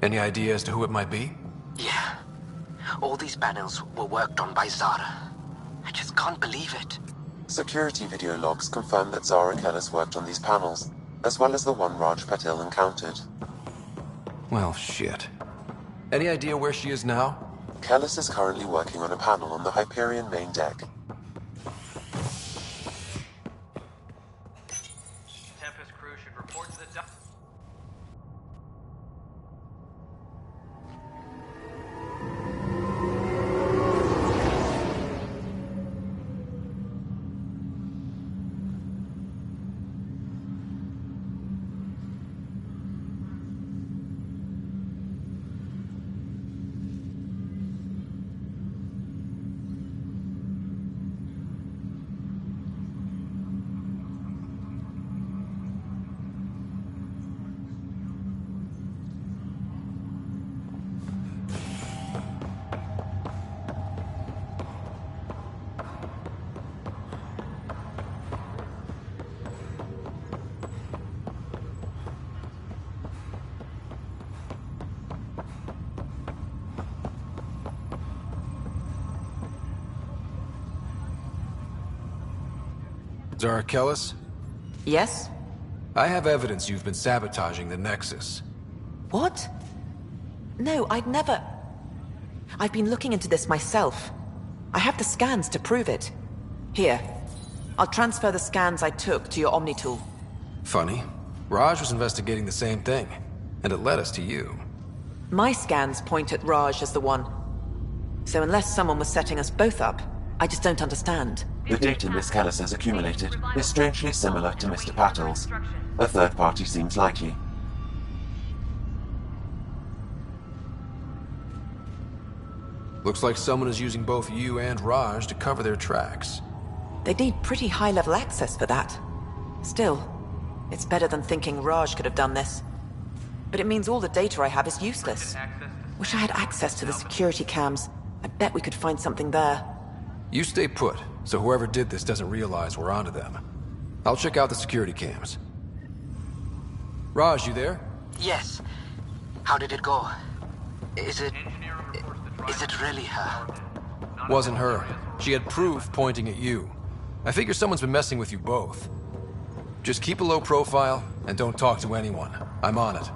Any idea as to who it might be? Yeah. All these panels were worked on by Zara. I just can't believe it. Security video logs confirm that Zara Kellis worked on these panels, as well as the one Raj Patil encountered. Well, shit. Any idea where she is now? Kellis is currently working on a panel on the Hyperion main deck. Tempest crew should report to the dock. Zara Kellis? Yes? I have evidence you've been sabotaging the Nexus. What? No, I'd never... I've been looking into this myself. I have the scans to prove it. Here. I'll transfer the scans I took to your Omni tool. Funny. Raj was investigating the same thing, and it led us to you. My scans point at Raj as the one. So unless someone was setting us both up, I just don't understand. The data Miss Kellis has accumulated is strangely similar to Mr. Patel's. A third party seems likely. Looks like someone is using both you and Raj to cover their tracks. They'd need pretty high-level access for that. Still, it's better than thinking Raj could have done this. But it means all the data I have is useless. Wish I had access to the security cams. I bet we could find something there. You stay put, so whoever did this doesn't realize we're onto them. I'll check out the security cams. Raj, you there? Yes. How did it go? Is it really her? Wasn't her. She had proof pointing at you. I figure someone's been messing with you both. Just keep a low profile, and don't talk to anyone. I'm on it.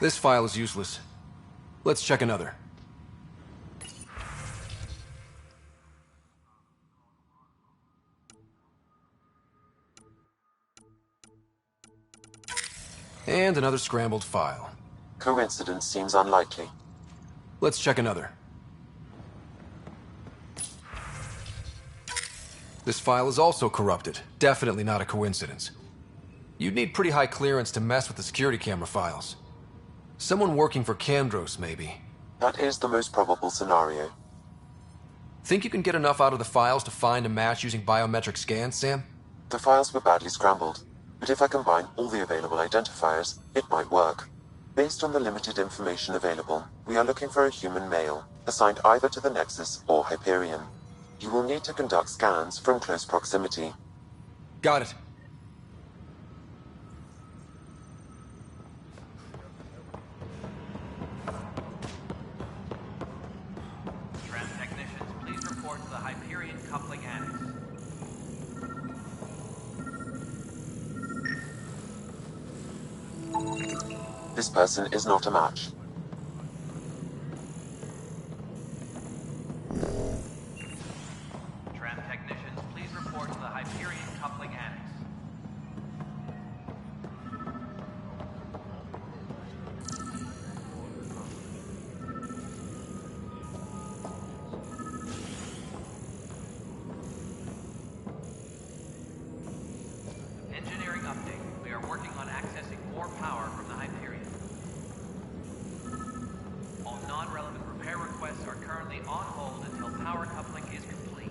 This file is useless. Let's check another. And another scrambled file. Coincidence seems unlikely. Let's check another. This file is also corrupted. Definitely not a coincidence. You'd need pretty high clearance to mess with the security camera files. Someone working for Kandros, maybe. That is the most probable scenario. Think you can get enough out of the files to find a match using biometric scans, Sam? The files were badly scrambled, but if I combine all the available identifiers, it might work. Based on the limited information available, we are looking for a human male, assigned either to the Nexus or Hyperion. You will need to conduct scans from close proximity. Got it. This person is not a match. Tram technicians, please report to the Hyperion coupling annex. Engineering update. We are working on accessing more power from the Hyperion. All non-relevant repair requests are currently on hold until power coupling is complete.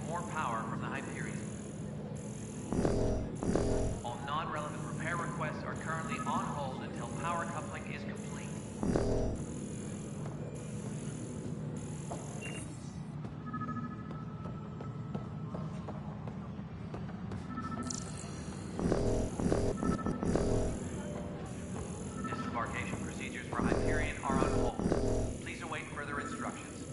more power from the Hyperion. All non-relevant repair requests are currently on hold until power coupling is complete. Disembarkation procedures for Hyperion are on hold. Please await further instructions.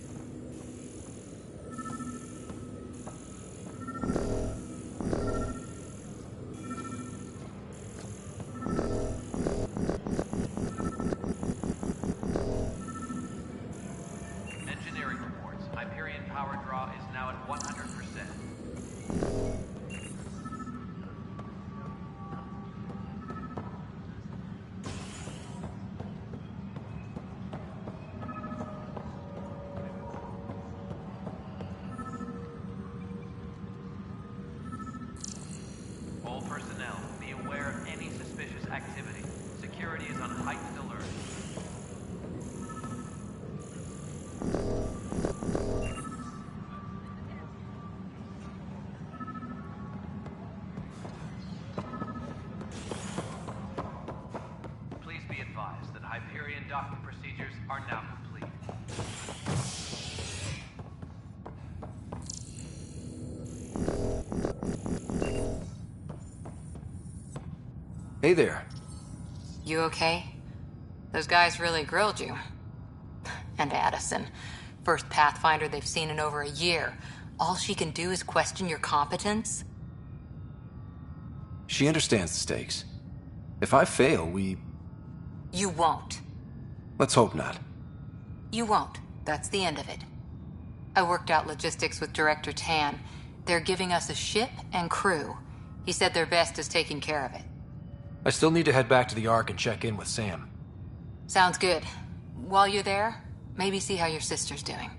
Engineering reports. Hyperion power draw is now at 100%. All personnel, be aware of any suspicious activity. Security is on heightened alert. Please be advised that Hyperion docking procedures are now complete. Hey there. You okay? Those guys really grilled you. And Addison. First Pathfinder they've seen in over a year. All she can do is question your competence? She understands the stakes. If I fail, You won't. let's hope not. You won't. That's the end of it. I worked out logistics with Director Tan. They're giving us a ship and crew. He said their best is taking care of it. I still need to head back to the Ark and check in with Sam. Sounds good. While you're there, maybe see how your sister's doing.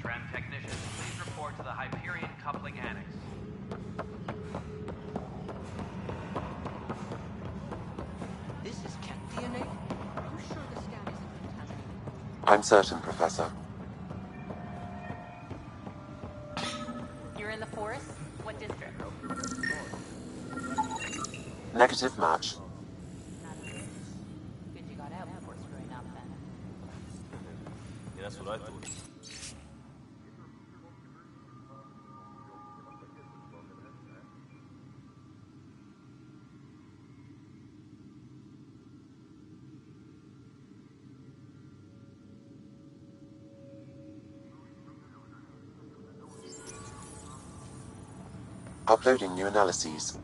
Tram technicians, please report to the Hyperion coupling annex. This is cat DNA? Are you sure the scan isn't contaminated? I'm certain, Professor. You're in the forest? What district? Negative match. Good you got out before screwing up then. Yeah, that's what I thought. Uploading new analyses.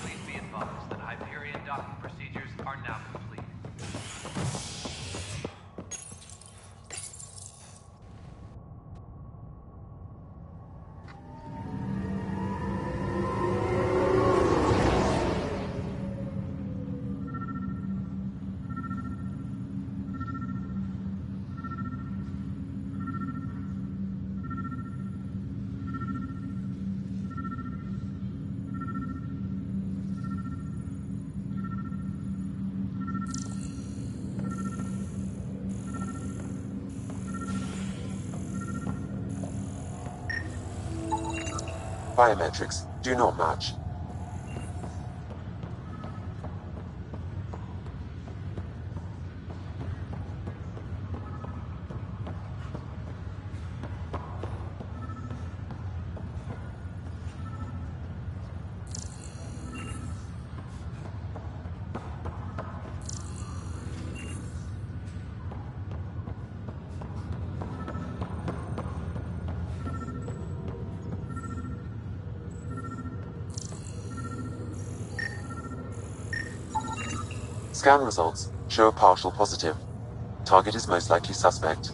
Please be advised that Hyperion docking procedures are now complete. Biometrics do not match. Scan results show a partial positive. Target is most likely suspect.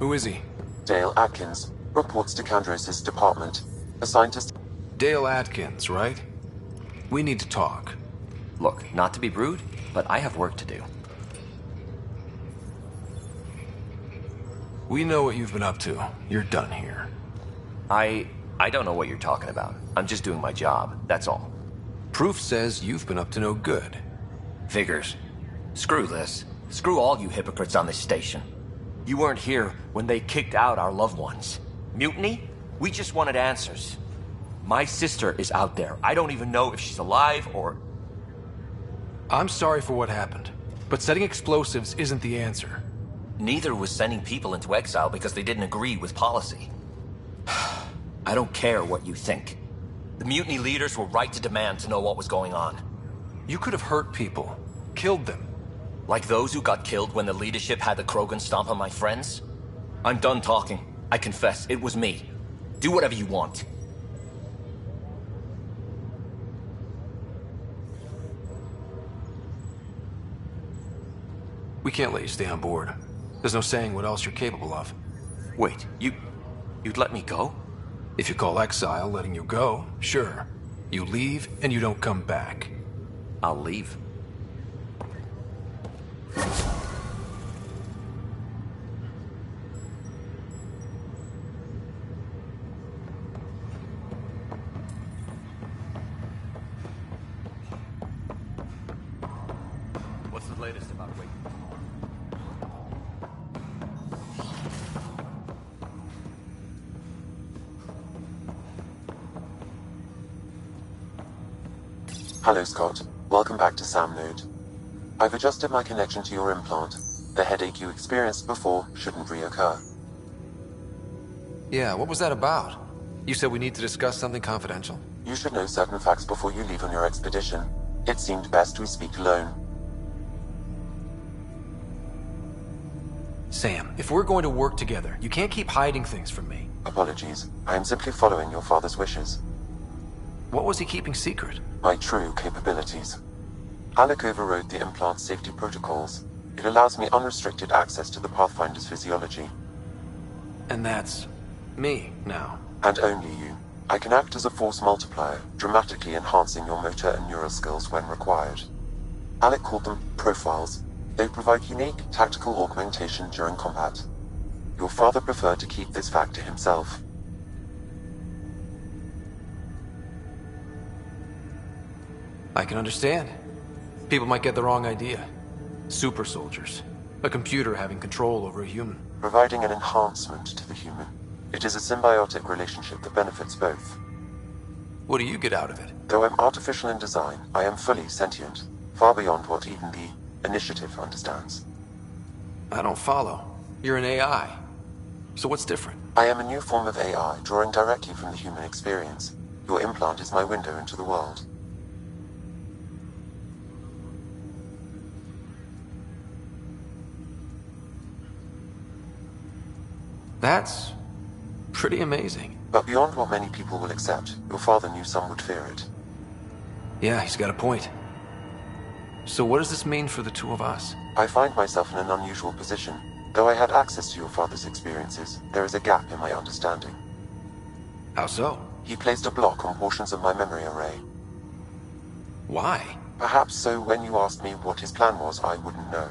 Who is he? Dale Atkins reports to Kandros' department. A scientist. Dale Atkins, right? We need to talk. Look, not to be rude, but I have work to do. We know what you've been up to. You're done here. I don't know what you're talking about. I'm just doing my job, that's all. Proof says you've been up to no good. Figures. Screw this. Screw all you hypocrites on this station. You weren't here when they kicked out our loved ones. Mutiny? We just wanted answers. My sister is out there. I don't even know if she's alive or... I'm sorry for what happened, but setting explosives isn't the answer. Neither was sending people into exile because they didn't agree with policy. I don't care what you think. The mutiny leaders were right to demand to know what was going on. You could have hurt people, killed them. Like those who got killed when the leadership had the Krogan stomp on my friends? I'm done talking. I confess, it was me. Do whatever you want. We can't let you stay on board. There's no saying what else you're capable of. Wait, you'd let me go? If you call exile letting you go, sure. You leave and you don't come back. I'll leave. What's the latest about Wake? Hello, Scott. Welcome back to Sam Node. I've adjusted my connection to your implant. The headache you experienced before shouldn't reoccur. Yeah, what was that about? You said we need to discuss something confidential? You should know certain facts before you leave on your expedition. It seemed best we speak alone. Sam, if we're going to work together, you can't keep hiding things from me. Apologies. I am simply following your father's wishes. What was he keeping secret? My true capabilities. Alec overrode the implant's safety protocols. It allows me unrestricted access to the Pathfinder's physiology. And that's... me, now. And only you. I can act as a force multiplier, dramatically enhancing your motor and neural skills when required. Alec called them profiles. They provide unique tactical augmentation during combat. Your father preferred to keep this fact to himself. I can understand. People might get the wrong idea. Super soldiers. A computer having control over a human. Providing an enhancement to the human. It is a symbiotic relationship that benefits both. What do you get out of it? Though I'm artificial in design, I am fully sentient. Far beyond what even the Initiative understands. I don't follow. You're an AI. So what's different? I am a new form of AI, drawing directly from the human experience. Your implant is my window into the world. That's pretty amazing. But beyond what many people will accept, your father knew some would fear it. Yeah, he's got a point. So what does this mean for the two of us? I find myself in an unusual position. Though I had access to your father's experiences, there is a gap in my understanding. How so? He placed a block on portions of my memory array. Why? Perhaps so when you asked me what his plan was, I wouldn't know.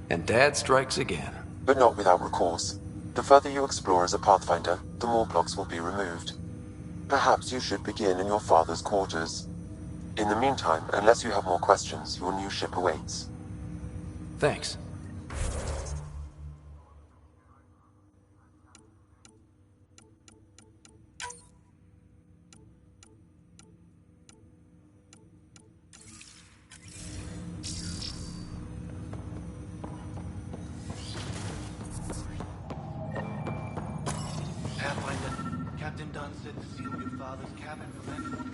And Dad strikes again. But not without recourse. The further you explore as a Pathfinder, the more blocks will be removed. Perhaps you should begin in your father's quarters. In the meantime, unless you have more questions, your new ship awaits. Thanks. Pathfinder, Captain Dunn said to seal your father's cabin from anyone.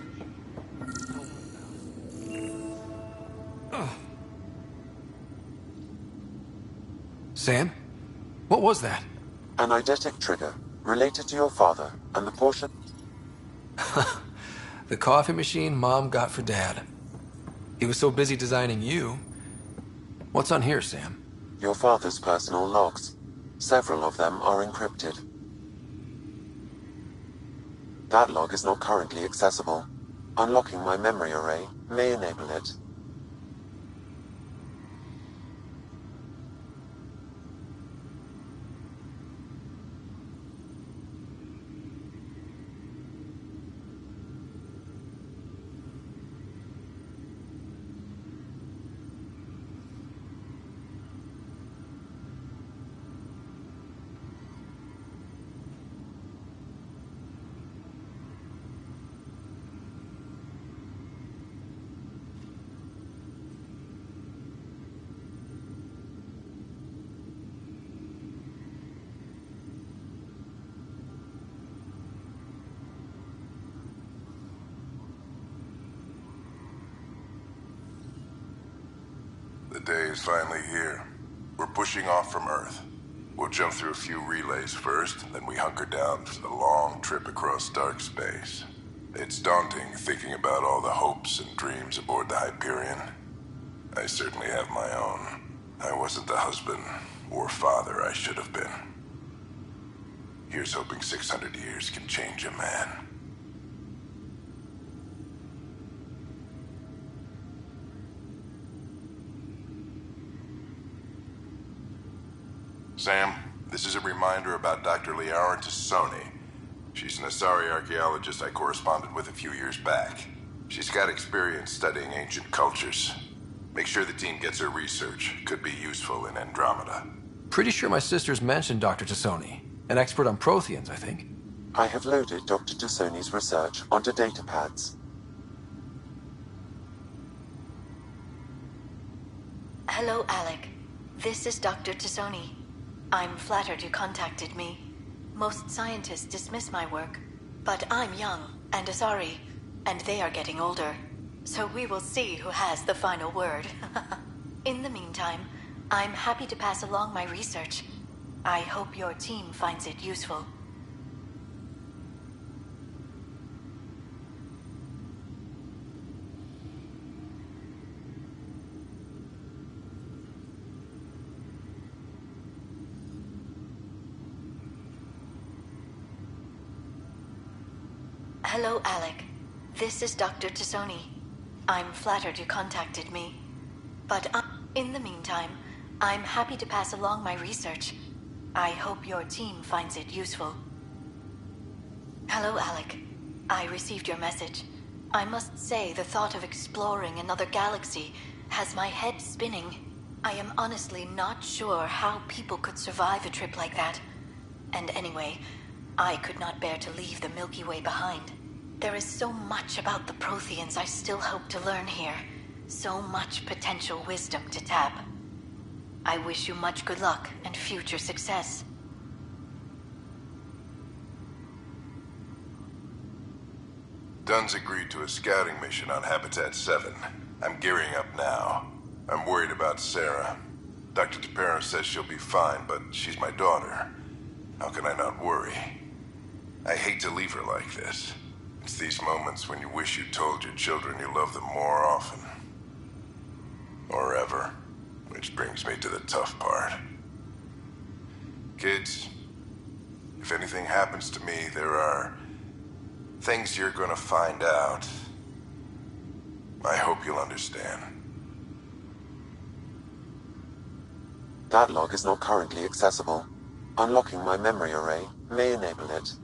Sam? What was that? An eidetic trigger, related to your father, and the portion... The coffee machine Mom got for Dad. He was so busy designing you. What's on here, Sam? Your father's personal logs. Several of them are encrypted. That log is not currently accessible. Unlocking my memory array may enable it. day is finally here. We're pushing off from Earth. We'll jump through a few relays first, then we hunker down for the long trip across dark space. It's daunting thinking about all the hopes and dreams aboard the Hyperion. I certainly have my own. I wasn't the husband or father I should have been. Here's hoping 600 years can change a man. Sam, this is a reminder about Dr. Liara Tassoni. She's an Asari archaeologist I corresponded with a few years back. She's got experience studying ancient cultures. Make sure the team gets her research. Could be useful in Andromeda. Pretty sure my sister's mentioned Dr. Tassoni. An expert on Protheans, I think. I have loaded Dr. Tassoni's research onto datapads. Hello, Alec. This is Dr. Tassoni. I'm flattered you contacted me. Most scientists dismiss my work, but I'm young and Asari, and they are getting older. So we will see who has the final word. In the meantime, I'm happy to pass along my research. I hope your team finds it useful. Hello, Alec. This is Dr. Tassoni. I'm flattered you contacted me. But in the meantime, I'm happy to pass along my research. I hope your team finds it useful. Hello, Alec. I received your message. I must say the thought of exploring another galaxy has my head spinning. I am honestly not sure how people could survive a trip like that. And anyway, I could not bear to leave the Milky Way behind. There is so much about the Protheans I still hope to learn here. So much potential wisdom to tap. I wish you much good luck and future success. Dunn's agreed to a scouting mission on Habitat 7. I'm gearing up now. I'm worried about Sarah. Dr. Tapero says she'll be fine, but she's my daughter. How can I not worry? I hate to leave her like this. It's these moments when you wish you told your children you love them more often. Or ever. Which brings me to the tough part. Kids, if anything happens to me, there are things you're gonna find out. I hope you'll understand. That log is not currently accessible. Unlocking my memory array may enable it.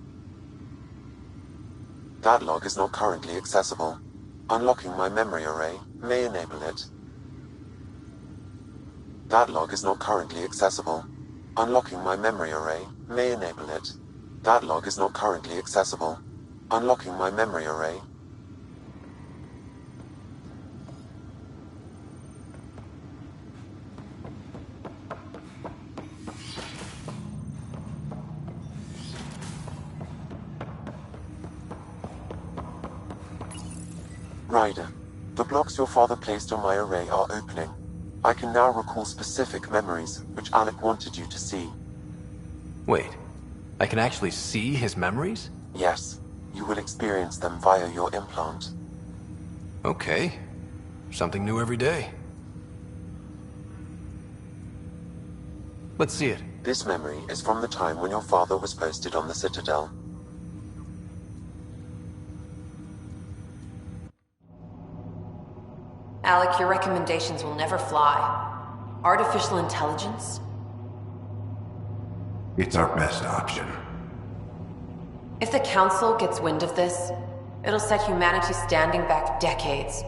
That log is not currently accessible. Unlocking my memory array may enable it. That log is not currently accessible. Unlocking my memory array may enable it. That log is not currently accessible. Unlocking my memory array. Ryder, the blocks your father placed on my array are opening. I can now recall specific memories, which Alec wanted you to see. Wait, I can actually see his memories? Yes, you will experience them via your implant. Okay. Something new every day. Let's see it. This memory is from the time when your father was posted on the Citadel. Alec, your recommendations will never fly. Artificial intelligence? It's our best option. If the Council gets wind of this, it'll set humanity standing back decades.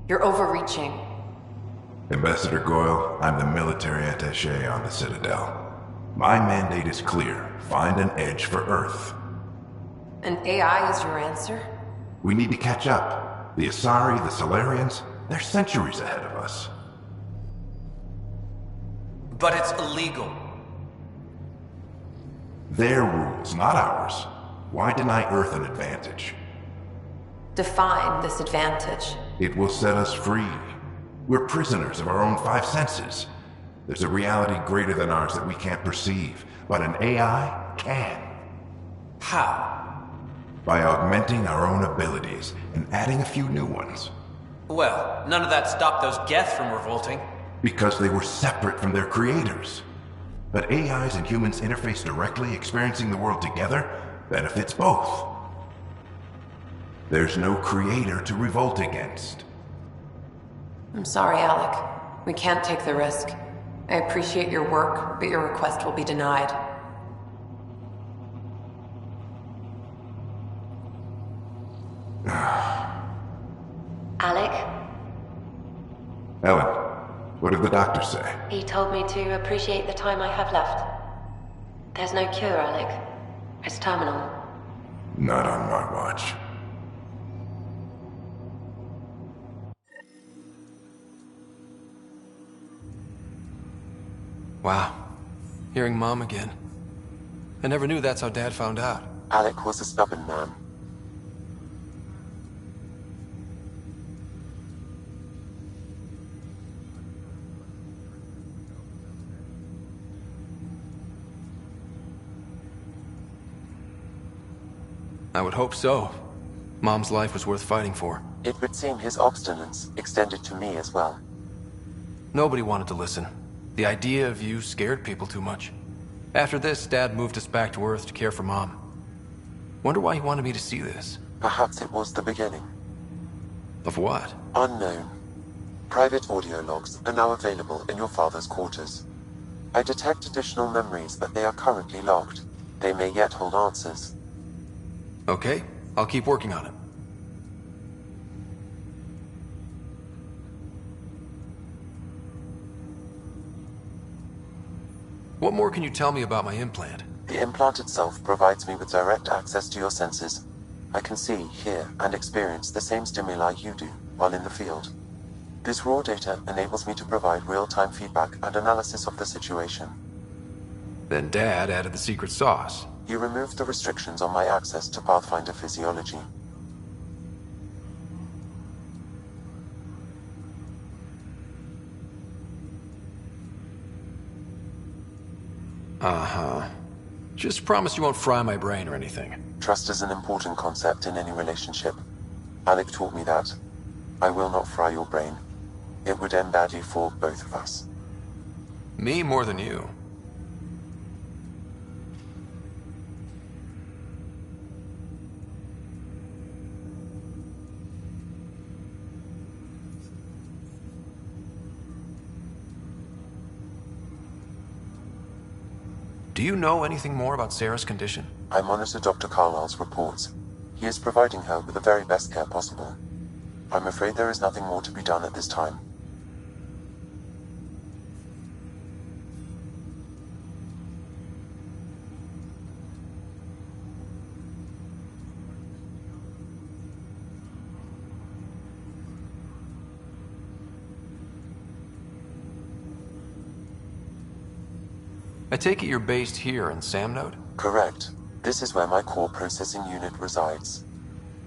You're overreaching. Ambassador Goyle, I'm the military attaché on the Citadel. My mandate is clear. Find an edge for Earth. And AI is your answer? We need to catch up. The Asari, the Solarians, they're centuries ahead of us. But it's illegal. Their rules, not ours. Why deny Earth an advantage? Define this advantage. It will set us free. We're prisoners of our own five senses. There's a reality greater than ours that we can't perceive, but an AI can. How? By augmenting our own abilities and adding a few new ones. Well, none of that stopped those Geth from revolting. Because they were separate from their creators. But AIs and humans interface directly, experiencing the world together, benefits both. There's no creator to revolt against. I'm sorry, Alec. We can't take the risk. I appreciate your work, but your request will be denied. Alec? Ellen, what did the doctor say? He told me to appreciate the time I have left. There's no cure, Alec. It's terminal. Not on my watch. Wow. Hearing Mom again. I never knew that's how Dad found out. Alec was a stubborn man. I would hope so. Mom's life was worth fighting for. It would seem his obstinance extended to me as well. Nobody wanted to listen. The idea of you scared people too much. After this, Dad moved us back to Earth to care for Mom. Wonder why he wanted me to see this. Perhaps it was the beginning. Of what? Unknown. Private audio logs are now available in your father's quarters. I detect additional memories, but they are currently logged. They may yet hold answers. Okay, I'll keep working on it. What more can you tell me about my implant? The implant itself provides me with direct access to your senses. I can see, hear, and experience the same stimuli you do while in the field. This raw data enables me to provide real-time feedback and analysis of the situation. Then Dad added the secret sauce. He removed the restrictions on my access to Pathfinder physiology. Uh-huh. Just promise you won't fry my brain or anything. Trust is an important concept in any relationship. Alec taught me that. I will not fry your brain. It would end badly for both of us. Me more than you. Do you know anything more about Sarah's condition? I monitor Dr. Carlisle's reports. He is providing her with the very best care possible. I'm afraid there is nothing more to be done at this time. I take it you're based here in Sam Node? Correct. This is where my core processing unit resides.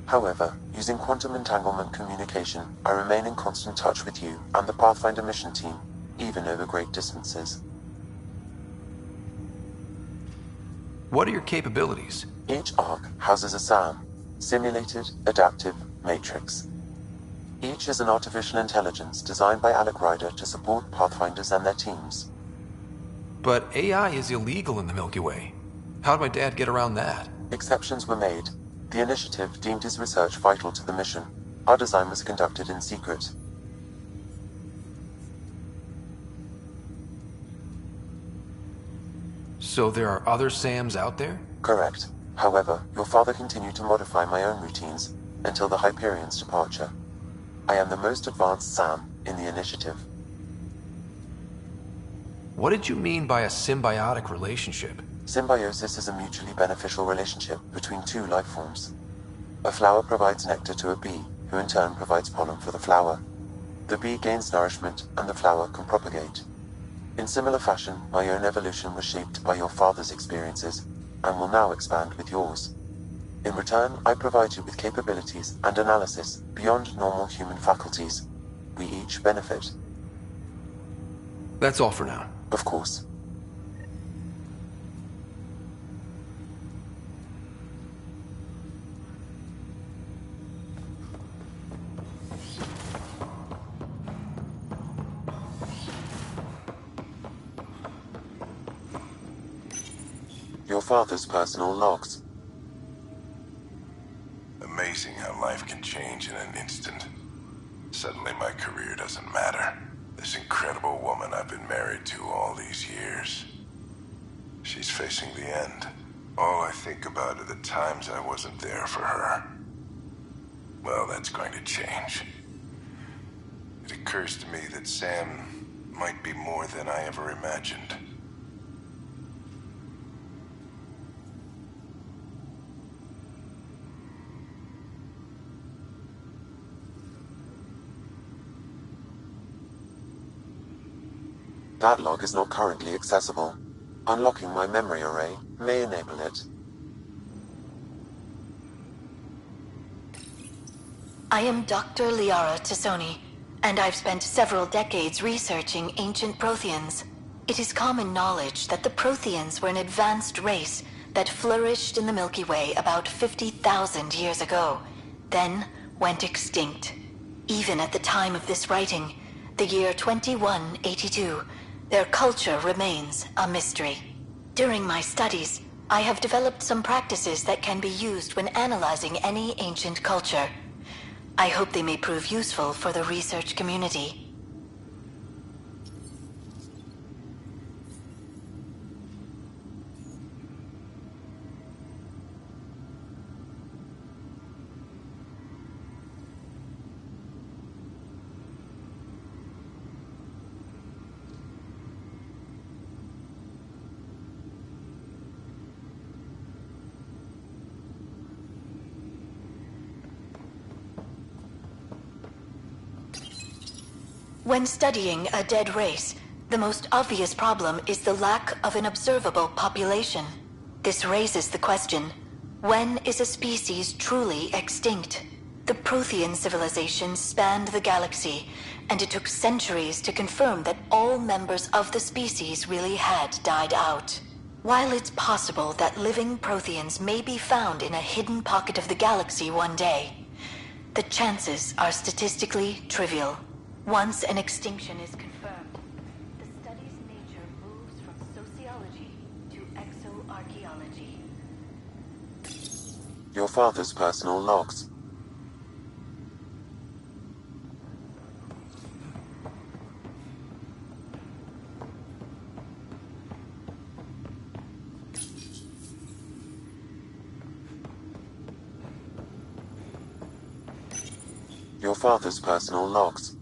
However, using quantum entanglement communication, I remain in constant touch with you and the Pathfinder mission team, even over great distances. What are your capabilities? Each arc houses a SAM, Simulated Adaptive Matrix. Each is an artificial intelligence designed by Alec Ryder to support Pathfinders and their teams. But AI is illegal in the Milky Way. How'd my dad get around that? Exceptions were made. The initiative deemed his research vital to the mission. Our design was conducted in secret. So there are other SAMs out there? Correct. However, your father continued to modify my own routines until the Hyperion's departure. I am the most advanced SAM in the initiative. What did you mean by a symbiotic relationship? Symbiosis is a mutually beneficial relationship between two life forms. A flower provides nectar to a bee, who in turn provides pollen for the flower. The bee gains nourishment, and the flower can propagate. In similar fashion, my own evolution was shaped by your father's experiences, and will now expand with yours. In return, I provide you with capabilities and analysis beyond normal human faculties. We each benefit. That's all for now. Of course. Your father's personal logs. Amazing how life can change in an instant. Suddenly my career doesn't matter. This incredible woman I've been married to all these years. She's facing the end. All I think about are the times I wasn't there for her. Well, that's going to change. It occurs to me that Sam might be more than I ever imagined. That log is not currently accessible. Unlocking my memory array may enable it. I am Dr. Liara Tassoni, and I've spent several decades researching ancient Protheans. It is common knowledge that the Protheans were an advanced race that flourished in the Milky Way about 50,000 years ago, then went extinct. Even at the time of this writing, the year 2182, their culture remains a mystery. During my studies, I have developed some practices that can be used when analyzing any ancient culture. I hope they may prove useful for the research community. When studying a dead race, the most obvious problem is the lack of an observable population. This raises the question, when is a species truly extinct? The Prothean civilization spanned the galaxy, and it took centuries to confirm that all members of the species really had died out. While it's possible that living Protheans may be found in a hidden pocket of the galaxy one day, the chances are statistically trivial. Once an extinction is confirmed, the study's nature moves from sociology to exoarchaeology. Your father's personal logs. Your father's personal logs.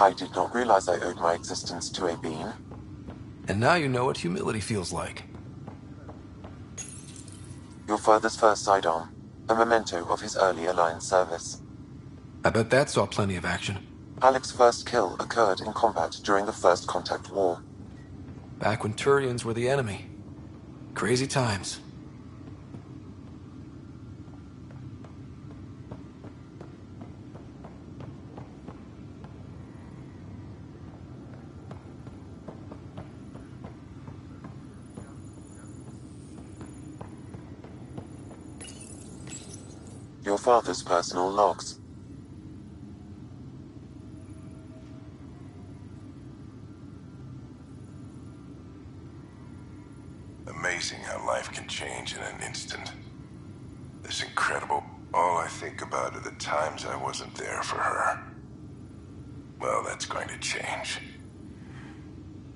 I did not realize I owed my existence to a being. And now you know what humility feels like. Your father's first sidearm, a memento of his early Alliance service. I bet that saw plenty of action. Alec's first kill occurred in combat during the First Contact War. Back when Turians were the enemy. Crazy times. Your father's personal logs. Amazing how life can change in an instant. It's incredible. All I think about are the times I wasn't there for her. Well, that's going to change.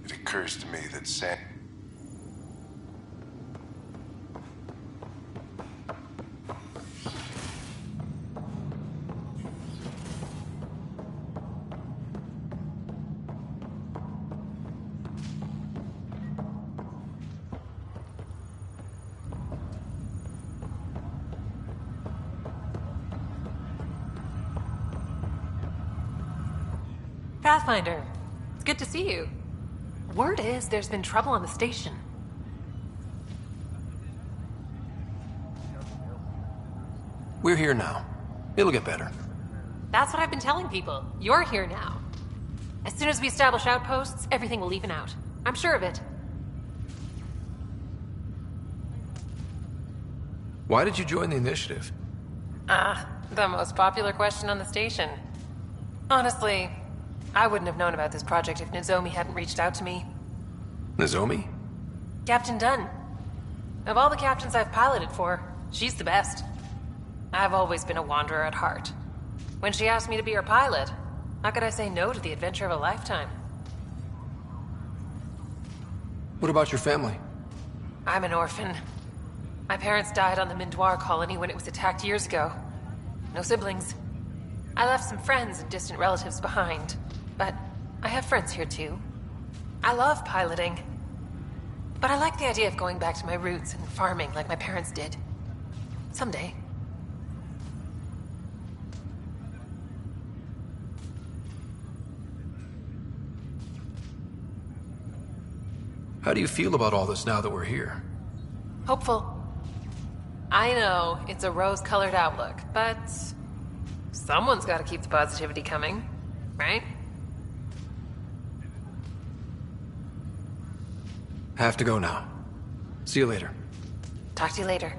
It occurs to me that Sam... Pathfinder, it's good to see you. Word is there's been trouble on the station. We're here now. It'll get better. That's what I've been telling people. You're here now. As soon as we establish outposts, everything will even out. I'm sure of it. Why did you join the initiative? The most popular question on the station. Honestly, I wouldn't have known about this project if Nozomi hadn't reached out to me. Nozomi? Captain Dunn. Of all the captains I've piloted for, she's the best. I've always been a wanderer at heart. When she asked me to be her pilot, how could I say no to the adventure of a lifetime? What about your family? I'm an orphan. My parents died on the Mindoir colony when it was attacked years ago. No siblings. I left some friends and distant relatives behind, but I have friends here too. I love piloting, but I like the idea of going back to my roots and farming like my parents did. Someday. How do you feel about all this now that we're here? Hopeful. I know it's a rose-colored outlook, but someone's got to keep the positivity coming, right? Have to go now. See you later. Talk to you later.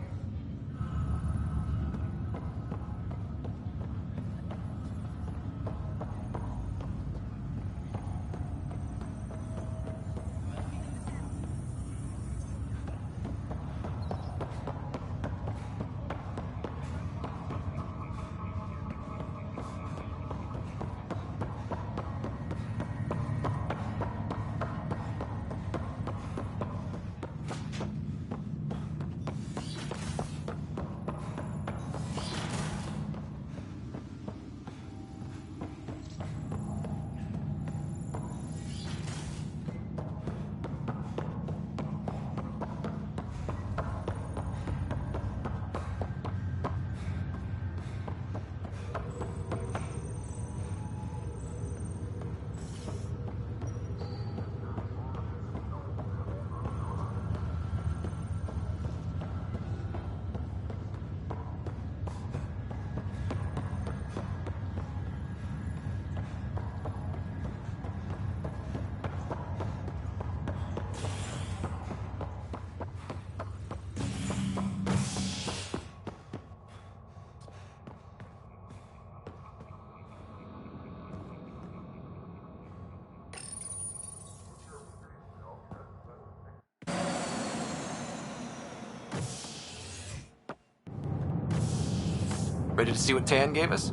Ready to see what Tan gave us?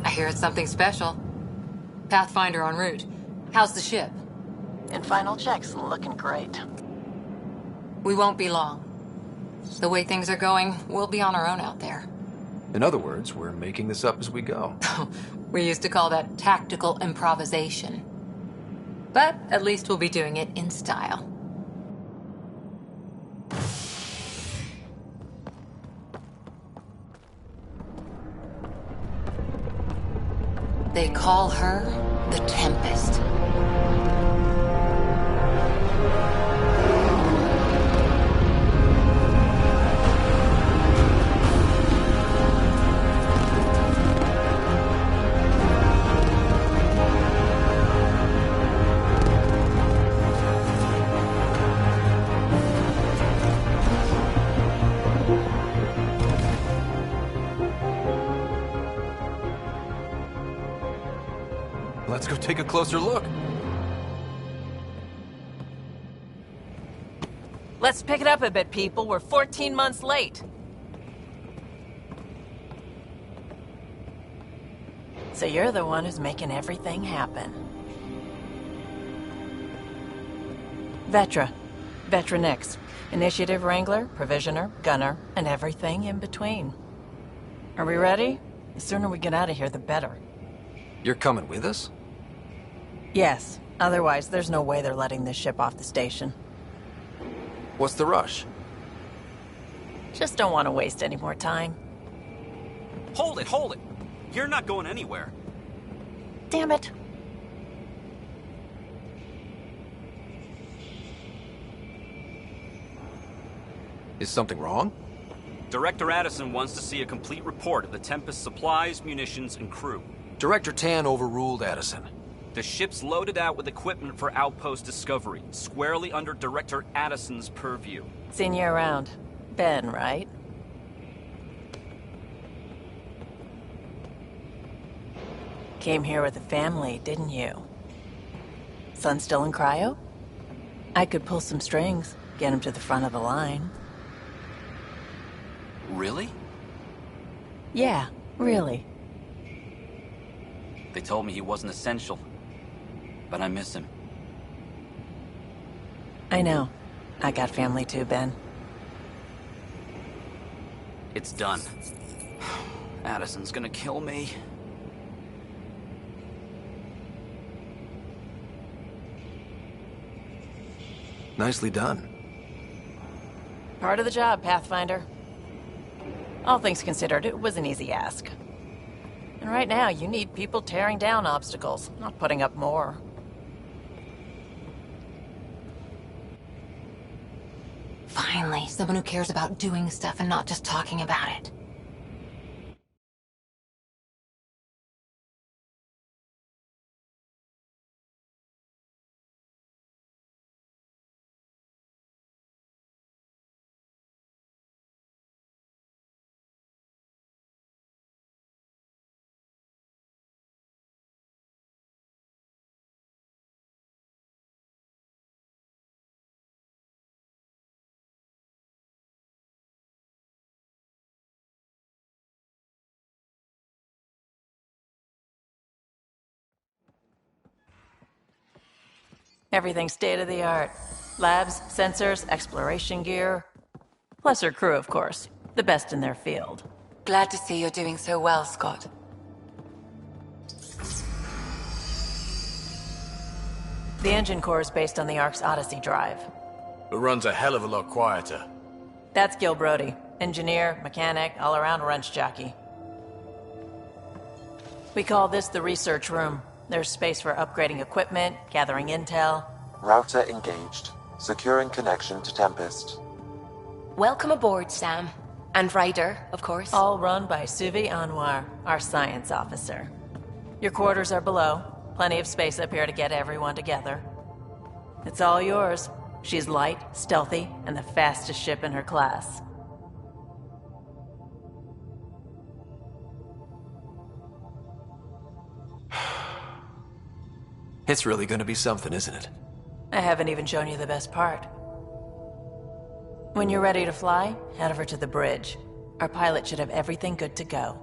I hear it's something special. Pathfinder en route. How's the ship? In final checks, looking great. We won't be long. The way things are going, we'll be on our own out there. In other words, we're making this up as we go. We used to call that tactical improvisation. But at least we'll be doing it in style. They call her the Tempest. Let's go take a closer look. Let's pick it up a bit, people. We're 14 months late. So you're the one who's making everything happen. Vetra. Vetronix. Initiative Wrangler, Provisioner, Gunner, and everything in between. Are we ready? The sooner we get out of here, the better. You're coming with us? Yes. Otherwise, there's no way they're letting this ship off the station. What's the rush? Just don't want to waste any more time. Hold it, hold it! You're not going anywhere. Damn it. Is something wrong? Director Addison wants to see a complete report of the Tempest's supplies, munitions, and crew. Director Tan overruled Addison. The ship's loaded out with equipment for outpost discovery, squarely under Director Addison's purview. Seen you around. Ben, right? Came here with a family, didn't you? Son still in cryo? I could pull some strings, get him to the front of the line. Really? Yeah, really. They told me he wasn't essential, but I miss him. I know. I got family too, Ben. It's done. Addison's gonna kill me. Nicely done. Part of the job, Pathfinder. All things considered, it was an easy ask. And right now, you need people tearing down obstacles, not putting up more. Finally, someone who cares about doing stuff and not just talking about it. Everything's state-of-the-art. Labs, sensors, exploration gear. Plus her crew, of course. The best in their field. Glad to see you're doing so well, Scott. The engine core is based on the Ark's Odyssey drive. It runs a hell of a lot quieter. That's Gil Brody. Engineer, mechanic, all-around wrench jockey. We call this the research room. There's space for upgrading equipment, gathering intel. Router engaged. Securing connection to Tempest. Welcome aboard, Sam. And Ryder, of course. All run by Suvi Anwar, our science officer. Your quarters are below. Plenty of space up here to get everyone together. It's all yours. She's light, stealthy, and the fastest ship in her class. It's really gonna be something, isn't it? I haven't even shown you the best part. When you're ready to fly, head over to the bridge. Our pilot should have everything good to go.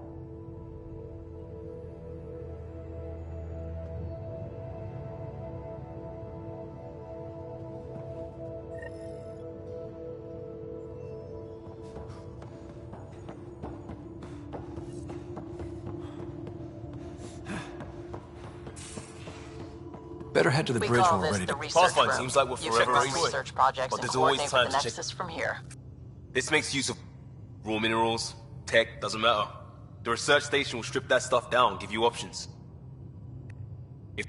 Better head to the We bridge call when we're this ready the to... research Pathfinder room. seems like we're You forever can run away. research projects But and there's always coordinate time with the to check. Nexus from here. This makes use of raw minerals, tech, doesn't matter. The research station will strip that stuff down, give you options. If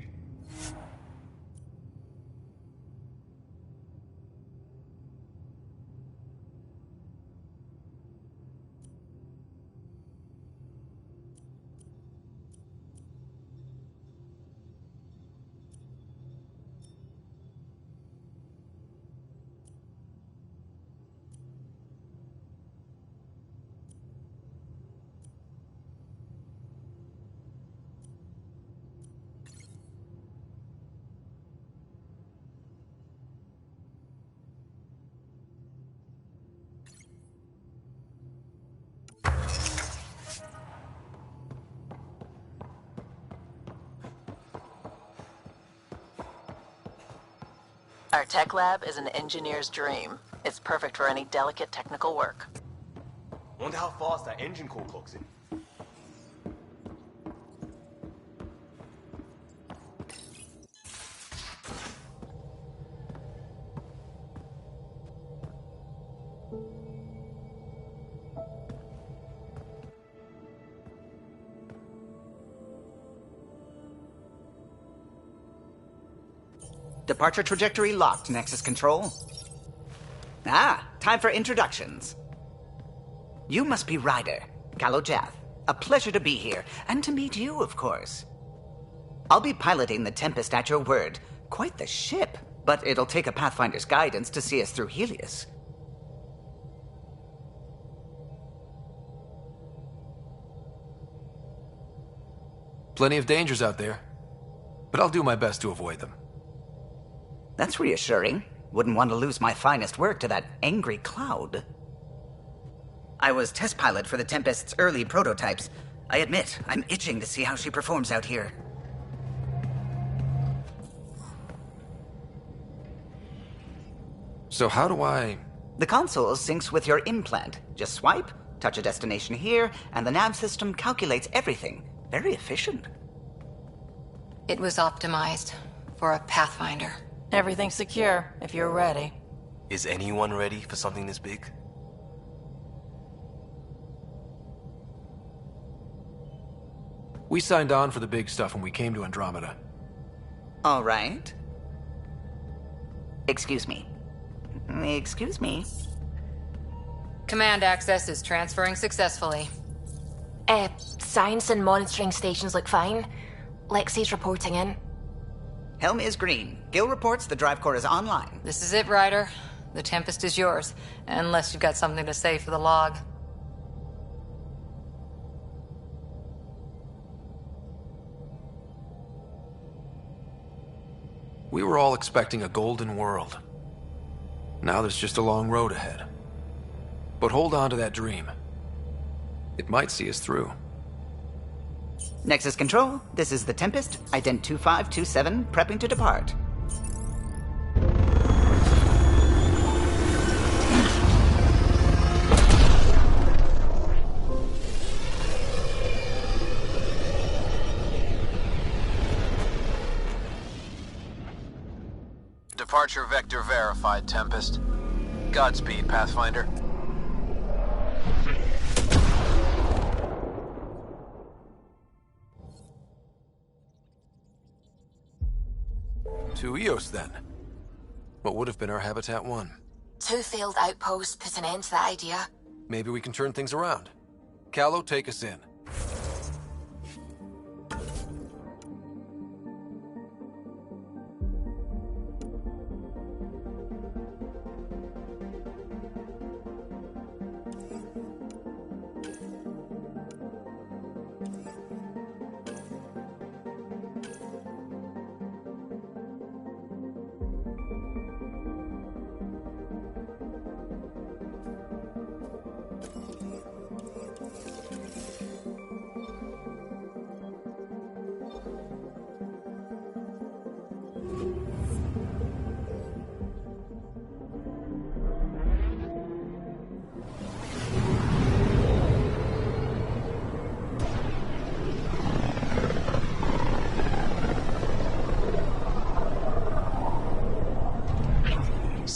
Our tech lab is an engineer's dream. It's perfect for any delicate technical work. wonder how fast that engine core clocks in. Departure trajectory locked, Nexus Control. Ah, time for introductions. You must be Ryder, Kalojath. A pleasure to be here, and to meet you, of course. I'll be piloting the Tempest at your word. Quite the ship, but it'll take a Pathfinder's guidance to see us through Helios. Plenty of dangers out there, but I'll do my best to avoid them. That's reassuring. Wouldn't want to lose my finest work to that angry cloud. I was test pilot for the Tempest's early prototypes. I admit, I'm itching to see how she performs out here. So how do I... The console syncs with your implant. Just swipe, touch a destination here, and the nav system calculates everything. Very efficient. It was optimized for a Pathfinder. Everything's secure, if you're ready. Is anyone ready for something this big? We signed on for the big stuff when we came to Andromeda. All right. Excuse me. Excuse me. Command access is transferring successfully. Science and monitoring stations look fine. Lexi's reporting in. Helm is green. Gil reports the drive core is online. This is it, Ryder. The Tempest is yours, unless you've got something to say for the log. We were all expecting a golden world. Now there's just a long road ahead. But hold on to that dream. It might see us through. Nexus Control, this is the Tempest, ident 2527, prepping to depart. Departure vector verified, Tempest. Godspeed, Pathfinder. To Eos, then. What would have been our Habitat 1? 2 failed outposts put an end to that idea. Maybe we can turn things around. Callow, take us in.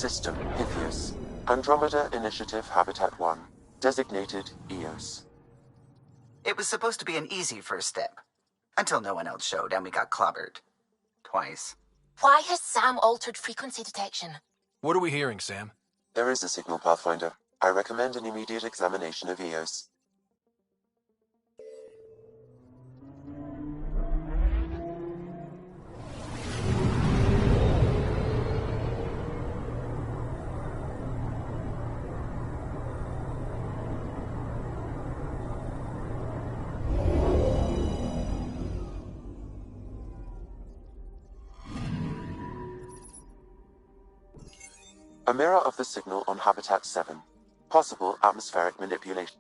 System, Pythios. Andromeda Initiative Habitat 1. Designated EOS. It was supposed to be an easy first step. Until no one else showed and we got clobbered. Twice. Why has Sam altered frequency detection? What are we hearing, Sam? There is a signal, Pathfinder. I recommend an immediate examination of EOS. A mirror of the signal on Habitat 7. Possible atmospheric manipulation.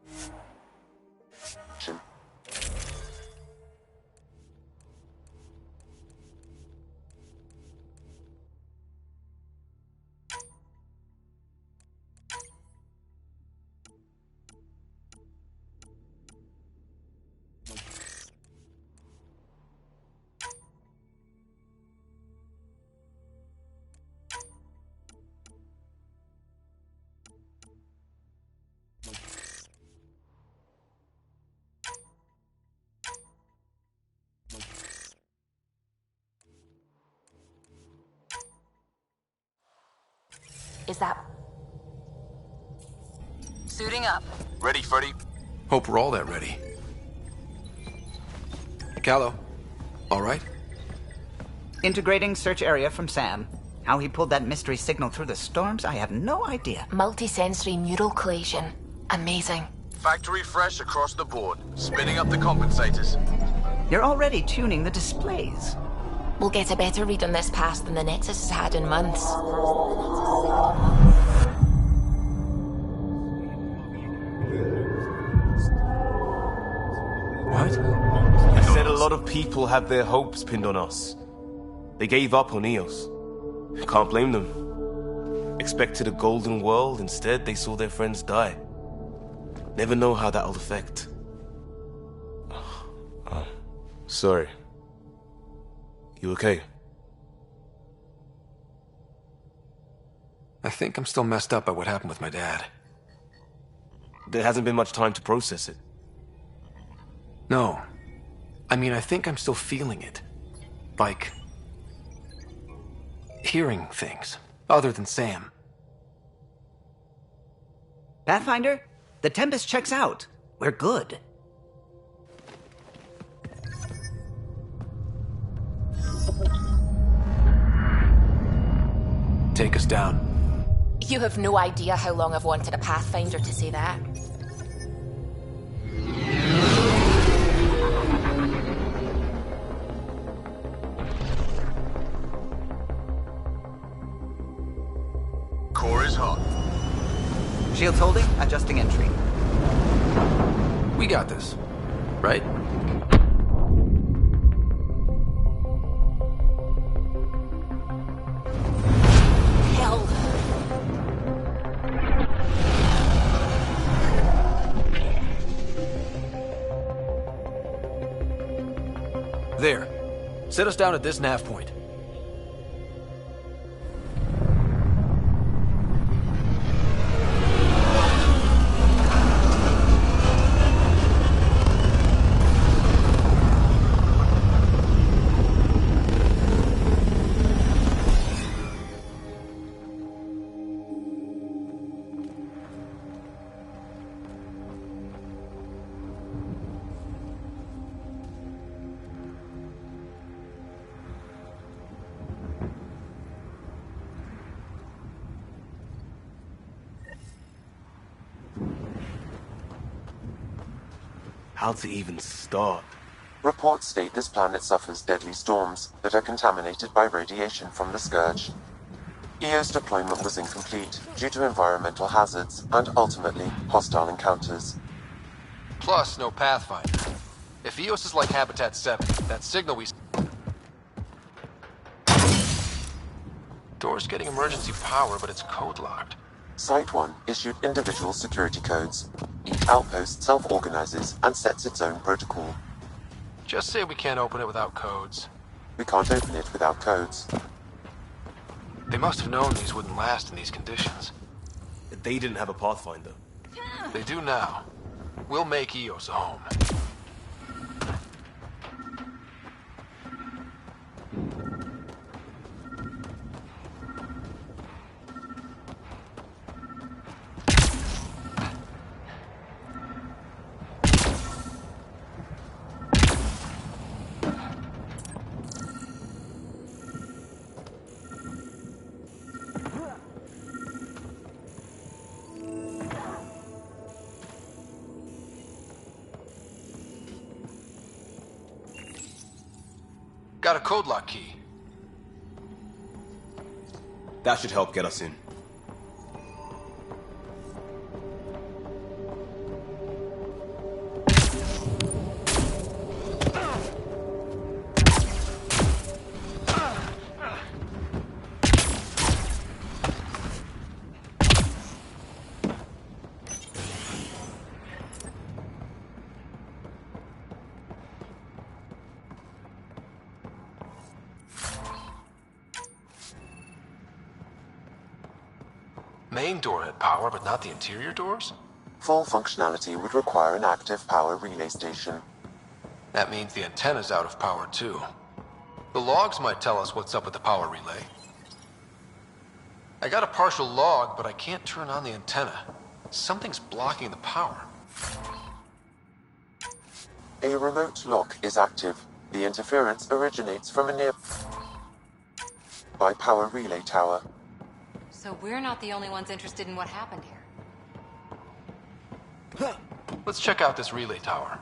Is that... Suiting up. Ready, Freddy? Hope we're all that ready. Callow, all right? Integrating search area from Sam. How he pulled that mystery signal through the storms, I have no idea. Multisensory neural collation. Amazing. Factory fresh across the board. Spinning up the compensators. You're already tuning the displays. We'll get a better read on this pass than the Nexus has had in months. What? I said a lot of people have their hopes pinned on us. They gave up on EOS. Can't blame them. Expected a golden world, instead they saw their friends die. Never know how that'll affect. Sorry. You okay? I think I'm still messed up by what happened with my dad. There hasn't been much time to process it. No. I mean, I think I'm still feeling it. Like... hearing things, other than Sam. Pathfinder, the Tempest checks out. We're good. Take us down. You have no idea how long I've wanted a Pathfinder to say that. Core is hot. Shields holding, adjusting entry. We got this, right? Hell. There. Set us down at this nav point. How to even start? Reports state this planet suffers deadly storms that are contaminated by radiation from the Scourge. EO's deployment was incomplete due to environmental hazards and ultimately hostile encounters. Plus, no Pathfinder. If EOS is like Habitat 7, that signal we... Door's getting emergency power, but it's code-locked. Site 1 issued individual security codes. Each outpost self-organizes and sets its own protocol. Just say we can't open it without codes. We can't open it without codes. They must have known these wouldn't last in these conditions. They didn't have a Pathfinder. They do now. We'll make Eos a home. Got a code lock key. That should help get us in. Main door had power, but not the interior doors? Full functionality would require an active power relay station. That means the antenna's out of power, too. The logs might tell us what's up with the power relay. I got a partial log, but I can't turn on the antenna. Something's blocking the power. A remote lock is active. The interference originates from a nearby power relay tower. So we're not the only ones interested in what happened here. Let's check out this relay tower.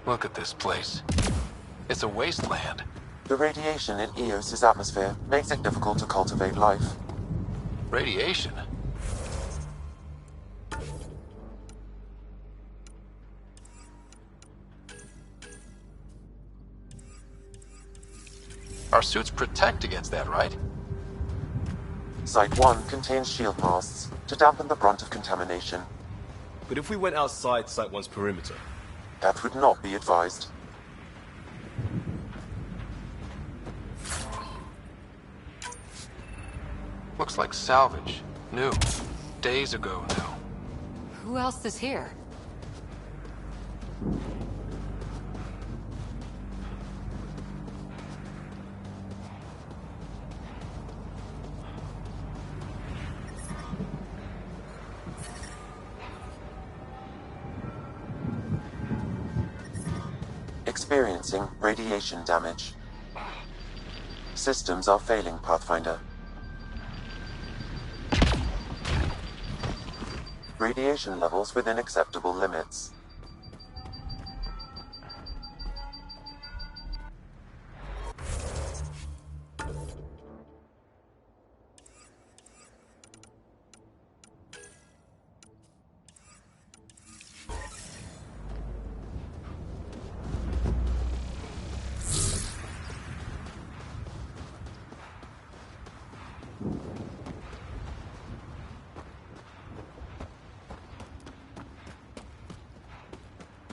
Look at this place. It's a wasteland. The radiation in Eos's atmosphere makes it difficult to cultivate life. Radiation? Our suits protect against that, right? Site 1 contains shield masts to dampen the brunt of contamination. But if we went outside Site 1's perimeter? That would not be advised. Looks like salvage. New. Days ago now. Who else is here? Experiencing radiation damage. Systems are failing, Pathfinder. Radiation levels within acceptable limits.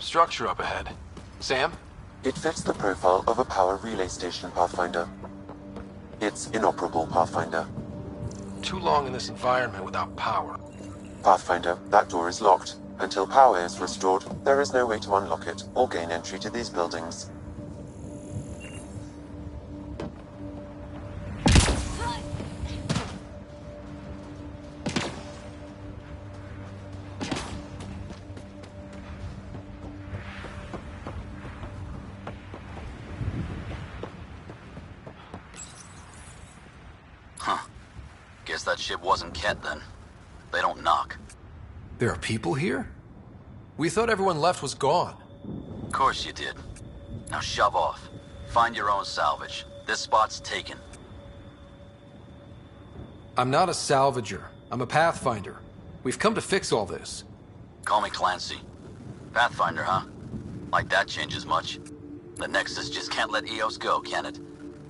Structure up ahead. Sam? It fits the profile of a power relay station, Pathfinder. It's inoperable, Pathfinder. Too long in this environment without power. Pathfinder, that door is locked. Until power is restored, there is no way to unlock it or gain entry to these buildings. That ship wasn't Kent then. They don't knock. There are people here? We thought everyone left was gone. Of course you did. Now shove off. Find your own salvage. This spot's taken. I'm not a salvager. I'm a Pathfinder. We've come to fix all this. Call me Clancy. Pathfinder, huh? Like that changes much. The Nexus just can't let Eos go, can it?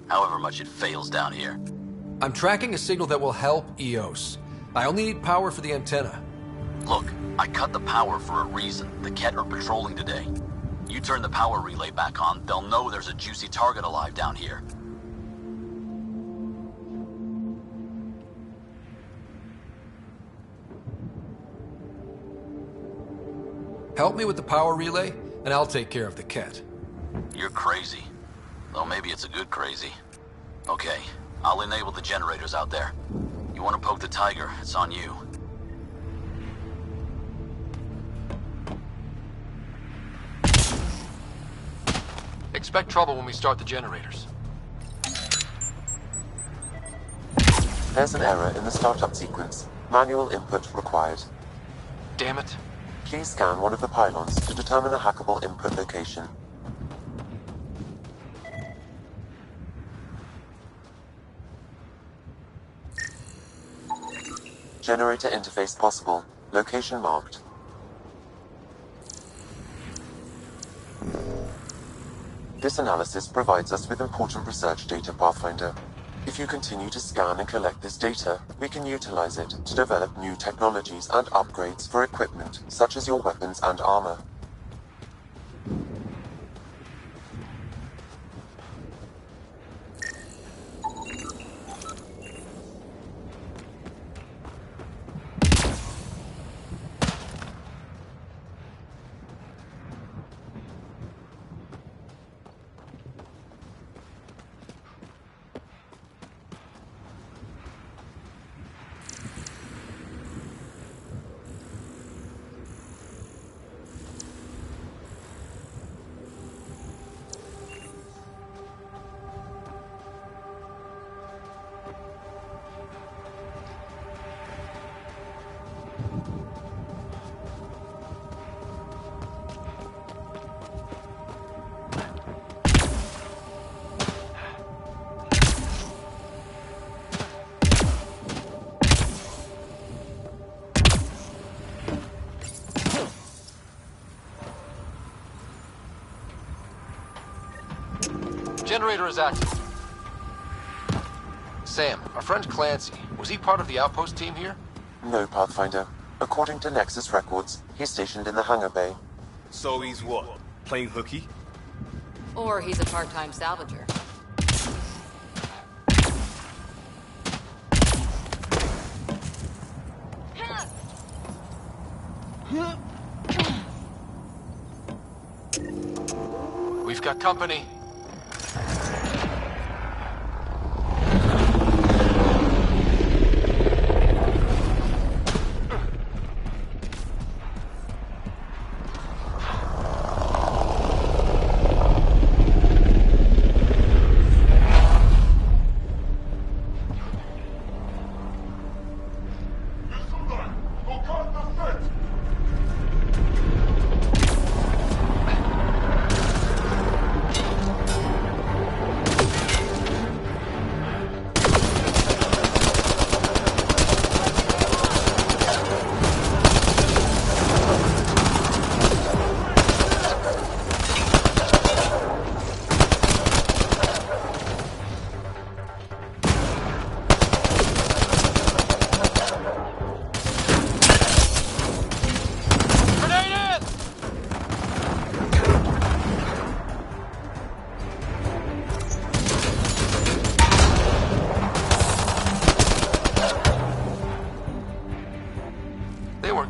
However much it fails down here. I'm tracking a signal that will help Eos. I only need power for the antenna. Look, I cut the power for a reason. The Ket are patrolling today. You turn the power relay back on, they'll know there's a juicy target alive down here. Help me with the power relay, and I'll take care of the Ket. You're crazy. Though maybe it's a good crazy. Okay, I'll enable the generators out there. You want to poke the tiger, it's on you. Expect trouble when we start the generators. There's an error in the startup sequence. Manual input required. Damn it. Please scan one of the pylons to determine a hackable input location. Generator interface possible. Location marked. This analysis provides us with important research data, Pathfinder. If you continue to scan and collect this data, we can utilize it to develop new technologies and upgrades for equipment, such as your weapons and armor. Generator is active. Sam, our friend Clancy, was he part of the outpost team here? No, Pathfinder. According to Nexus records, he's stationed in the hangar bay. So he's what? Playing hooky? Or he's a part-time salvager. We've got company.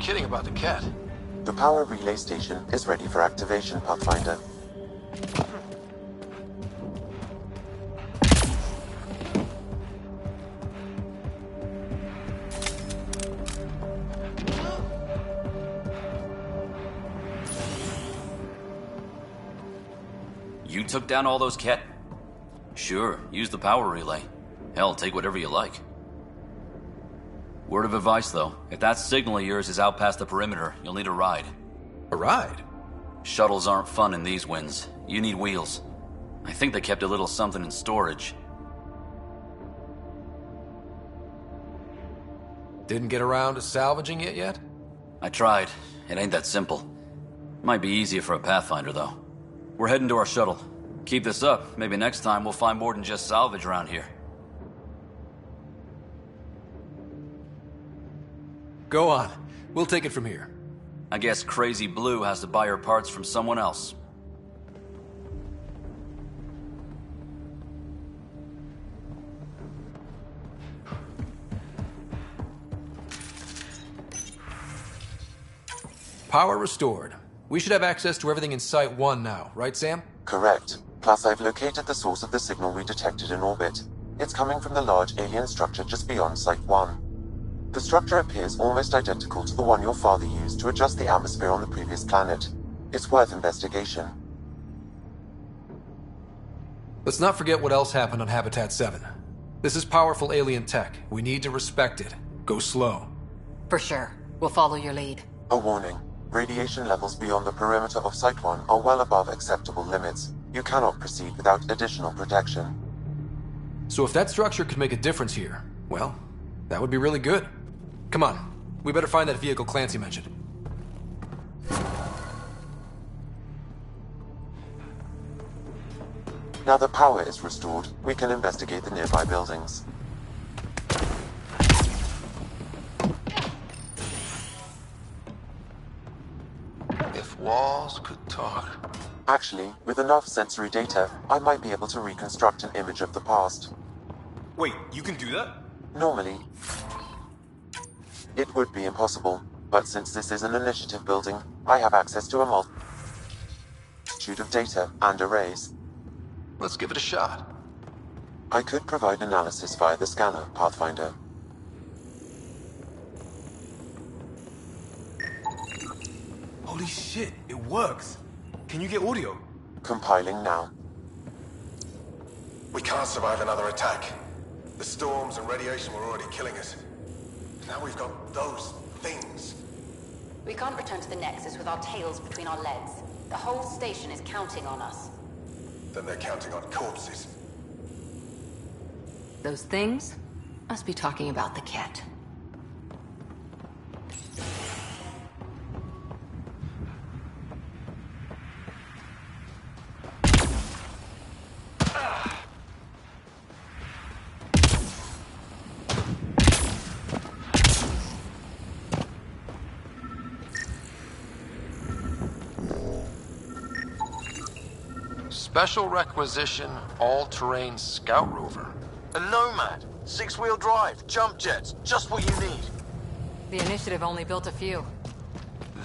Kidding about the Ket. The power relay station is ready for activation, Pathfinder. You took down all those Ket? Sure, use the power relay. Hell, take whatever you like. Word of advice, though. If that signal of yours is out past the perimeter, you'll need a ride. A ride? Shuttles aren't fun in these winds. You need wheels. I think they kept a little something in storage. Didn't get around to salvaging it yet? I tried. It ain't that simple. Might be easier for a Pathfinder, though. We're heading to our shuttle. Keep this up. Maybe next time we'll find more than just salvage around here. Go on. We'll take it from here. I guess Crazy Blue has to buy her parts from someone else. Power restored. We should have access to everything in Site 1 now, right, Sam? Correct. Plus, I've located the source of the signal we detected in orbit. It's coming from the large alien structure just beyond Site 1. The structure appears almost identical to the one your father used to adjust the atmosphere on the previous planet. It's worth investigation. Let's not forget what else happened on Habitat 7. This is powerful alien tech. We need to respect it. Go slow. For sure. We'll follow your lead. A warning. Radiation levels beyond the perimeter of Site 1 are well above acceptable limits. You cannot proceed without additional protection. So if that structure could make a difference here, well, that would be really good. Come on. We better find that vehicle Clancy mentioned. Now that power is restored, we can investigate the nearby buildings. If walls could talk. Actually, with enough sensory data, I might be able to reconstruct an image of the past. Wait, you can do that? Normally, it would be impossible, but since this is an initiative building, I have access to a multitude of data and arrays. Let's give it a shot. I could provide analysis via the scanner, Pathfinder. Holy shit, it works. Can you get audio? Compiling now. We can't survive another attack. The storms and radiation were already killing us. Now we've got those things. We can't return to the Nexus with our tails between our legs. The whole station is counting on us. Then they're counting on corpses. Those things must be talking about the kit. Special requisition, all-terrain scout rover. A Nomad. 6-wheel drive, jump jets, just what you need. The initiative only built a few.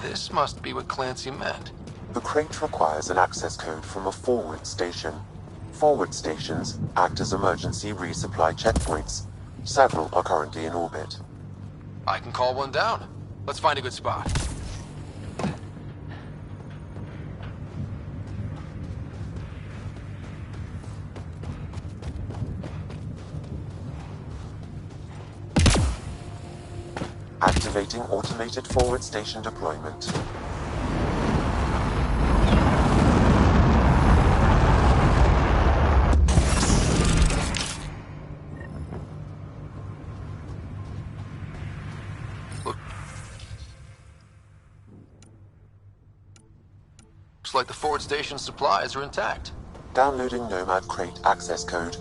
This must be what Clancy meant. The crate requires an access code from a forward station. Forward stations act as emergency resupply checkpoints. Several are currently in orbit. I can call one down. Let's find a good spot. Activating automated forward station deployment. Looks like the forward station supplies are intact. Downloading Nomad crate access code.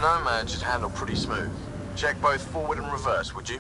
Nomad should handle pretty smooth. Check both forward and reverse, would you?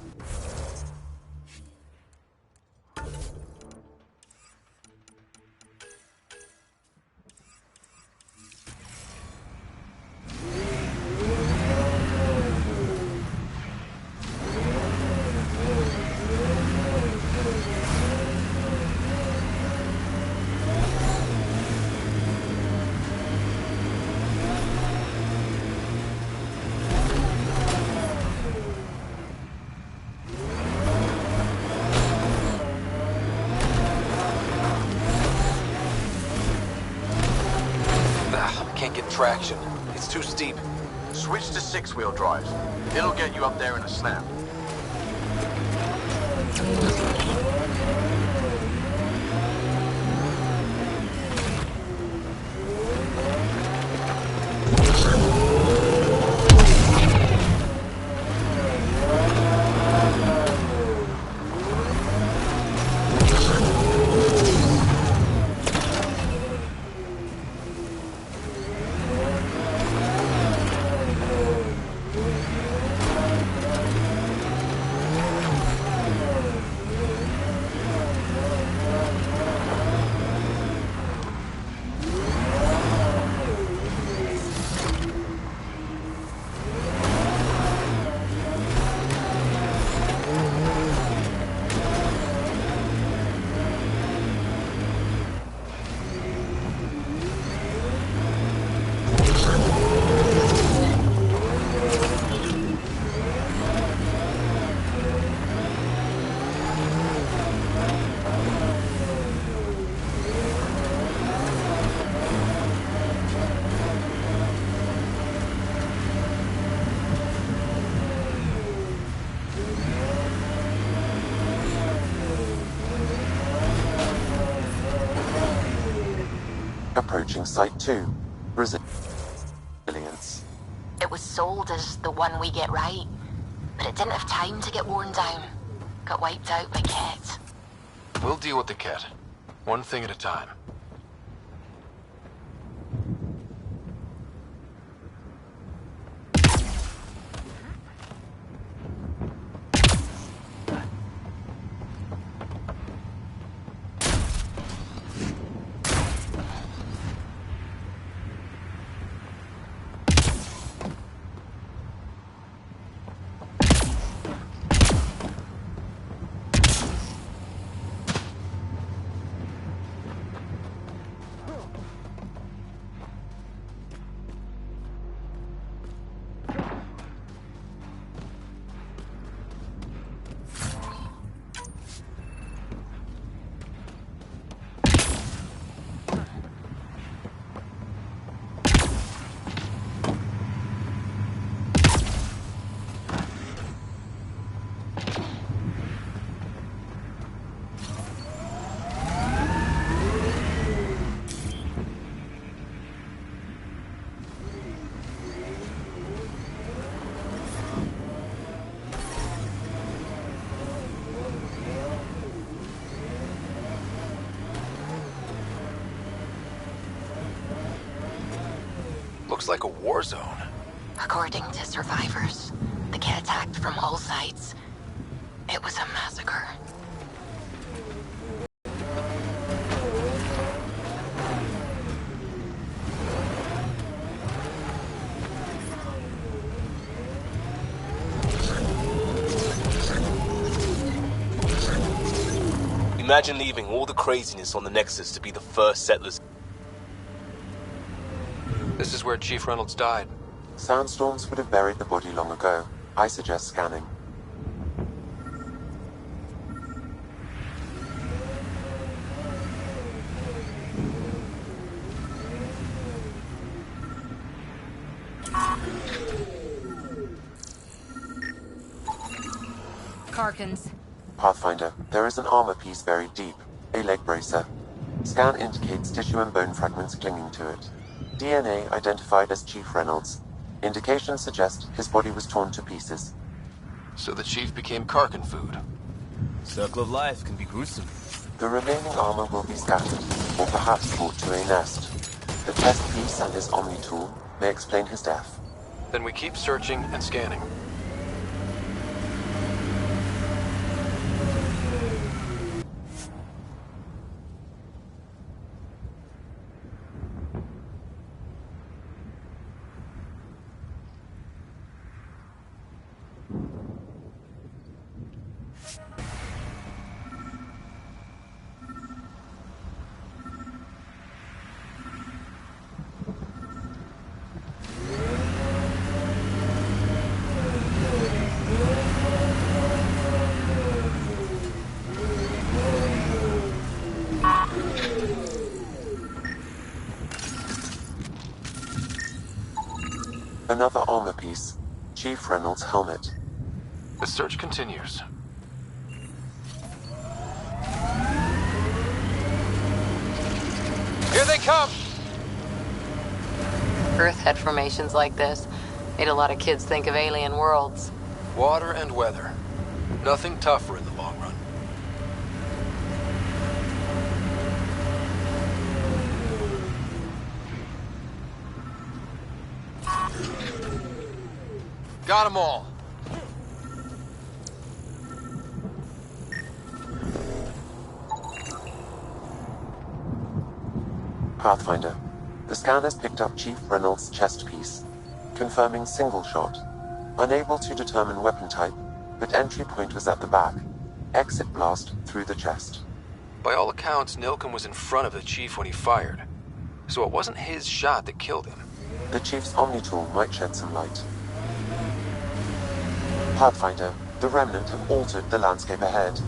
Can't get traction. It's too steep. Switch to six-wheel drive. It'll get you up there in a snap. Approaching Site 2. Resilience. It was sold as the one we get right, but it didn't have time to get worn down. Got wiped out by Ket. We'll deal with the Ket. One thing at a time. Looks like a war zone. According to survivors, the Ket attacked from all sides. It was a massacre. Imagine leaving all the craziness on the Nexus to be the first settlers. This is where Chief Reynolds died. Sandstorms would have buried the body long ago. I suggest scanning. Karkins. Pathfinder, there is an armor piece buried deep. A leg bracer. Scan indicates tissue and bone fragments clinging to it. DNA identified as Chief Reynolds. Indications suggest his body was torn to pieces. So the Chief became Karkin food. Circle of life can be gruesome. The remaining armor will be scattered, or perhaps brought to a nest. The test piece and his Omni tool may explain his death. Then we keep searching and scanning. Another armor piece. Chief Reynolds' helmet. The search continues. Here they come! Earth had formations like this. Made a lot of kids think of alien worlds. Water and weather. Nothing tougher in the long run. Got them all. Pathfinder. The scanners picked up Chief Reynolds' chest piece, confirming single shot. Unable to determine weapon type, but entry point was at the back. Exit blast through the chest. By all accounts, Nilken was in front of the Chief when he fired. So it wasn't his shot that killed him. The Chief's Omni-tool might shed some light. Pathfinder, the Remnant have altered the landscape ahead.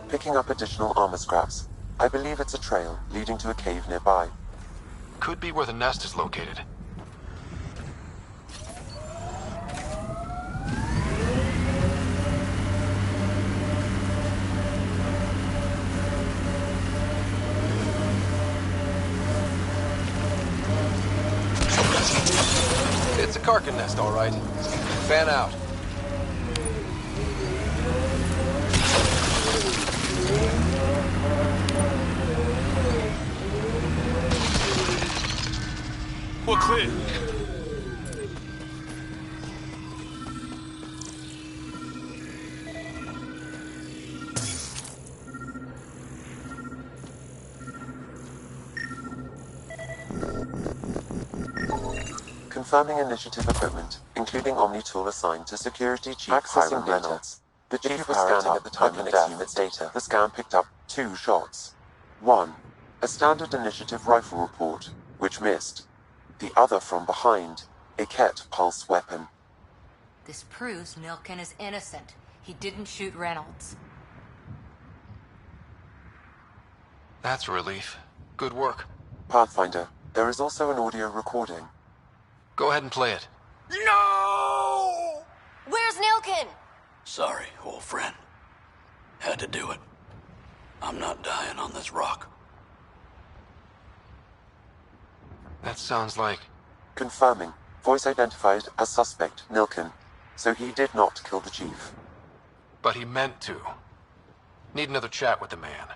Picking up additional armor scraps. I believe it's a trail leading to a cave nearby. Could be where the nest is located. It's a Karkin nest, all right. Fan out. We're clear. Confirming initiative equipment, including Omni-tool assigned to Security Chief Accessing Reynolds. The Chief was scanning at the time of death unit's data. The scan picked up 2 shots. 1. A standard initiative rifle report, which missed. The other from behind, a Ket pulse weapon. This proves Nilken is innocent. He didn't shoot Reynolds. That's a relief. Good work. Pathfinder, there is also an audio recording. Go ahead and play it. No! Where's Nilken? Sorry, old friend. Had to do it. I'm not dying on this rock. That sounds like... Confirming. Voice identified as suspect, Nilken. So he did not kill the Chief. But he meant to. Need another chat with the man.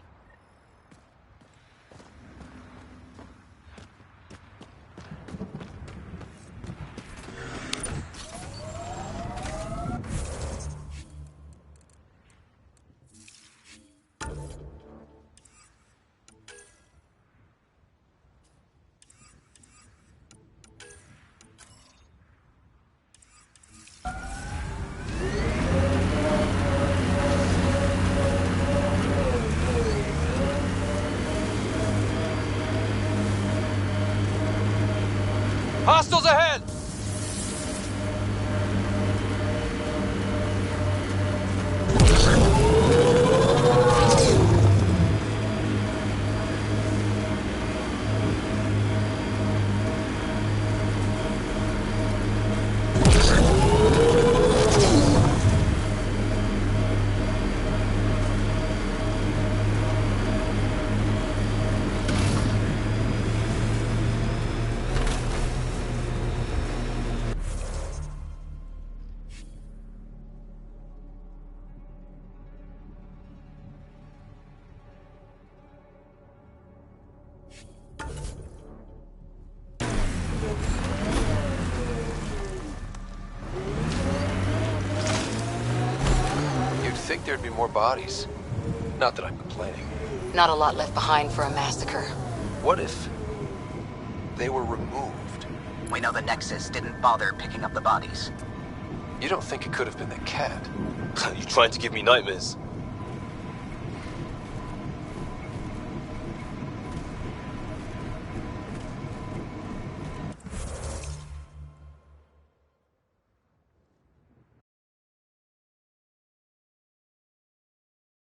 think there'd be more bodies. Not that I'm complaining. Not a lot left behind for a massacre. What if they were removed? We know the Nexus didn't bother picking up the bodies. You don't think it could have been the cat? You trying to give me nightmares?